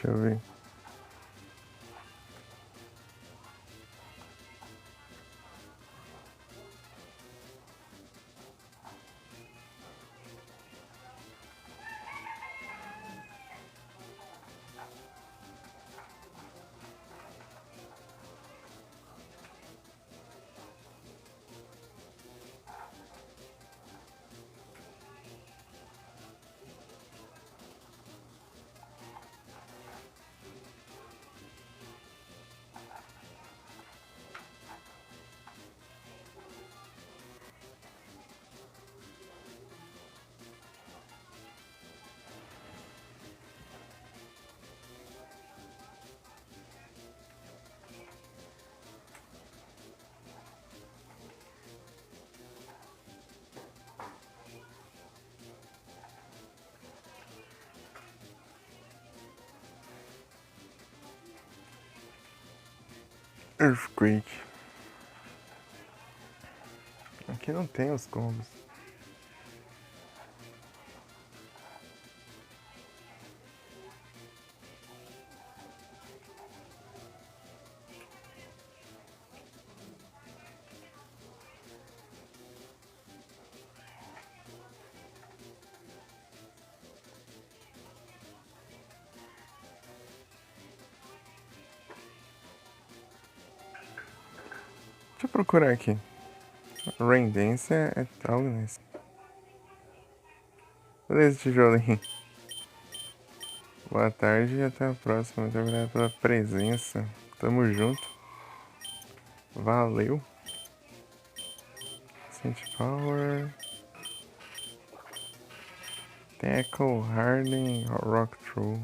Deixa eu ver. Earthquake. Aqui não tem os combos. Deixa eu procurar aqui. Rain Dance é algo nesse. Beleza, tijolinho. Boa tarde e até a próxima. Muito obrigado pela presença. Tamo junto. Valeu. Saint Power. Tackle, Harden, Rock Throw.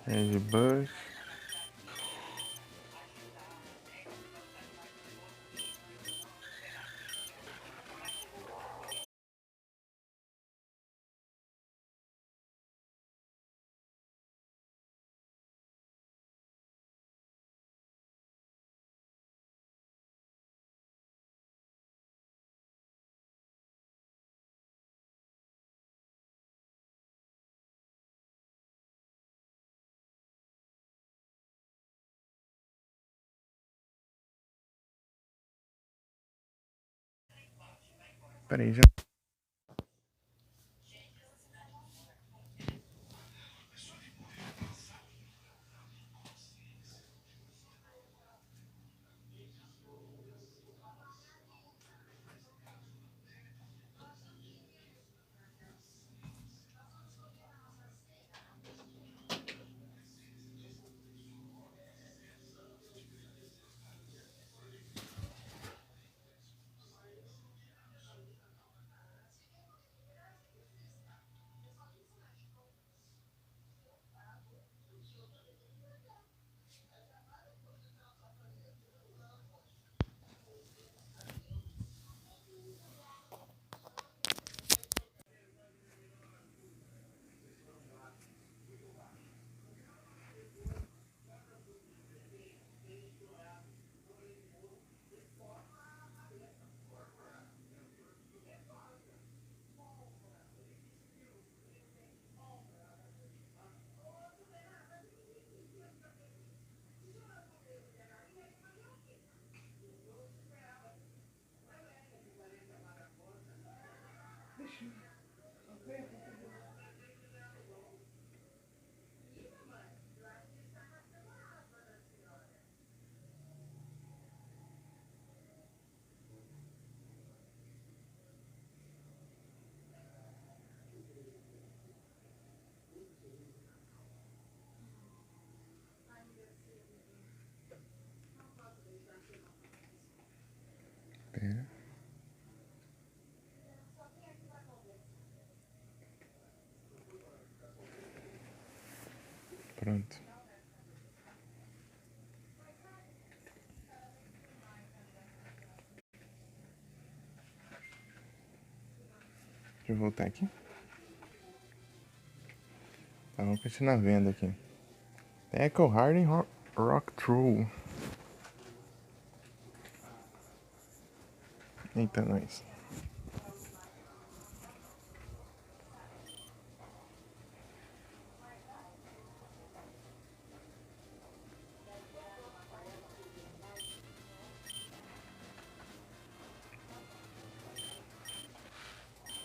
Red Bush. Peraí, já. Pera. Pronto. Deixa eu voltar aqui. Tá, vamos continuar vendo aqui. Tackle, Harden, Rock Throw. Eita, nós.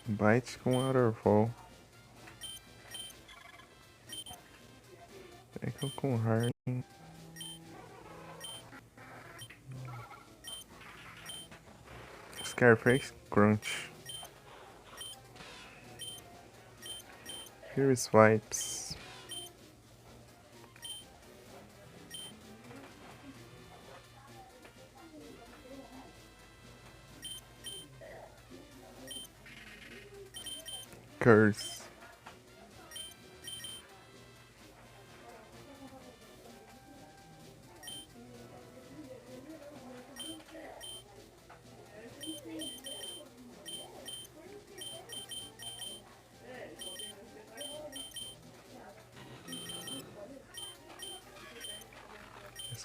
Bite com Waterfall. Tackle com Harden. Scarface, Crunch. Here Swipes. Curse.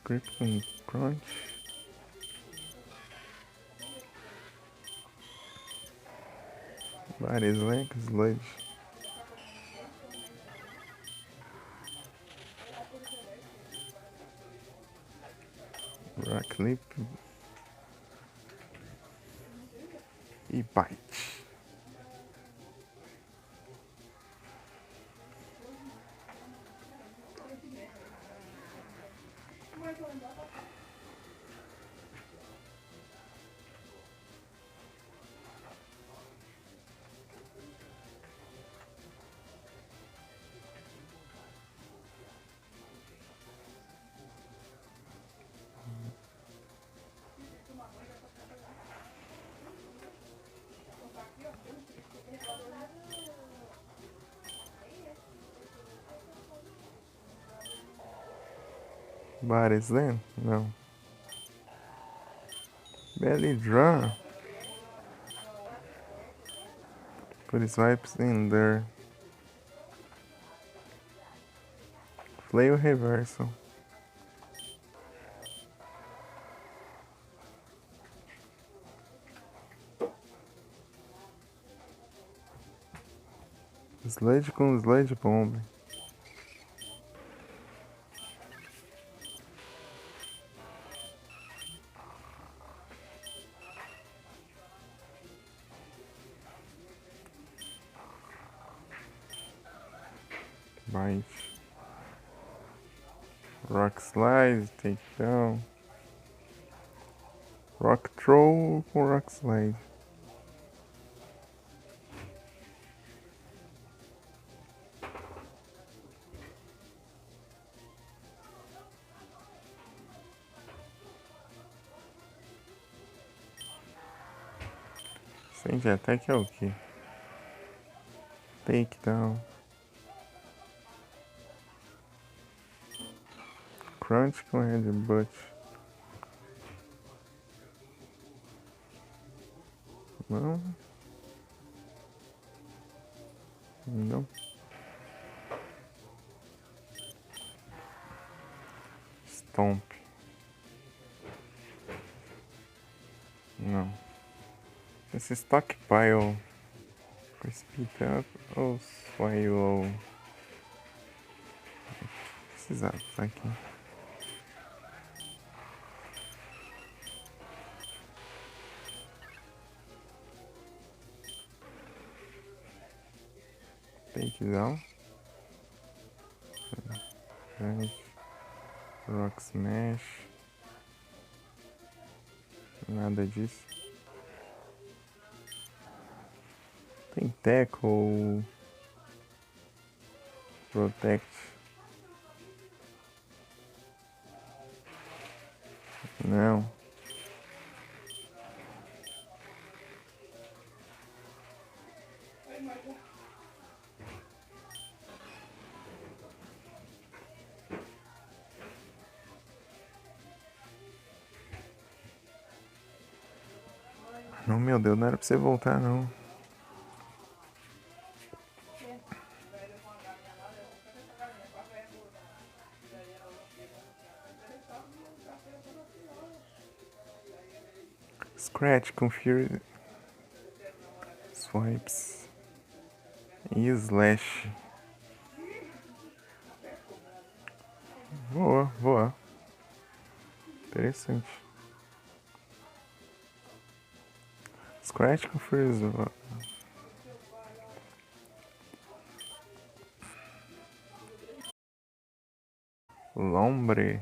Grip com Crunch. Body Slam com Sludge. Rock Lip. E Bite. Body Slam? Não. Belly Drum. Put Swipes in there. Flail Reversal. Sludge com Sludge Bomb. Bite. Rock Slide, Takedown. Rock Throw com Rock Slide. Send Attack é o que? Takedown. Crunch com Headbutt. Não. Não. Stomp. Não. Esse Stockpile. Speed Up ou Swallow? Precisava estar aqui. Takedown. Rock Smash. Nada disso. Tem Tackle. Protect. Não. Não, meu Deus, não era pra você voltar, não. Scratch com Fury. Swipes. E Slash. Voa, voa. Interessante. Scratch com Fury. Lombre.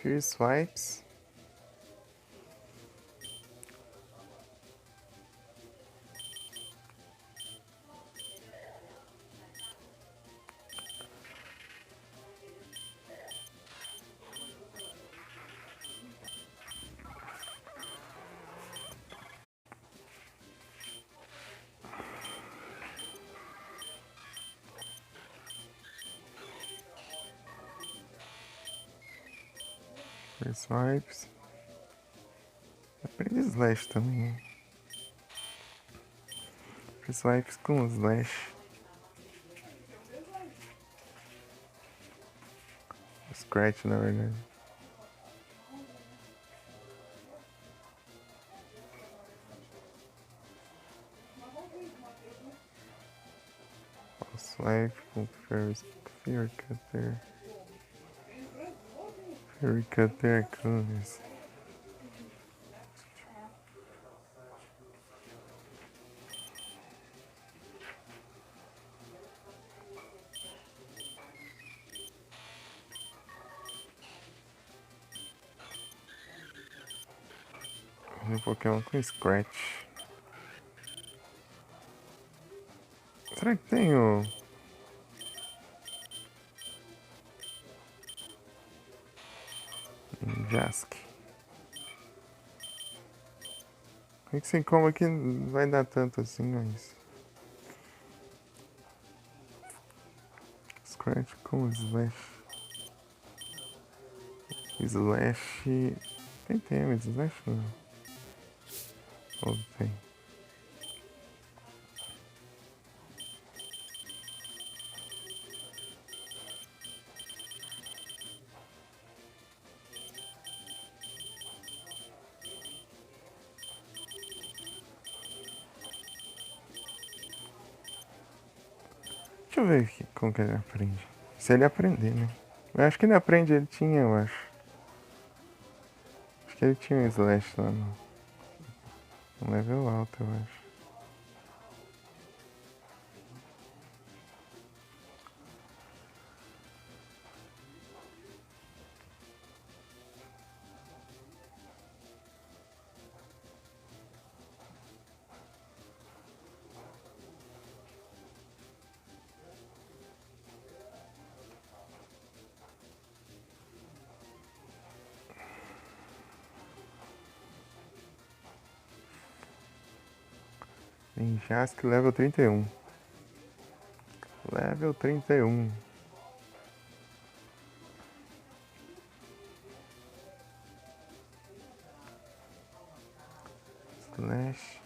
Fury Swipes. First Wipes. Aprendi Slash também. First Wipes com Slash. Scratch, na verdade. Swipe com Fairy Cutter. Fairy Cutter com isso. Um Pokémon com Scratch. Será que tem o... Jask? É que sem como aqui não vai dar tanto assim, mas... Scratch com Slash. Slash... Tem, mas Slash não. Ou tem. Deixa eu ver aqui como que ele aprende. Se ele aprender, né? Eu acho que ele aprende, ele tinha, eu acho. Acho que ele tinha um Slash lá no level alto, eu acho. Em Jask level 31. Level 31. Slash.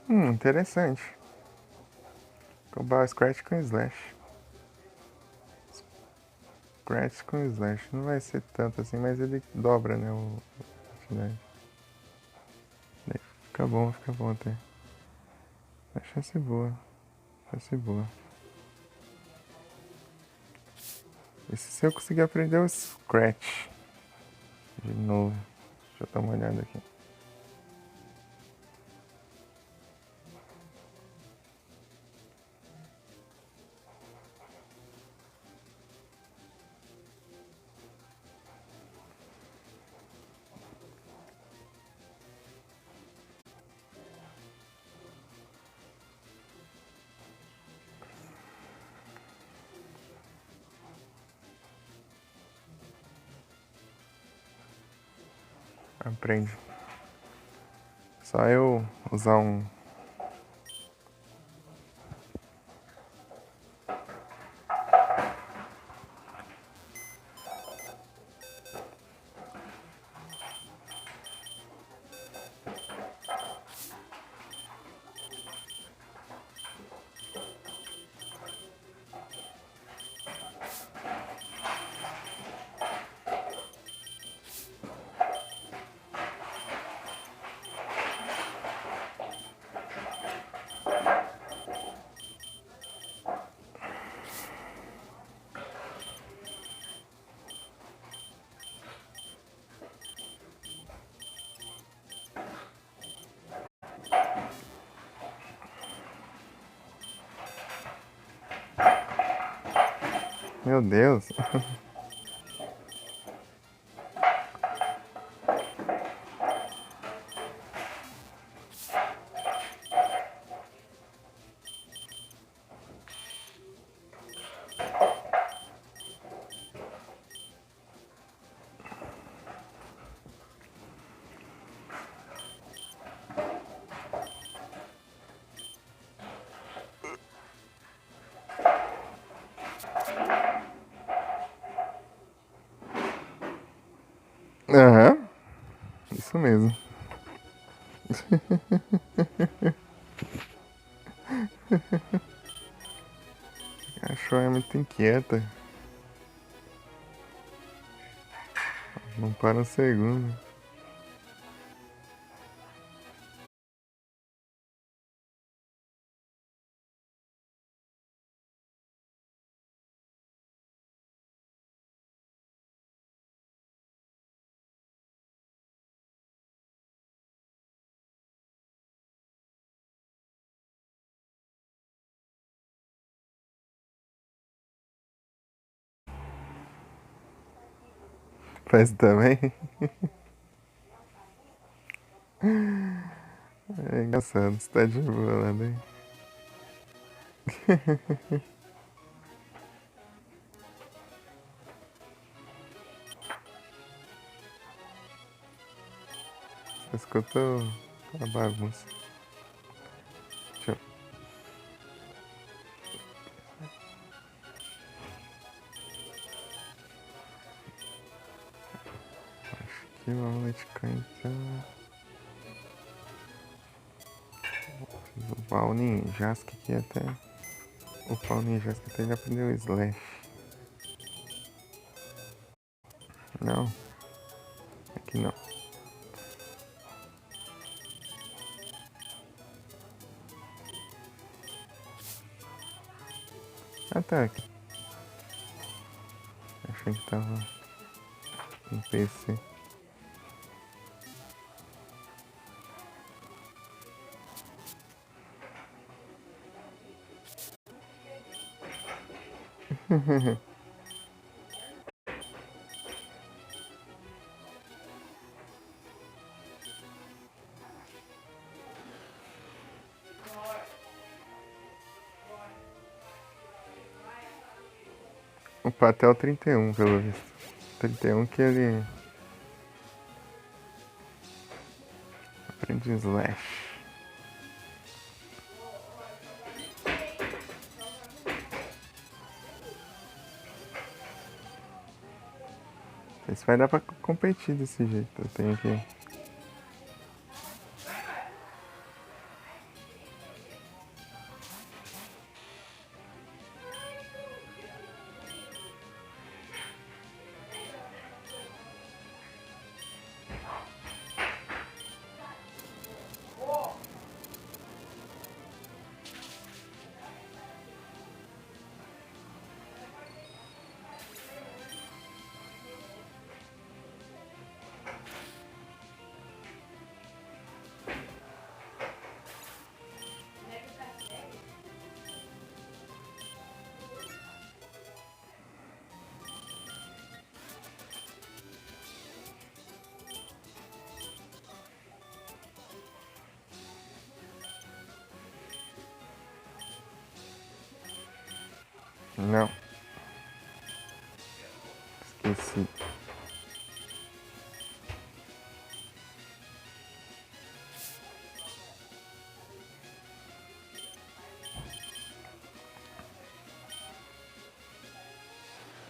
Interessante. Combar o Scratch com Slash. Scratch com Slash. Não vai ser tanto assim, mas ele dobra, né? Fica bom até. A chance boa. Chance boa. E se eu conseguir aprender o Scratch de novo. Deixa eu dar uma olhada aqui. Aprende. Só eu usar um... Meu Deus. Aham, isso mesmo. A cachorra é muito inquieta. Não para um segundo. Faz também. É engraçado, você tá de boa lá, né? Você escutou a bagunça. Deixa eu... Aqui vamos leticar então. Fiz o pau ninjasca aqui até. O pau ninjasca até ele aprendeu o slash. Não, aqui não. Ah tá, aqui. Achei que tava no PC. O Patel 31, pelo visto. 31 que ele aprende slash. Esse vai dar pra competir desse jeito. Eu tenho que. Não, esqueci.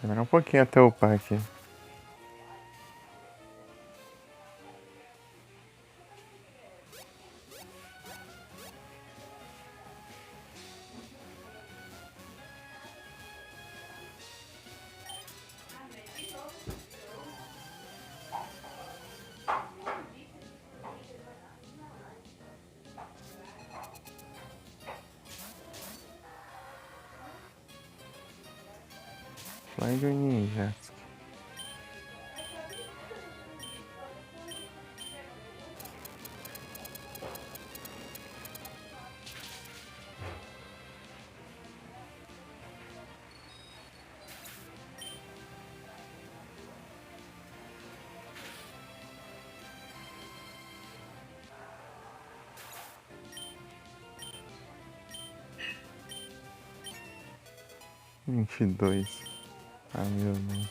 Demora um pouquinho até upar aqui. Slide ninja. Vinte e dois. Ah, meu Deus.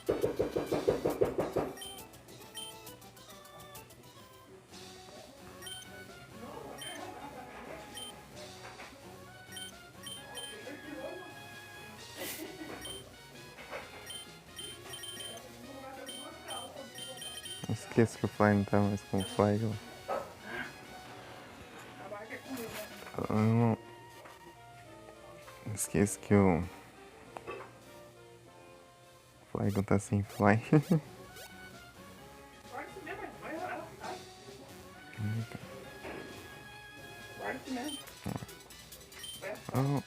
Esqueço que o Fly não tá mais com o Fly. Eu não... Esqueço que o Flygon tá sem Fly. Oh.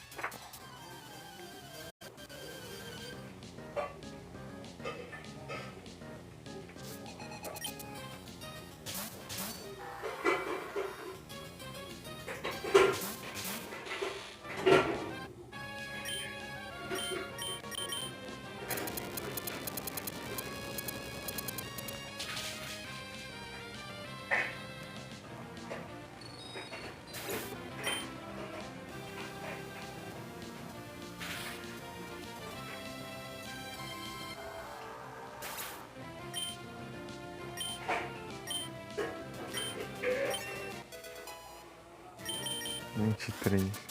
Vinte e três.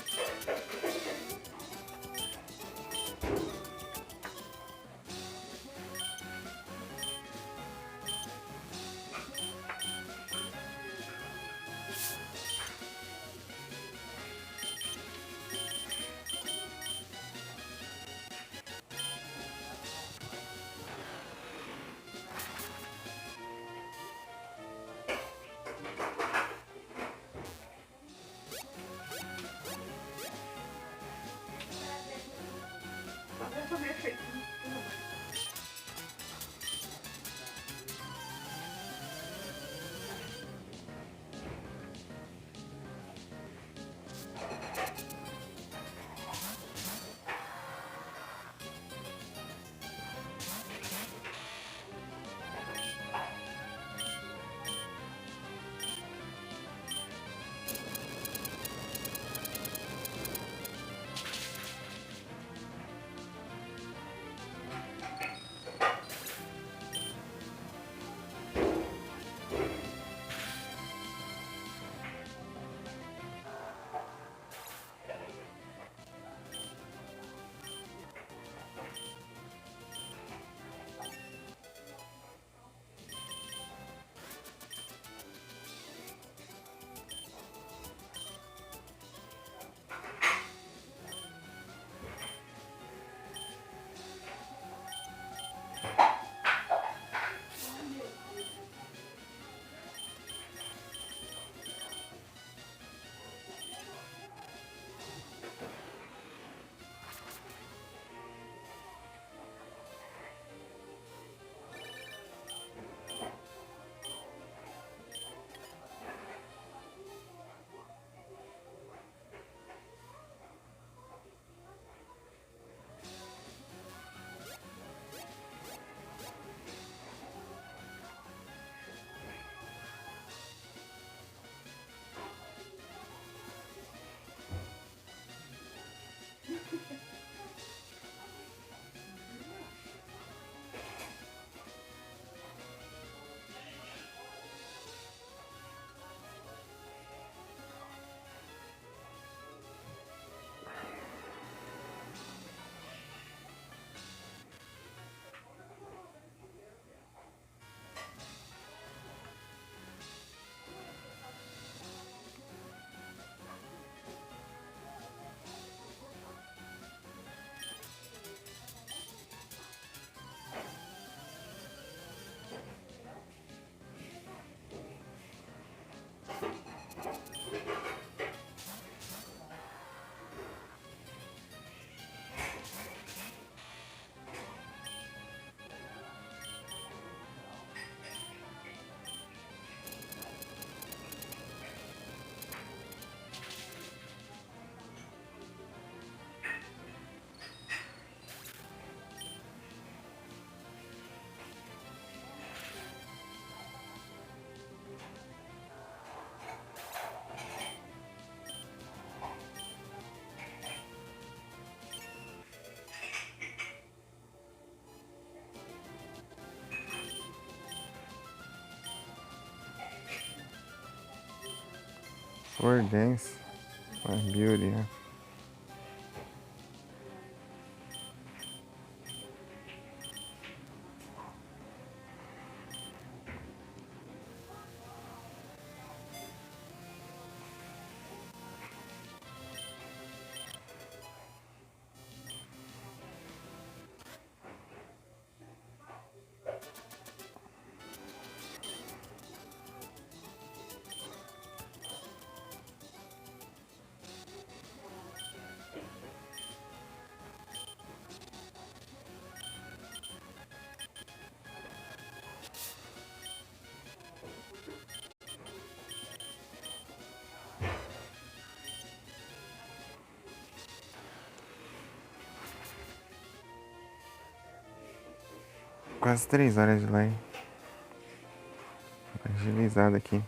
For Dance. My Beauty, né? quase 3 horas de live. Agilizado aqui.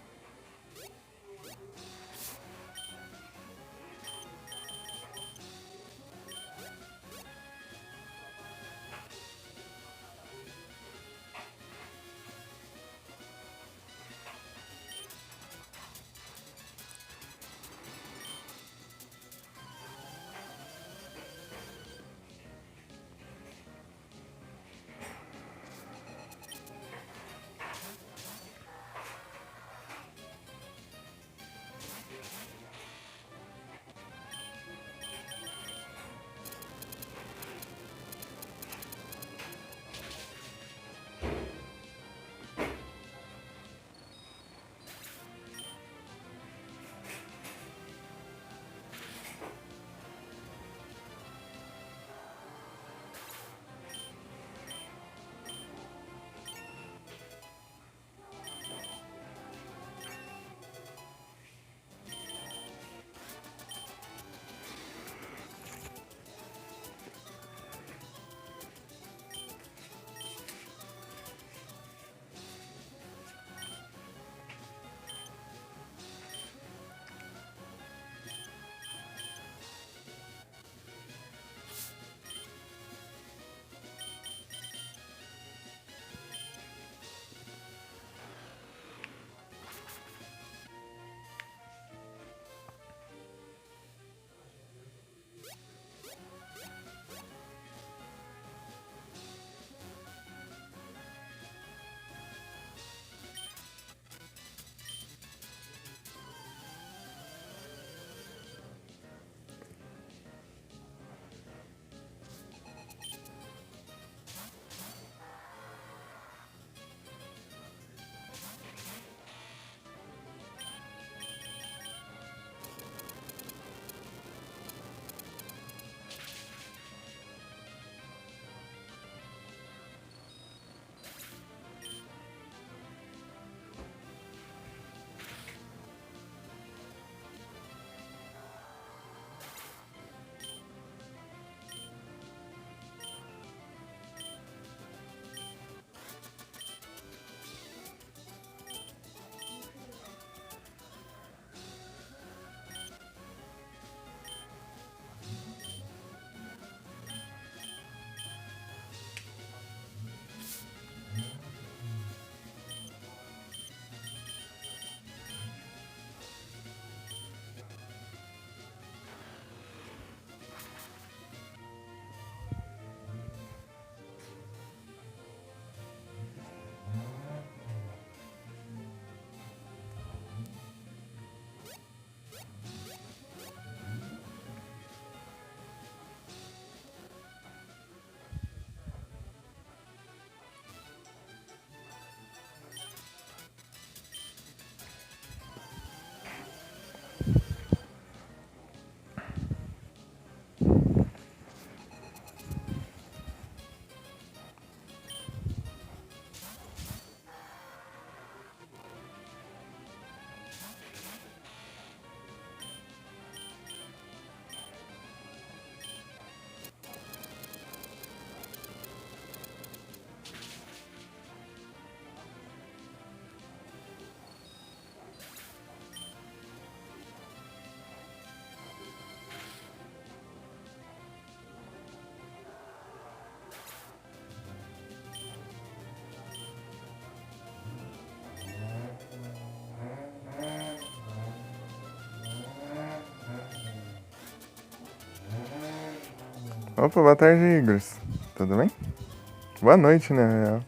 Opa, boa tarde, Igor. Tudo bem? Boa noite, né? na real.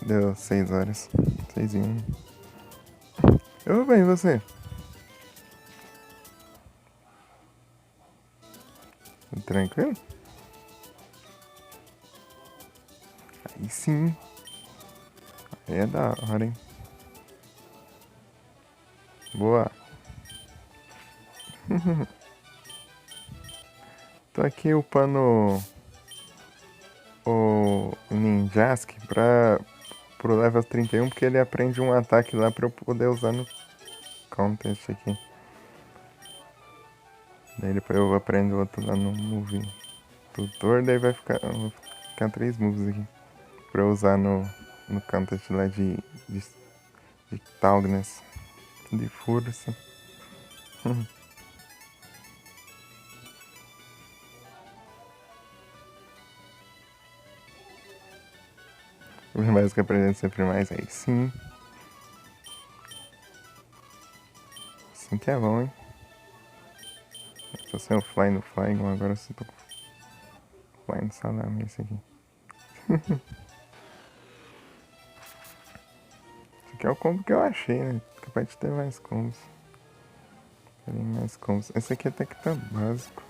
Deu 6 horas. 6 e 1. Eu vou bem, e você? Tranquilo? Aí sim. Aí é da hora, hein? Boa. Tô aqui upando o Ninjask pro level 31, porque ele aprende um ataque lá pra eu poder usar no contest aqui. Daí depois eu aprendo outro lá no Movie Tutor, daí vai ficar ficar 3 moves aqui. Pra eu usar no contest lá de Toughness. De força. O básico aprendendo sempre mais, aí sim. Assim que é bom, hein? Tô sem o fly no fly, agora eu só tô com fly no salame esse aqui. Esse aqui é o combo que eu achei, né? Capaz de ter mais combos. Tem mais combos. Esse aqui até que tá básico.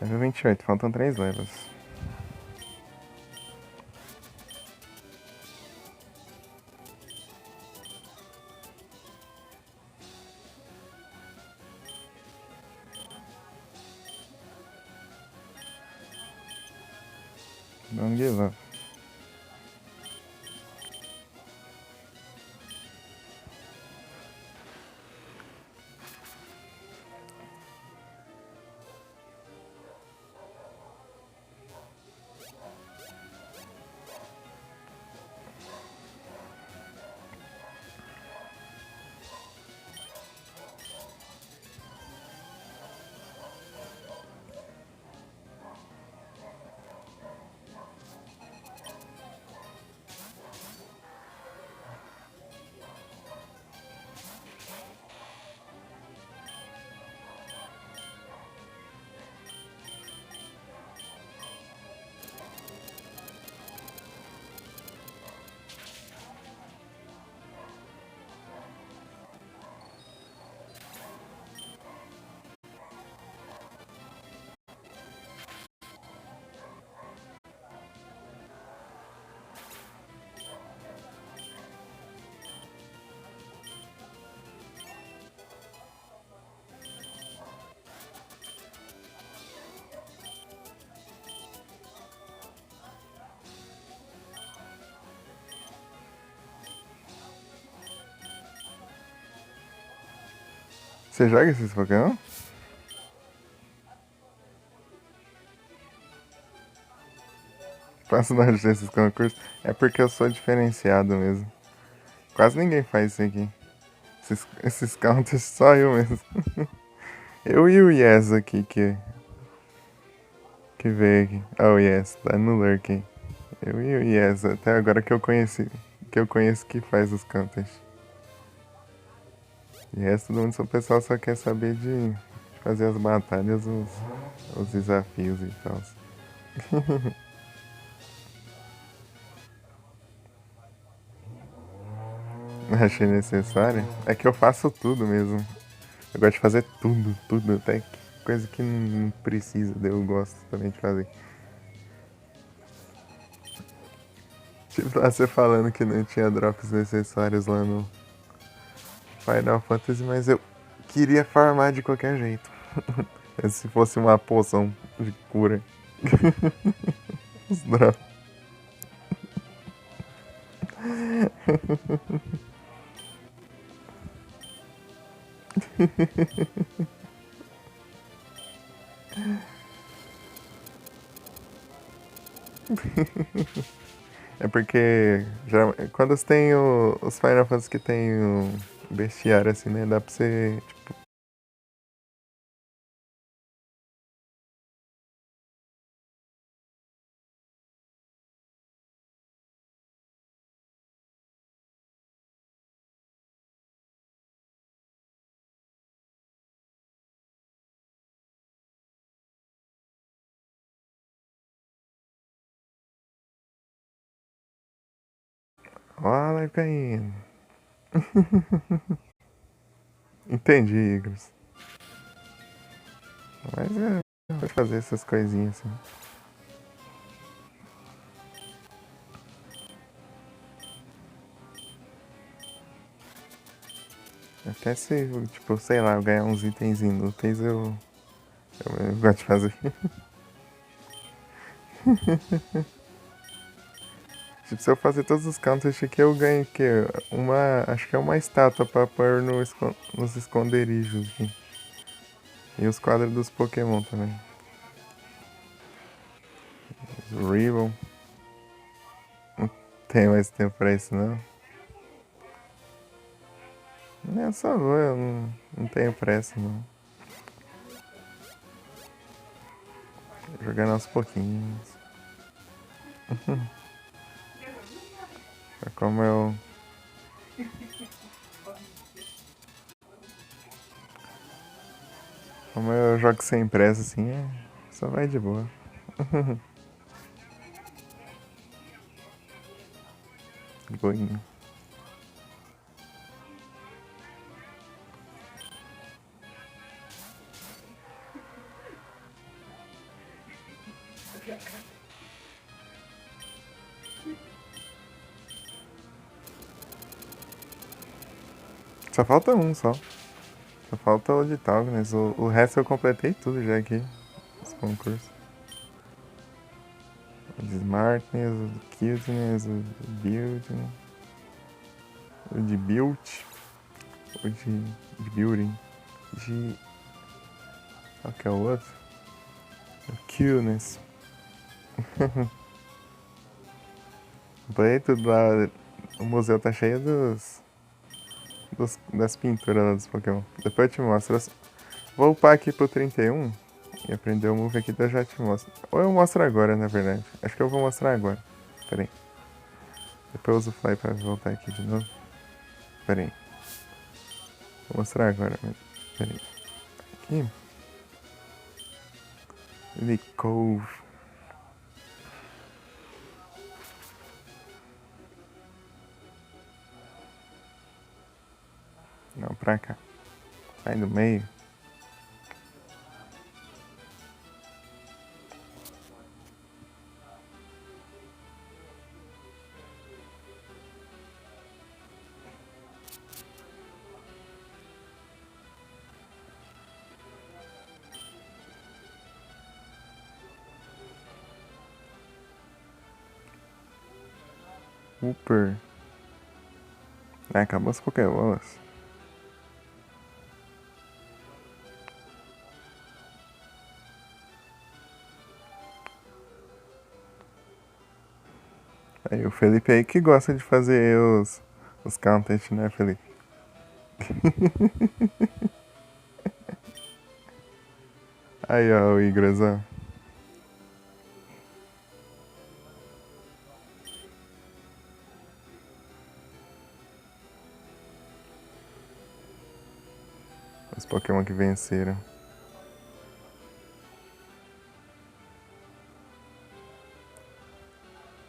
Level 28, faltam 3 levels. Don't give up. Você joga esses Pokémon? Faço nós desses concursos. É porque eu sou diferenciado mesmo. Quase ninguém faz isso aqui. Esses counters só eu mesmo. Eu e o Yes aqui que veio aqui. Oh, Yes, tá no lurk. Eu e o Yes, até agora que eu conheci. Que eu conheço que faz os counters. E o resto do mundo, o pessoal só quer saber de fazer as batalhas, os desafios e tal. Achei necessário. É que eu faço tudo mesmo. Eu gosto de fazer tudo, tudo. Até coisa que não precisa, eu gosto também de fazer. Tipo lá você falando que não tinha drops necessários lá no Final Fantasy, mas eu queria farmar de qualquer jeito. Se fosse uma poção de cura. Os drops. É porque quando você tem os Final Fantasy que tem o bestiário assim, né? Dá pra você, tipo, Ó a live caindo. Entendi, Igros. Mas pode fazer essas coisinhas assim. Até se, tipo, sei lá, eu ganhar uns itens inúteis, eu gosto de fazer. Tipo, se eu fazer todos os counters aqui, eu ganho o quê? Acho que é uma estátua pra pôr nos esconderijos aqui. E os quadros dos Pokémon também. Os Ribbon. Não tenho mais tempo pra isso, não. Eu só vou, eu não tenho pressa, não. Jogando aos pouquinhos. É como eu jogo sem pressa, assim, só vai de boa. De boinha. Só falta um só. Só falta o de Talgness. O resto eu completei tudo já aqui. Os concursos. O de Smartness, o de Cuteness, o de Building. O de Build. O de Building. Qual que é o outro? O Cuteness. Comprei tudo lá. O museu tá cheio das pinturas lá dos Pokémon. Depois eu te mostro. Vou upar aqui pro 31 e aprender o move aqui, daí eu já te mostro. Ou eu mostro agora, na verdade. Acho que eu vou mostrar agora. Pera aí. Depois eu uso o Fly pra voltar aqui de novo. Pera aí. Vou mostrar agora. Pera aí. Aqui. Licove. Não, pra cá. Sai do meio. Super. Acabou os Pokébolas. Aí o Felipe aí que gosta de fazer os content, né, Felipe? Aí, ó, o Igrozão. Os Pokémon que venceram.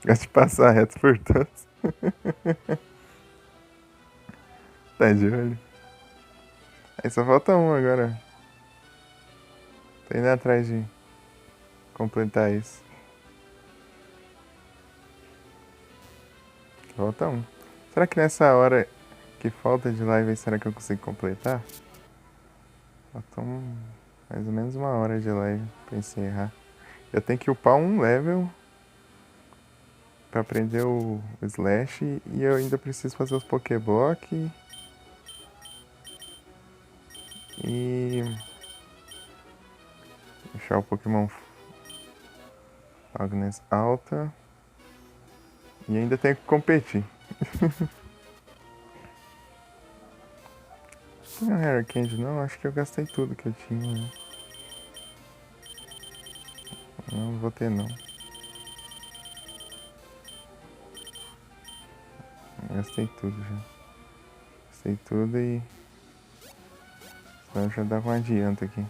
Gosta de passar reto por todos. Tá de olho. Aí só falta um agora. Tô indo atrás de completar isso. Falta um. Será que nessa hora que falta de live, será que eu consigo completar? Falta mais ou menos uma hora de live pra encerrar. Eu tenho que upar um level pra aprender o Slash e eu ainda preciso fazer os Pokéblock e deixar o Pokémon Agnes alta e ainda tenho que competir. Não é Rare Candy não, acho que eu gastei tudo que eu tinha. Né? Não vou ter não. Gastei tudo já. Gastei tudo e só já dava um adianto aqui.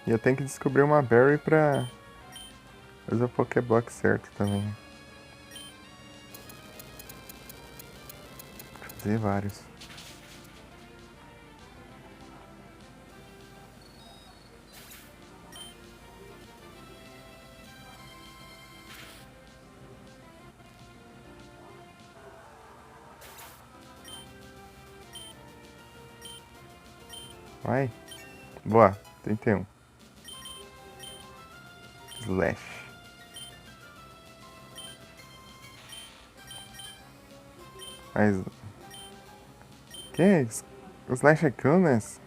E eu tenho que descobrir uma berry pra fazer o Pokéblock certo também. Fazer vários. Vai. Boa. 31. Slash. Mas... Que é isso? O Slash é Kunas?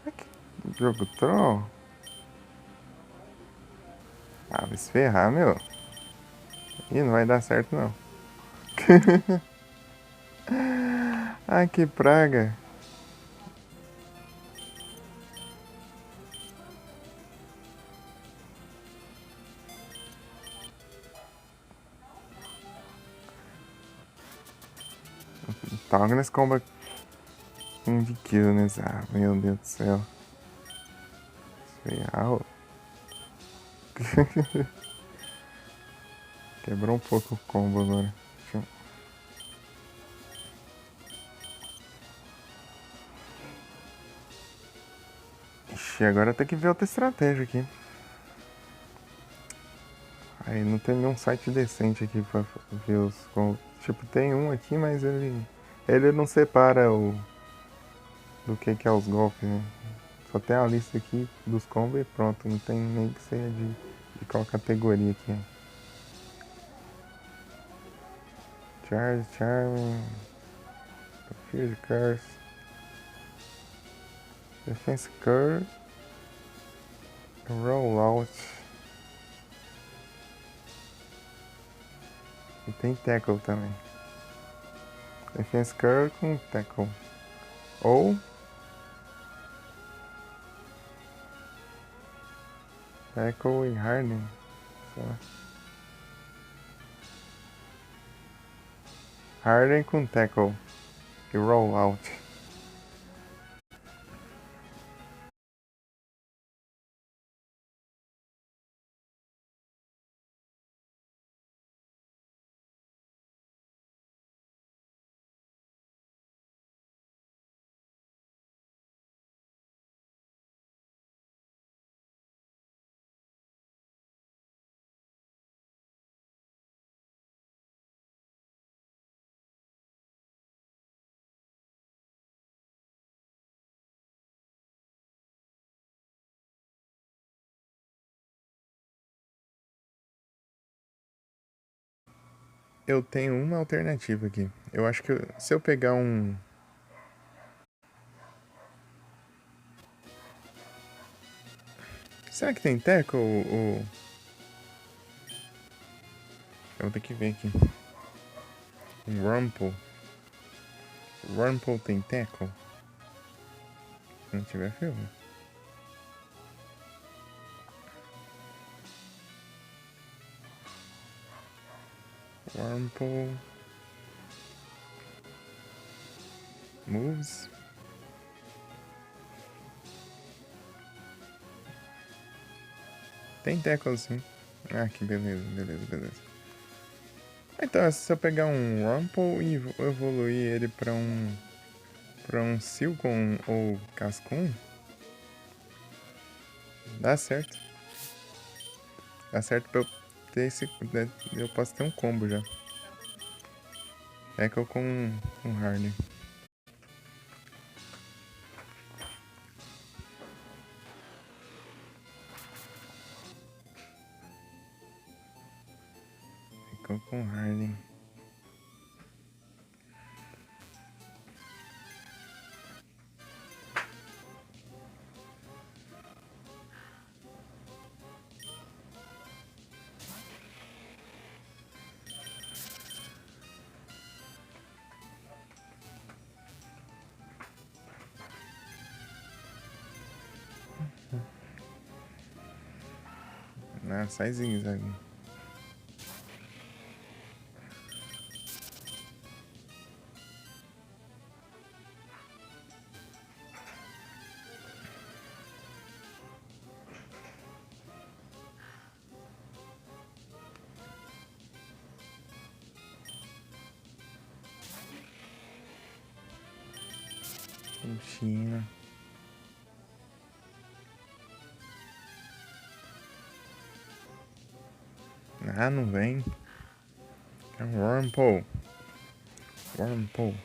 Que jogo troll? Ah, vai se ferrar, meu. Ih, não vai dar certo, não. Ai, que praga. Talgness comba um de Killness. Ah, meu Deus do céu. Real. Quebrou um pouco o combo agora. Ixi, agora tem que ver outra estratégia aqui. Aí não tem nenhum site decente aqui pra ver os combos. Tipo, tem um aqui, mas ele não separa do que é os golpes, né? Só tem a lista aqui dos combos e pronto. Não tem nem que ser de qual categoria aqui. Charge, Charming, Confuse Curse, Defense Curve, Rollout. E tem Tackle também. Defense Curve com Tackle. Ou Tackle e Hardening. Só. Harden com Tackle e Rollout. Eu tenho uma alternativa aqui. Eu acho que se eu pegar um... Será que tem Tackle ou... Eu vou ter que ver aqui. Um Rumple. Rumple tem Tackle? Se não tiver filme. Rumple... Moves... Tem Tackle sim. Ah, que beleza, beleza. Então, se eu pegar um Rumple e evoluir ele pra um Silcoon ou Cascoon, dá certo. Dá certo pra eu ter esse... Eu posso ter um combo já. Tackle com Harden. Ficou com Harden. Ah, sai zigue-zague. China. Ah, não vem. É um Wurmple. Wurmple.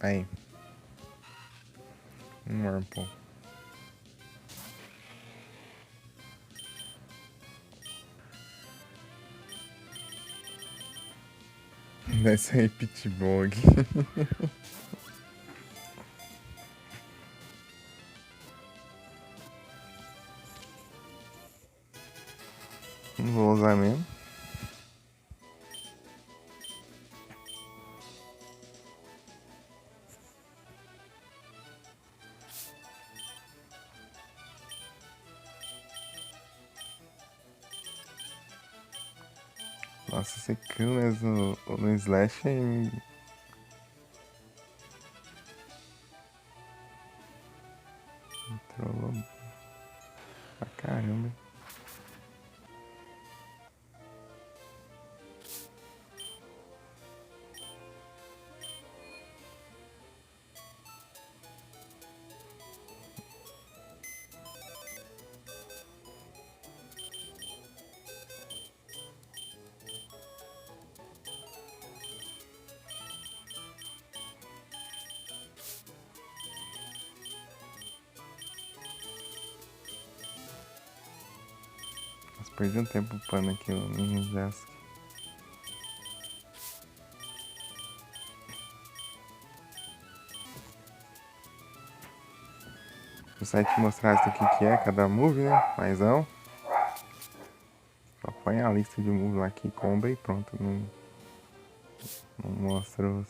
Aí. Um Wurmple. Vai sair Pitbog. Não vou usar mesmo. Nossa, esse Killers no Slash me trollou pra caramba. Nossa, perdi um tempo upando aqui o Ninjask. O site mostrasse o que é cada move, né? Mas não. Só põe a lista de moves lá que comba e pronto. Não mostra os.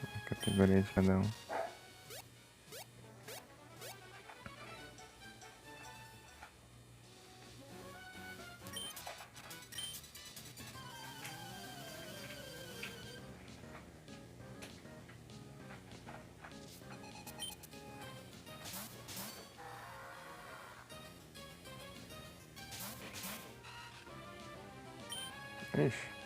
A categoria de cada um. Ixi.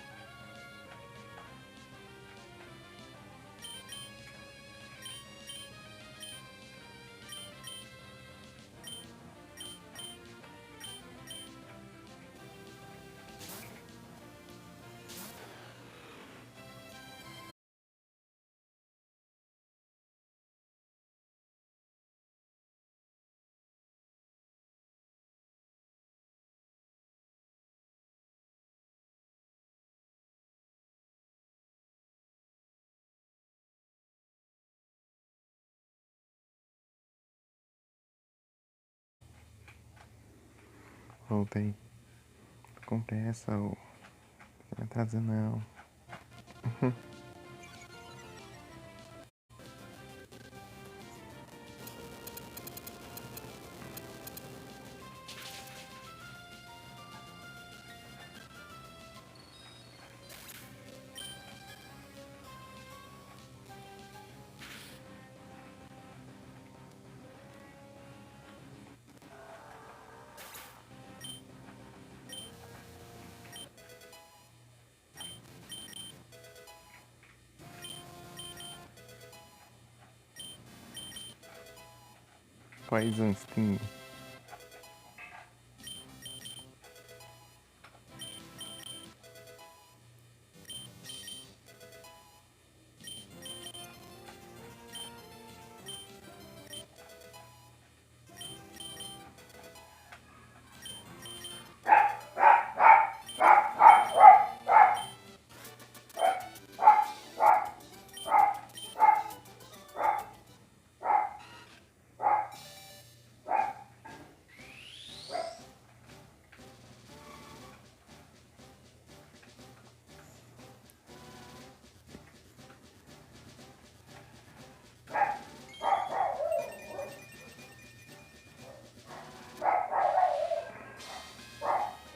Voltei. Com pressa, ô. Não vai atrasar não. Poison Sting.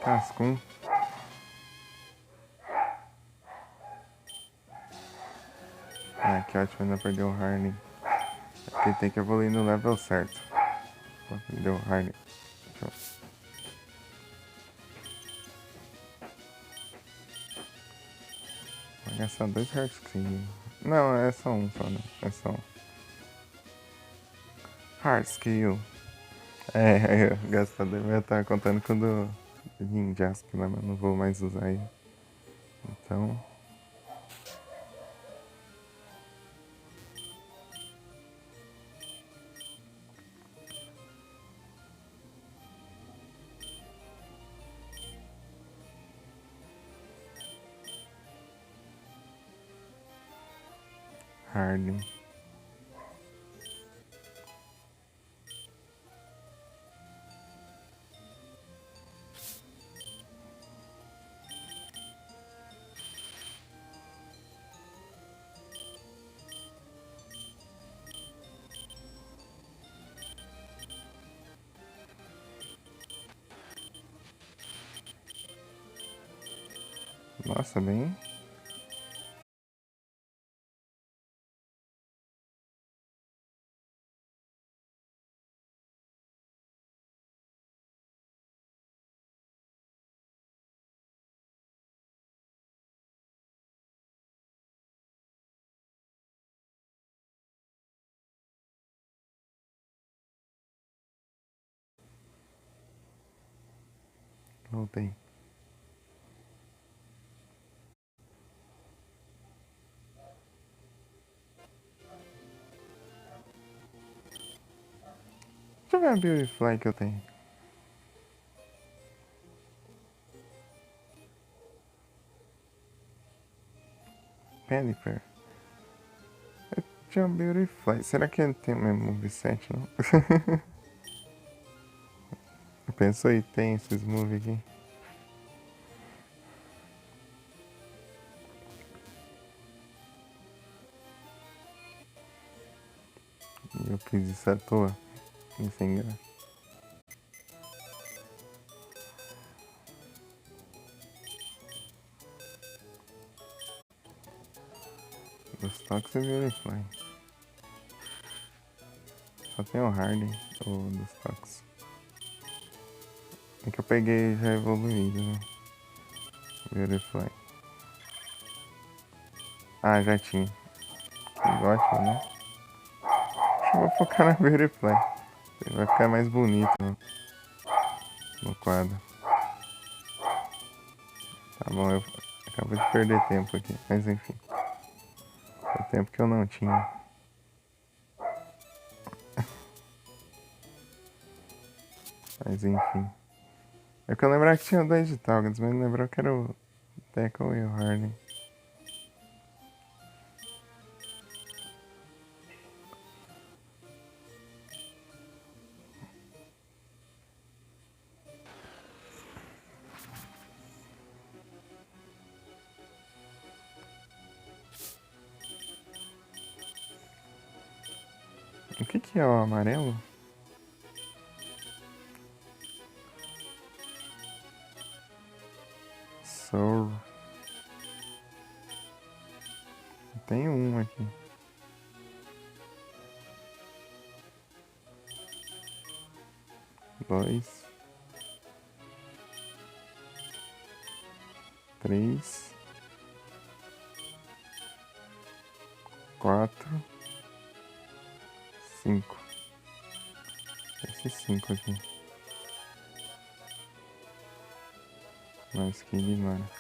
Cascum. Ah, que ótimo, ainda perdeu o Harley. É porque tem que evoluir no level certo. Perdeu o Harley. Vou gastar 2 Heart Skill. Não, é só um só, né? É só um. Heart Skill. É, o gastador vai estar contando com o do Ninjask, né? Mas não vou mais usar ele. Então. Harden. Nossa, bem. Voltei. Deixa eu ver a Beautyfly que eu tenho. Pennyfer. Eu tinha uma Beautyfly. Será que ele tem o mesmo moveset, não? Pensou e tem esses moves aqui. E eu fiz isso à toa. E sem graça. Dos Tox e Beautyfly. Só tem o Harden, o dos Tox. É que eu peguei já evoluído, né? Beautyfly. Ah, já tinha. Que ótimo, né? Acho que eu vou focar na Beautyfly. Ele vai ficar mais bonito, né? No quadro. Tá bom, eu acabo de perder tempo aqui. Mas enfim. É tempo que eu não tinha. Mas enfim. É que eu lembrava que tinha dois de Talgas, mas não lembrava que era o Tackle e o Harden. O que que é o amarelo? Soul. Tem um aqui. Dois. Três. Quatro. Cinco. Esses cinco aqui. Mas que ignora.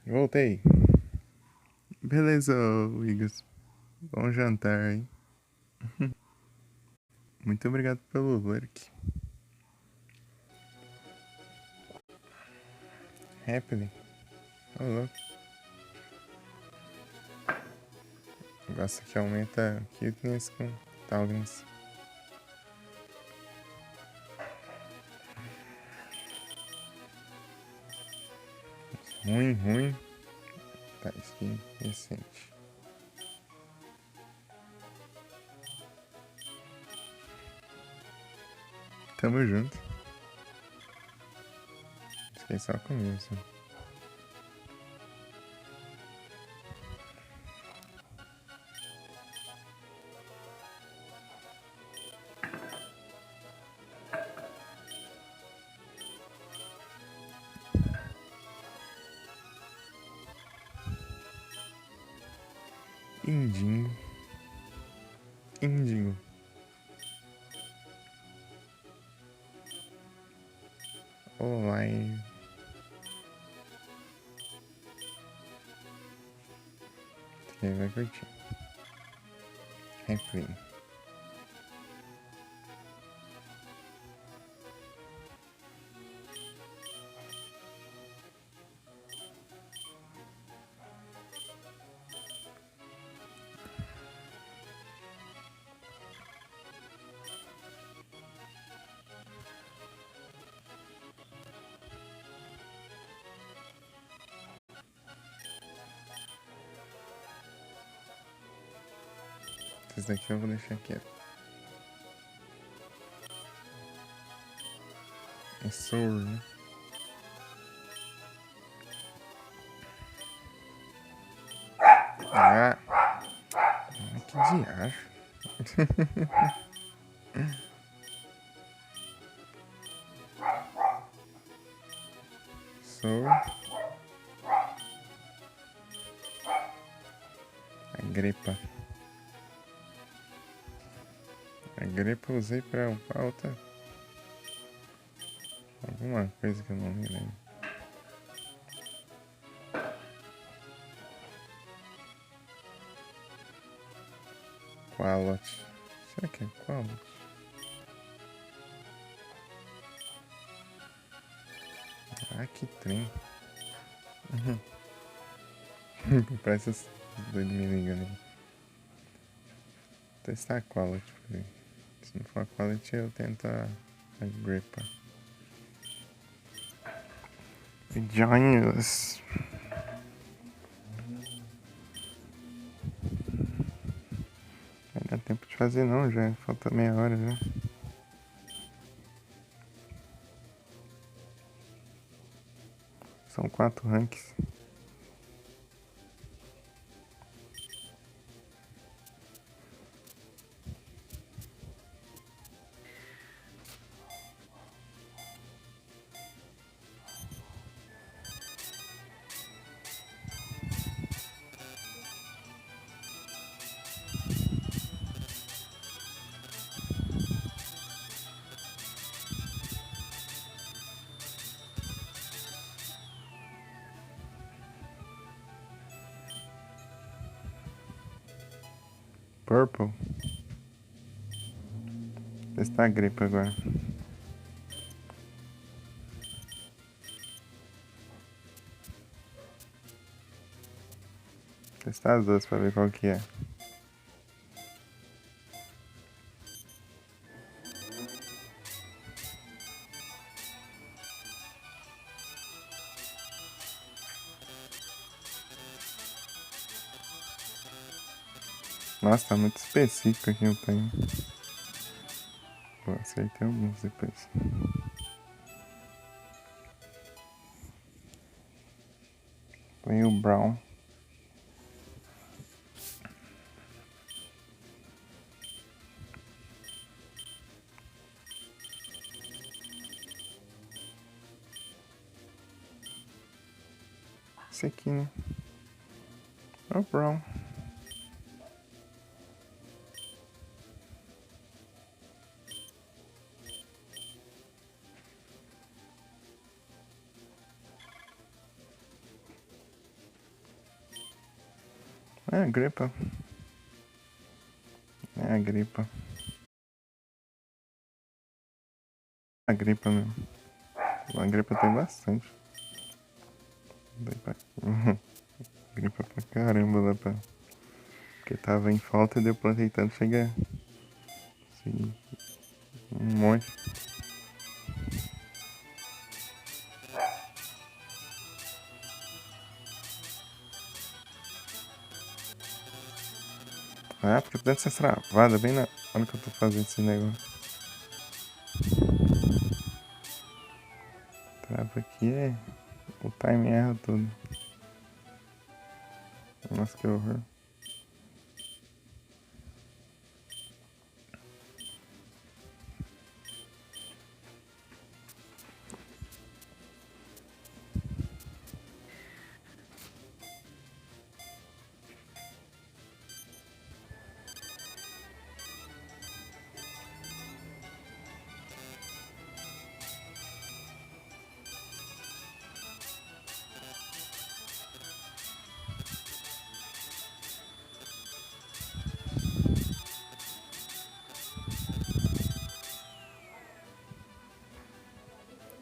Voltei. Beleza, Igor. Bom jantar, hein? Muito obrigado pelo lurk. Happily. Ô, louco. O negócio que aumenta cuteness com tolerance. Ruim. Tá, skin recente. Tamo junto. Fiquei só comigo, assim. Indingo. Online. Quem vai curtir? Happily. Esse daqui eu vou deixar quieto. É Soul, né? Ah, que diacho. Soul. A grepa eu usei pra upar outra. Alguma coisa que eu não me lembro. Qualot. Será que é Qualot? Ah, que trem. Parece os doidos me ligando aí. Testar a Qualot. Se não for a Qualot, eu tento a grepa. Join us. Não dá tempo de fazer não, já falta meia hora já. São 4 ranks. Purple. Testar a gripe agora. Testar as duas pra ver qual que é. Nossa, tá muito específico aqui o time. Pô, acertei alguns depois. Põe o Brown. Esse aqui, né? É o Brown. É a gripa. É a gripa. A gripa mesmo. A gripa tem bastante. Gripa pra caramba lá pra. Porque tava em falta e deu plantei tanto, chega. Assim, um monte. Ah, porque deve ser travada bem na hora que eu tô fazendo esse negócio. Trava aqui é. O time erra tudo. Nossa, que horror.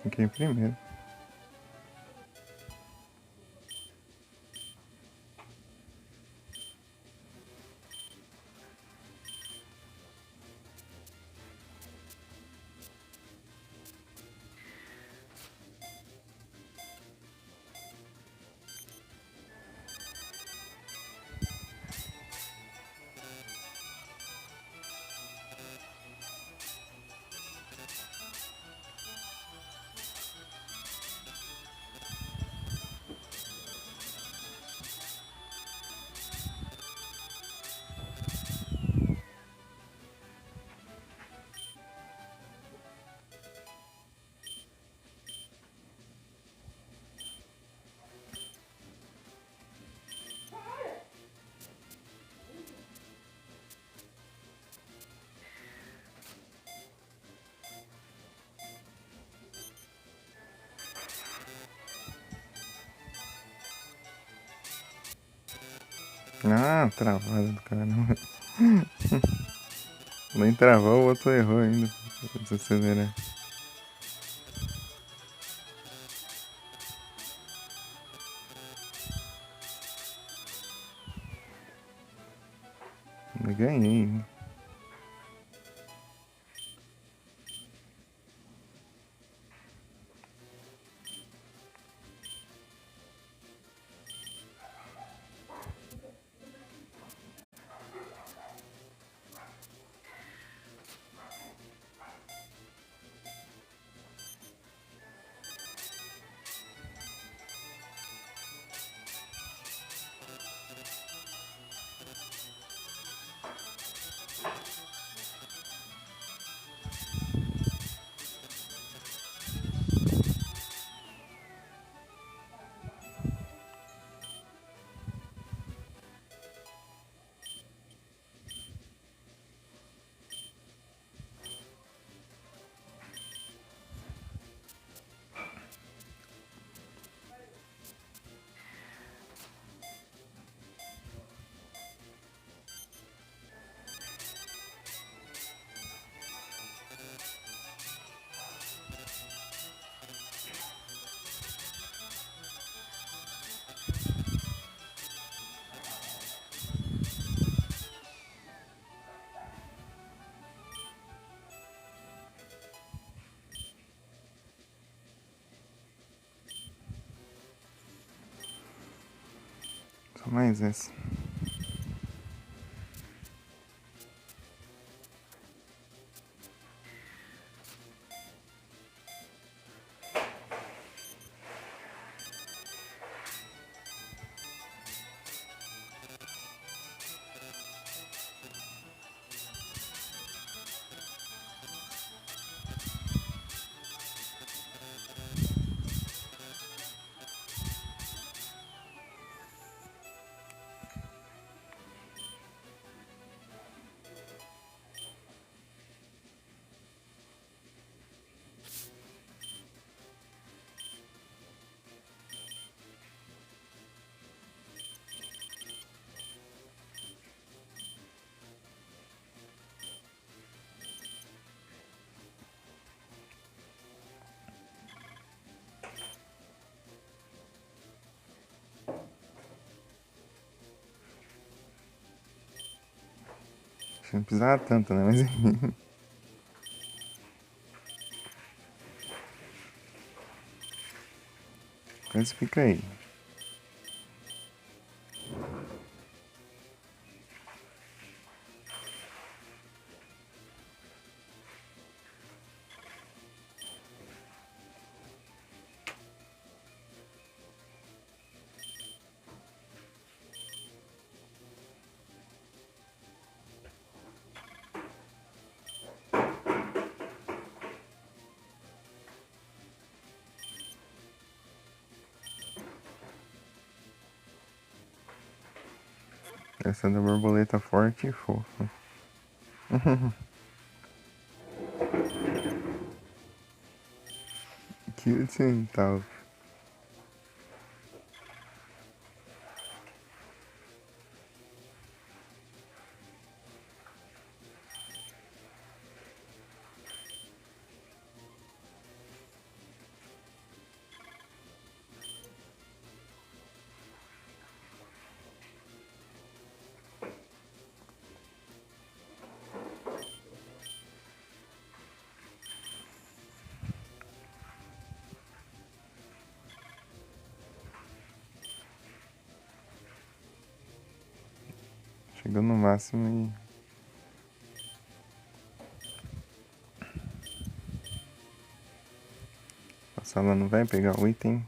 Aqui em primeiro. Ah, travada do caramba. Nem travou, o outro errou ainda. Desacelerar. Eu ganhei ainda. Só mais essa. Acho que não precisava tanto, né? Mas enfim. Mas fica aí. Essa é da borboleta forte e fofa. Cute e tal. Chegou no máximo e. A sala não vai pegar o item.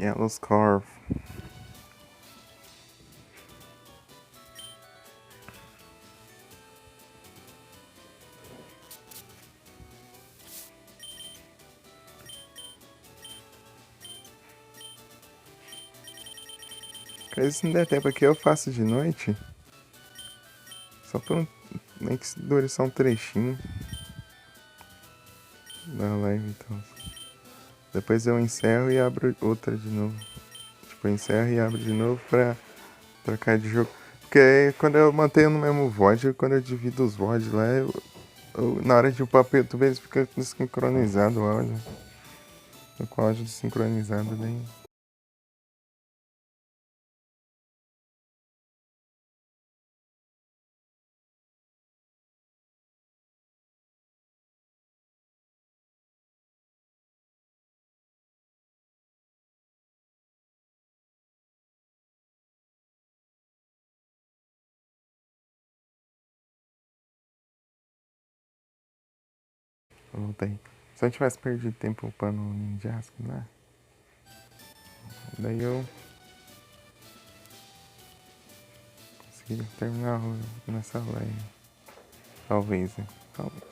Yellow Scarf. Caso se não der tempo aqui, eu faço de noite. Só por um. Nem que dure só um trechinho da live e tal. Depois eu encerro e abro outra de novo. Tipo, eu encerro e abro de novo pra trocar de jogo. Porque aí, quando eu mantenho no mesmo VOD, quando eu divido os VODs lá, na hora de upar pro YouTube, eles ficam desincronizados o áudio. Tô com o áudio desincronizado daí. Voltei. Se eu tivesse perdido tempo upando o Ninjask lá, daí eu conseguiria terminar nessa live. Talvez, né? Talvez.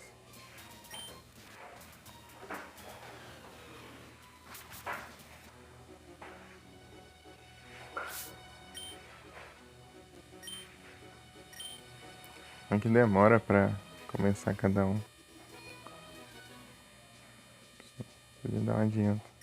Mas que demora pra começar cada um. Podia dar um adianto.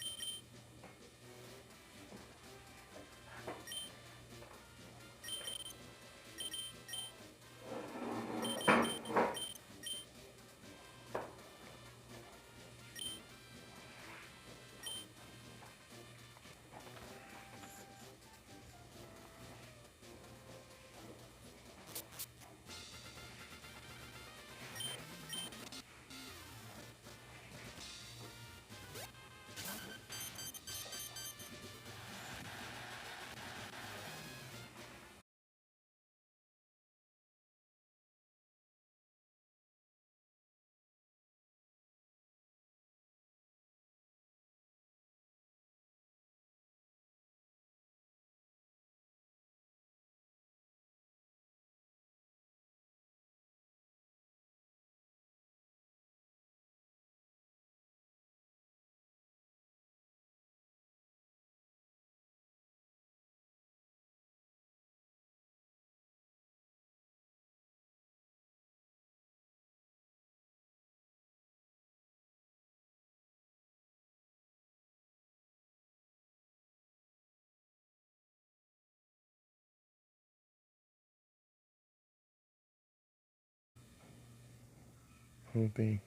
Voltei.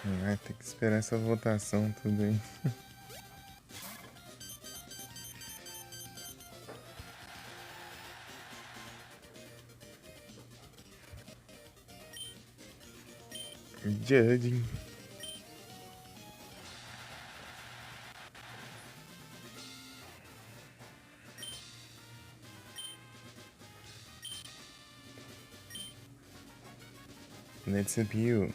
Vai ter que esperar essa votação tudo aí. Judging. Let's appeal.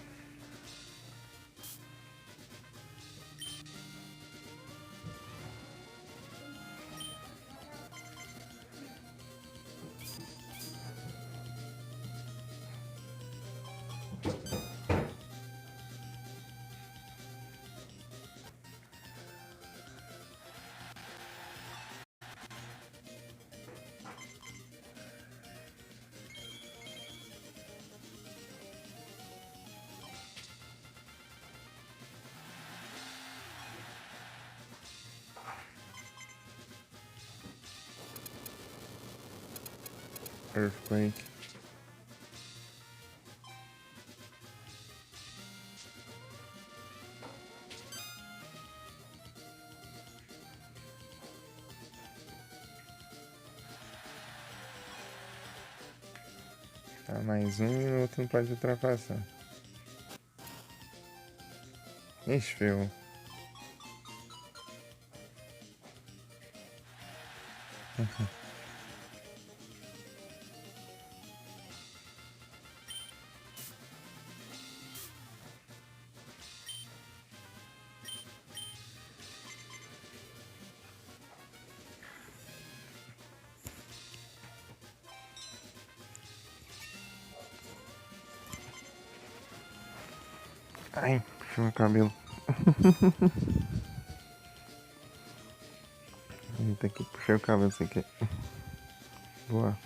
Earthquake. Tá, mais um e o outro não pode ultrapassar. Ixi, ferrou. Ai, puxou meu cabelo. Eita, aqui, puxei o cabelo sem querer. Boa.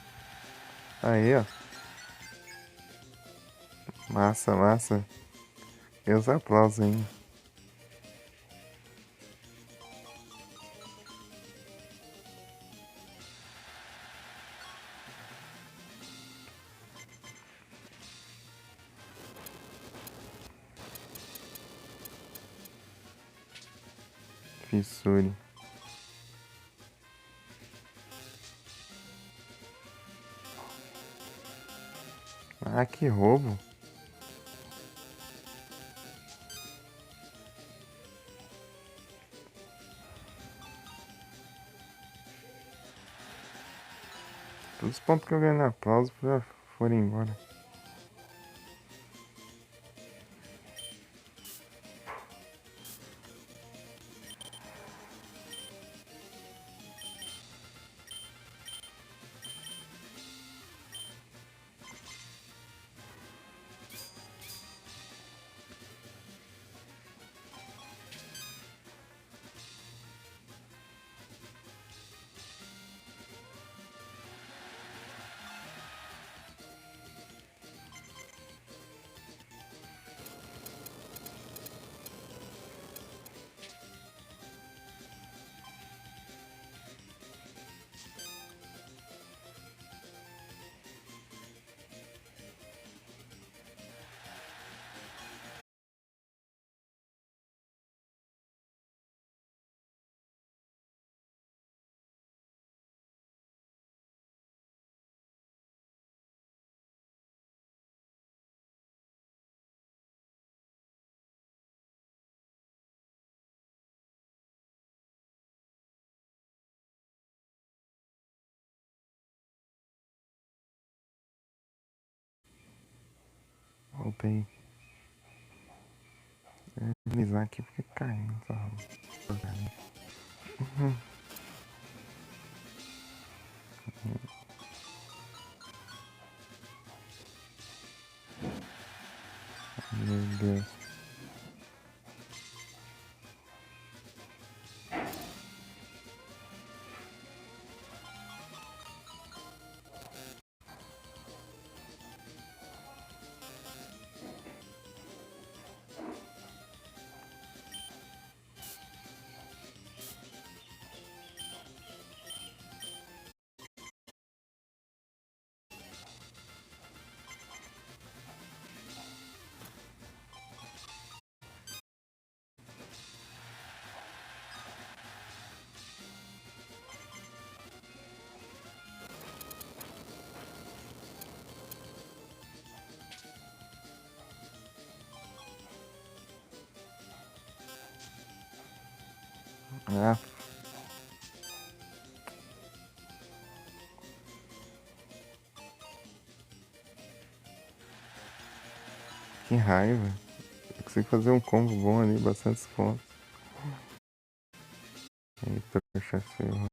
Aí, ó. Massa, massa. E os aplausos aí. Fissure. Ah, que roubo. Todos os pontos que eu ganhei no aplauso já foram embora. Voltei. Deslizar aqui porque caindo. Meu Deus. Ah, que raiva. Eu consigo fazer um combo bom ali, bastante pontos. Eita, poxa, feio.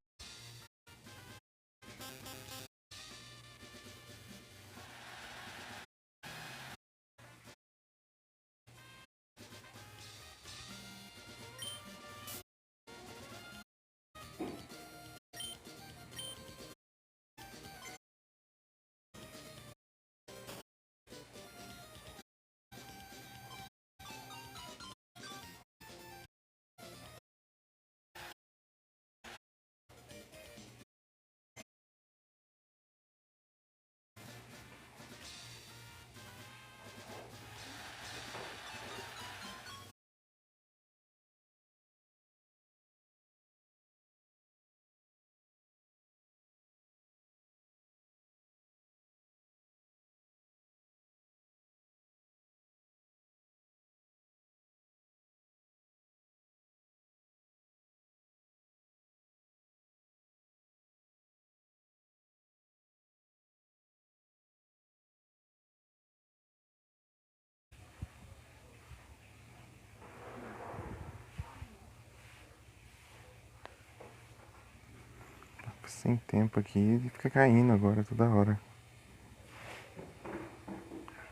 Sem tempo aqui e fica caindo agora toda hora.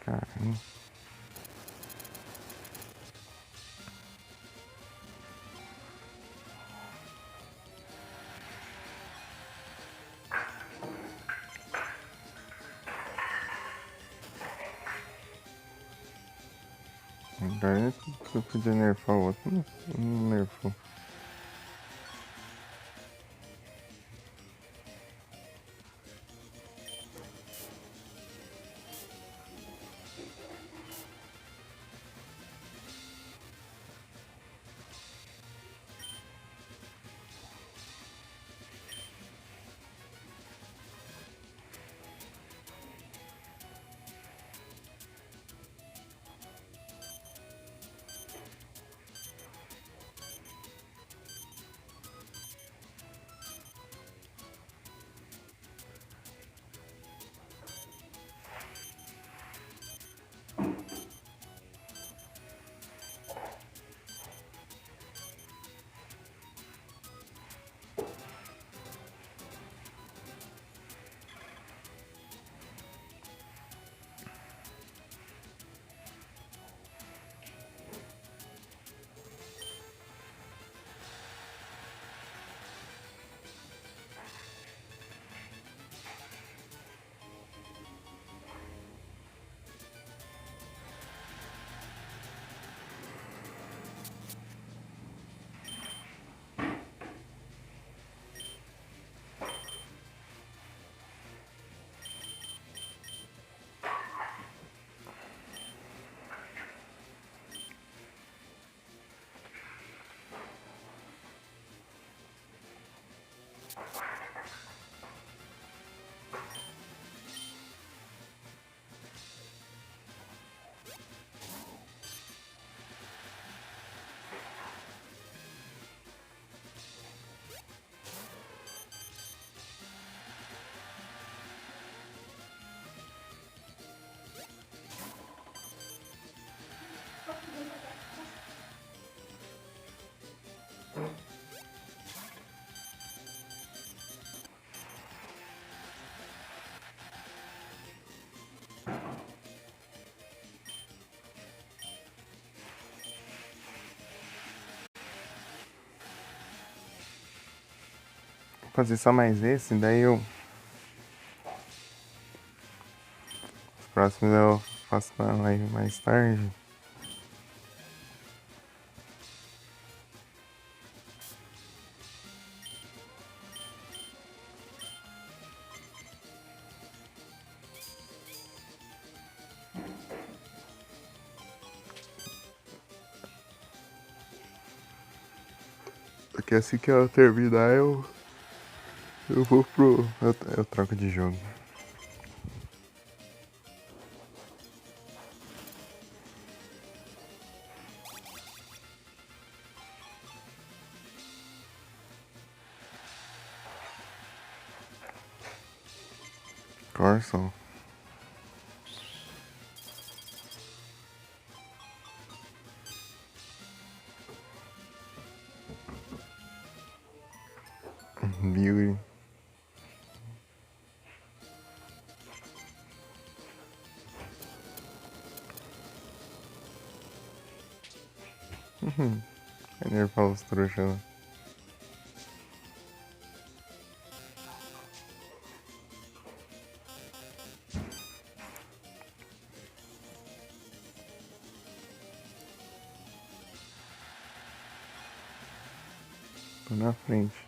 Caramba. Agora eu podia nerfar o outro. Não nerfou. Vou fazer só mais esse, daí eu. Os próximos eu faço na live mais tarde. Porque assim que eu terminar, eu vou pro. Eu troco de jogo. Torso. Beauty. É nervoso, trouxa, né? Tô na frente.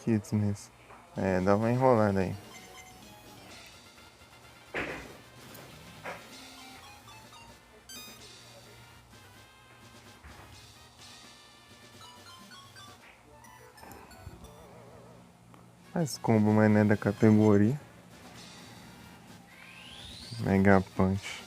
Kitsness. É, dá uma enrolada aí. Faz combo, mas não é da categoria. Mega Punch.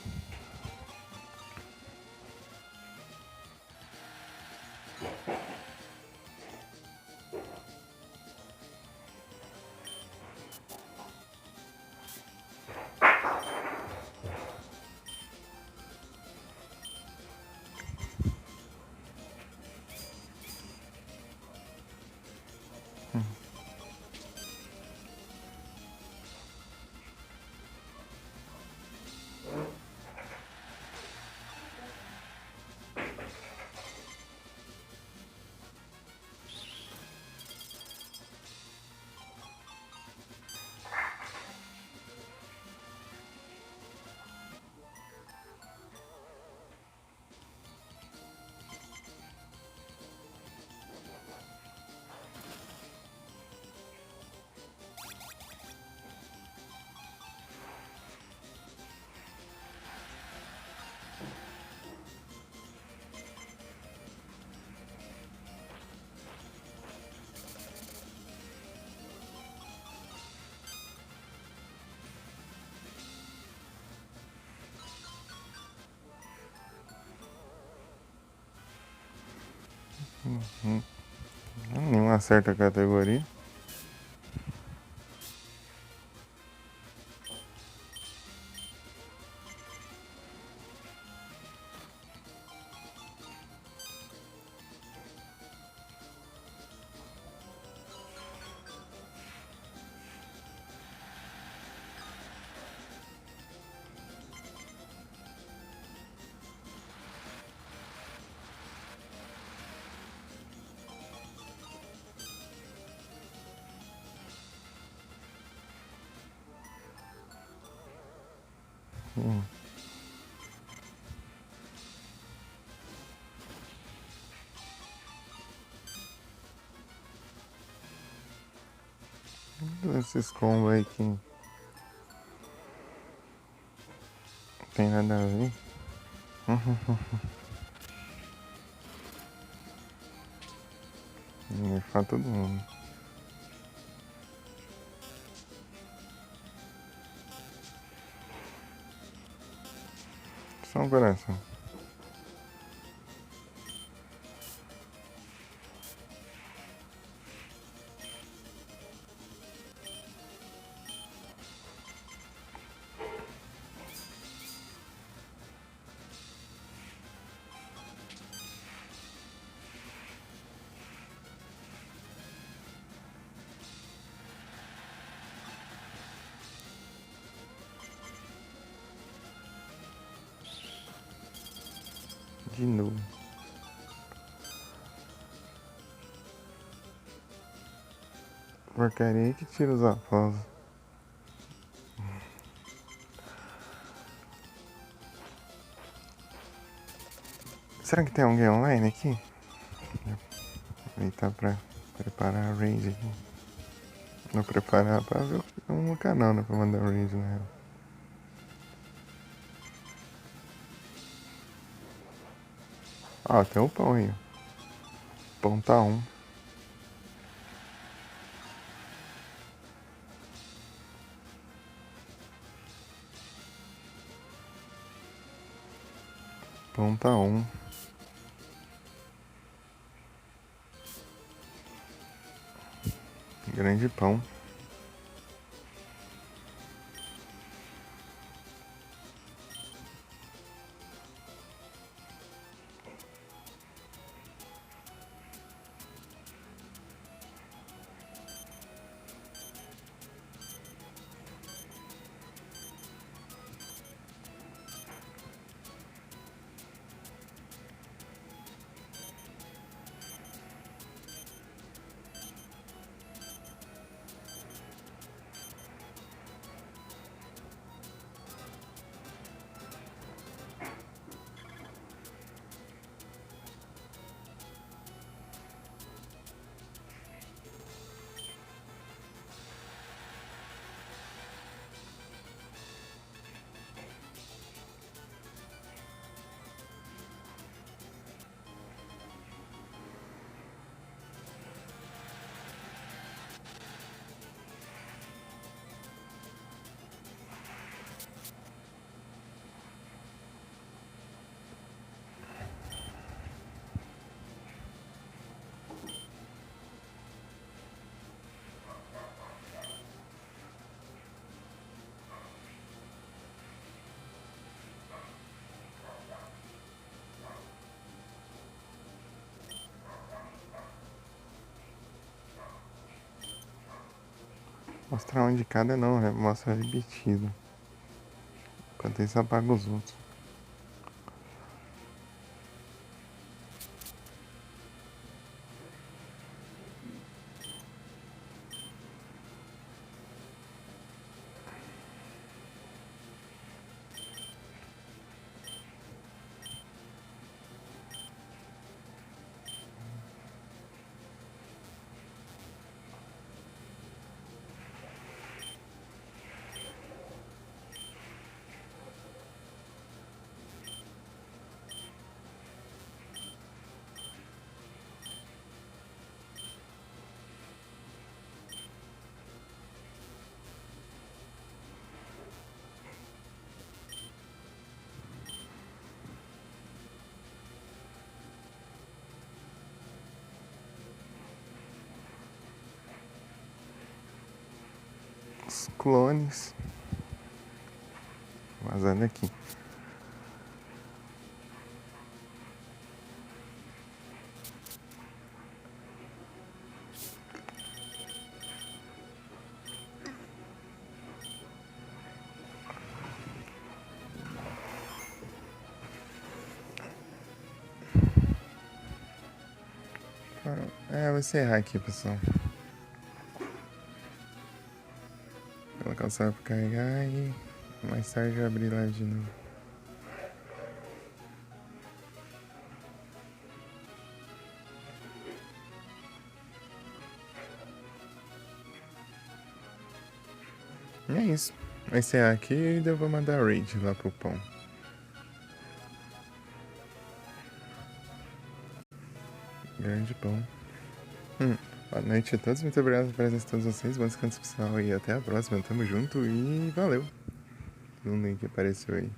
Nenhuma certa categoria. Esses combos aí que não tem nada a ver. Nerfar todo mundo. Só um coração. De novo. Porcaria aí que tira os aplausos. Será que tem alguém online aqui? Aproveitar pra preparar a raid aqui. Não preparar pra ver um canal, né? Pra mandar raid na real. Ó, tem o pão aí. O pão tá um. Pão tá um. Grande pão. Mostrar um de cada não, né? Mostra repetido. Enquanto isso apaga os outros. Os clones. Vazando aqui. Vou encerrar aqui, pessoal. Colocar o celular pra carregar e mais tarde eu abrir live de novo. E é isso. Vai encerrar aqui e eu vou mandar raid lá pro pão. Grande pão. Boa noite a todos, muito obrigado pela presença de todos vocês. Bom descanso pessoal e até a próxima. Tamo junto e valeu. No link que apareceu aí.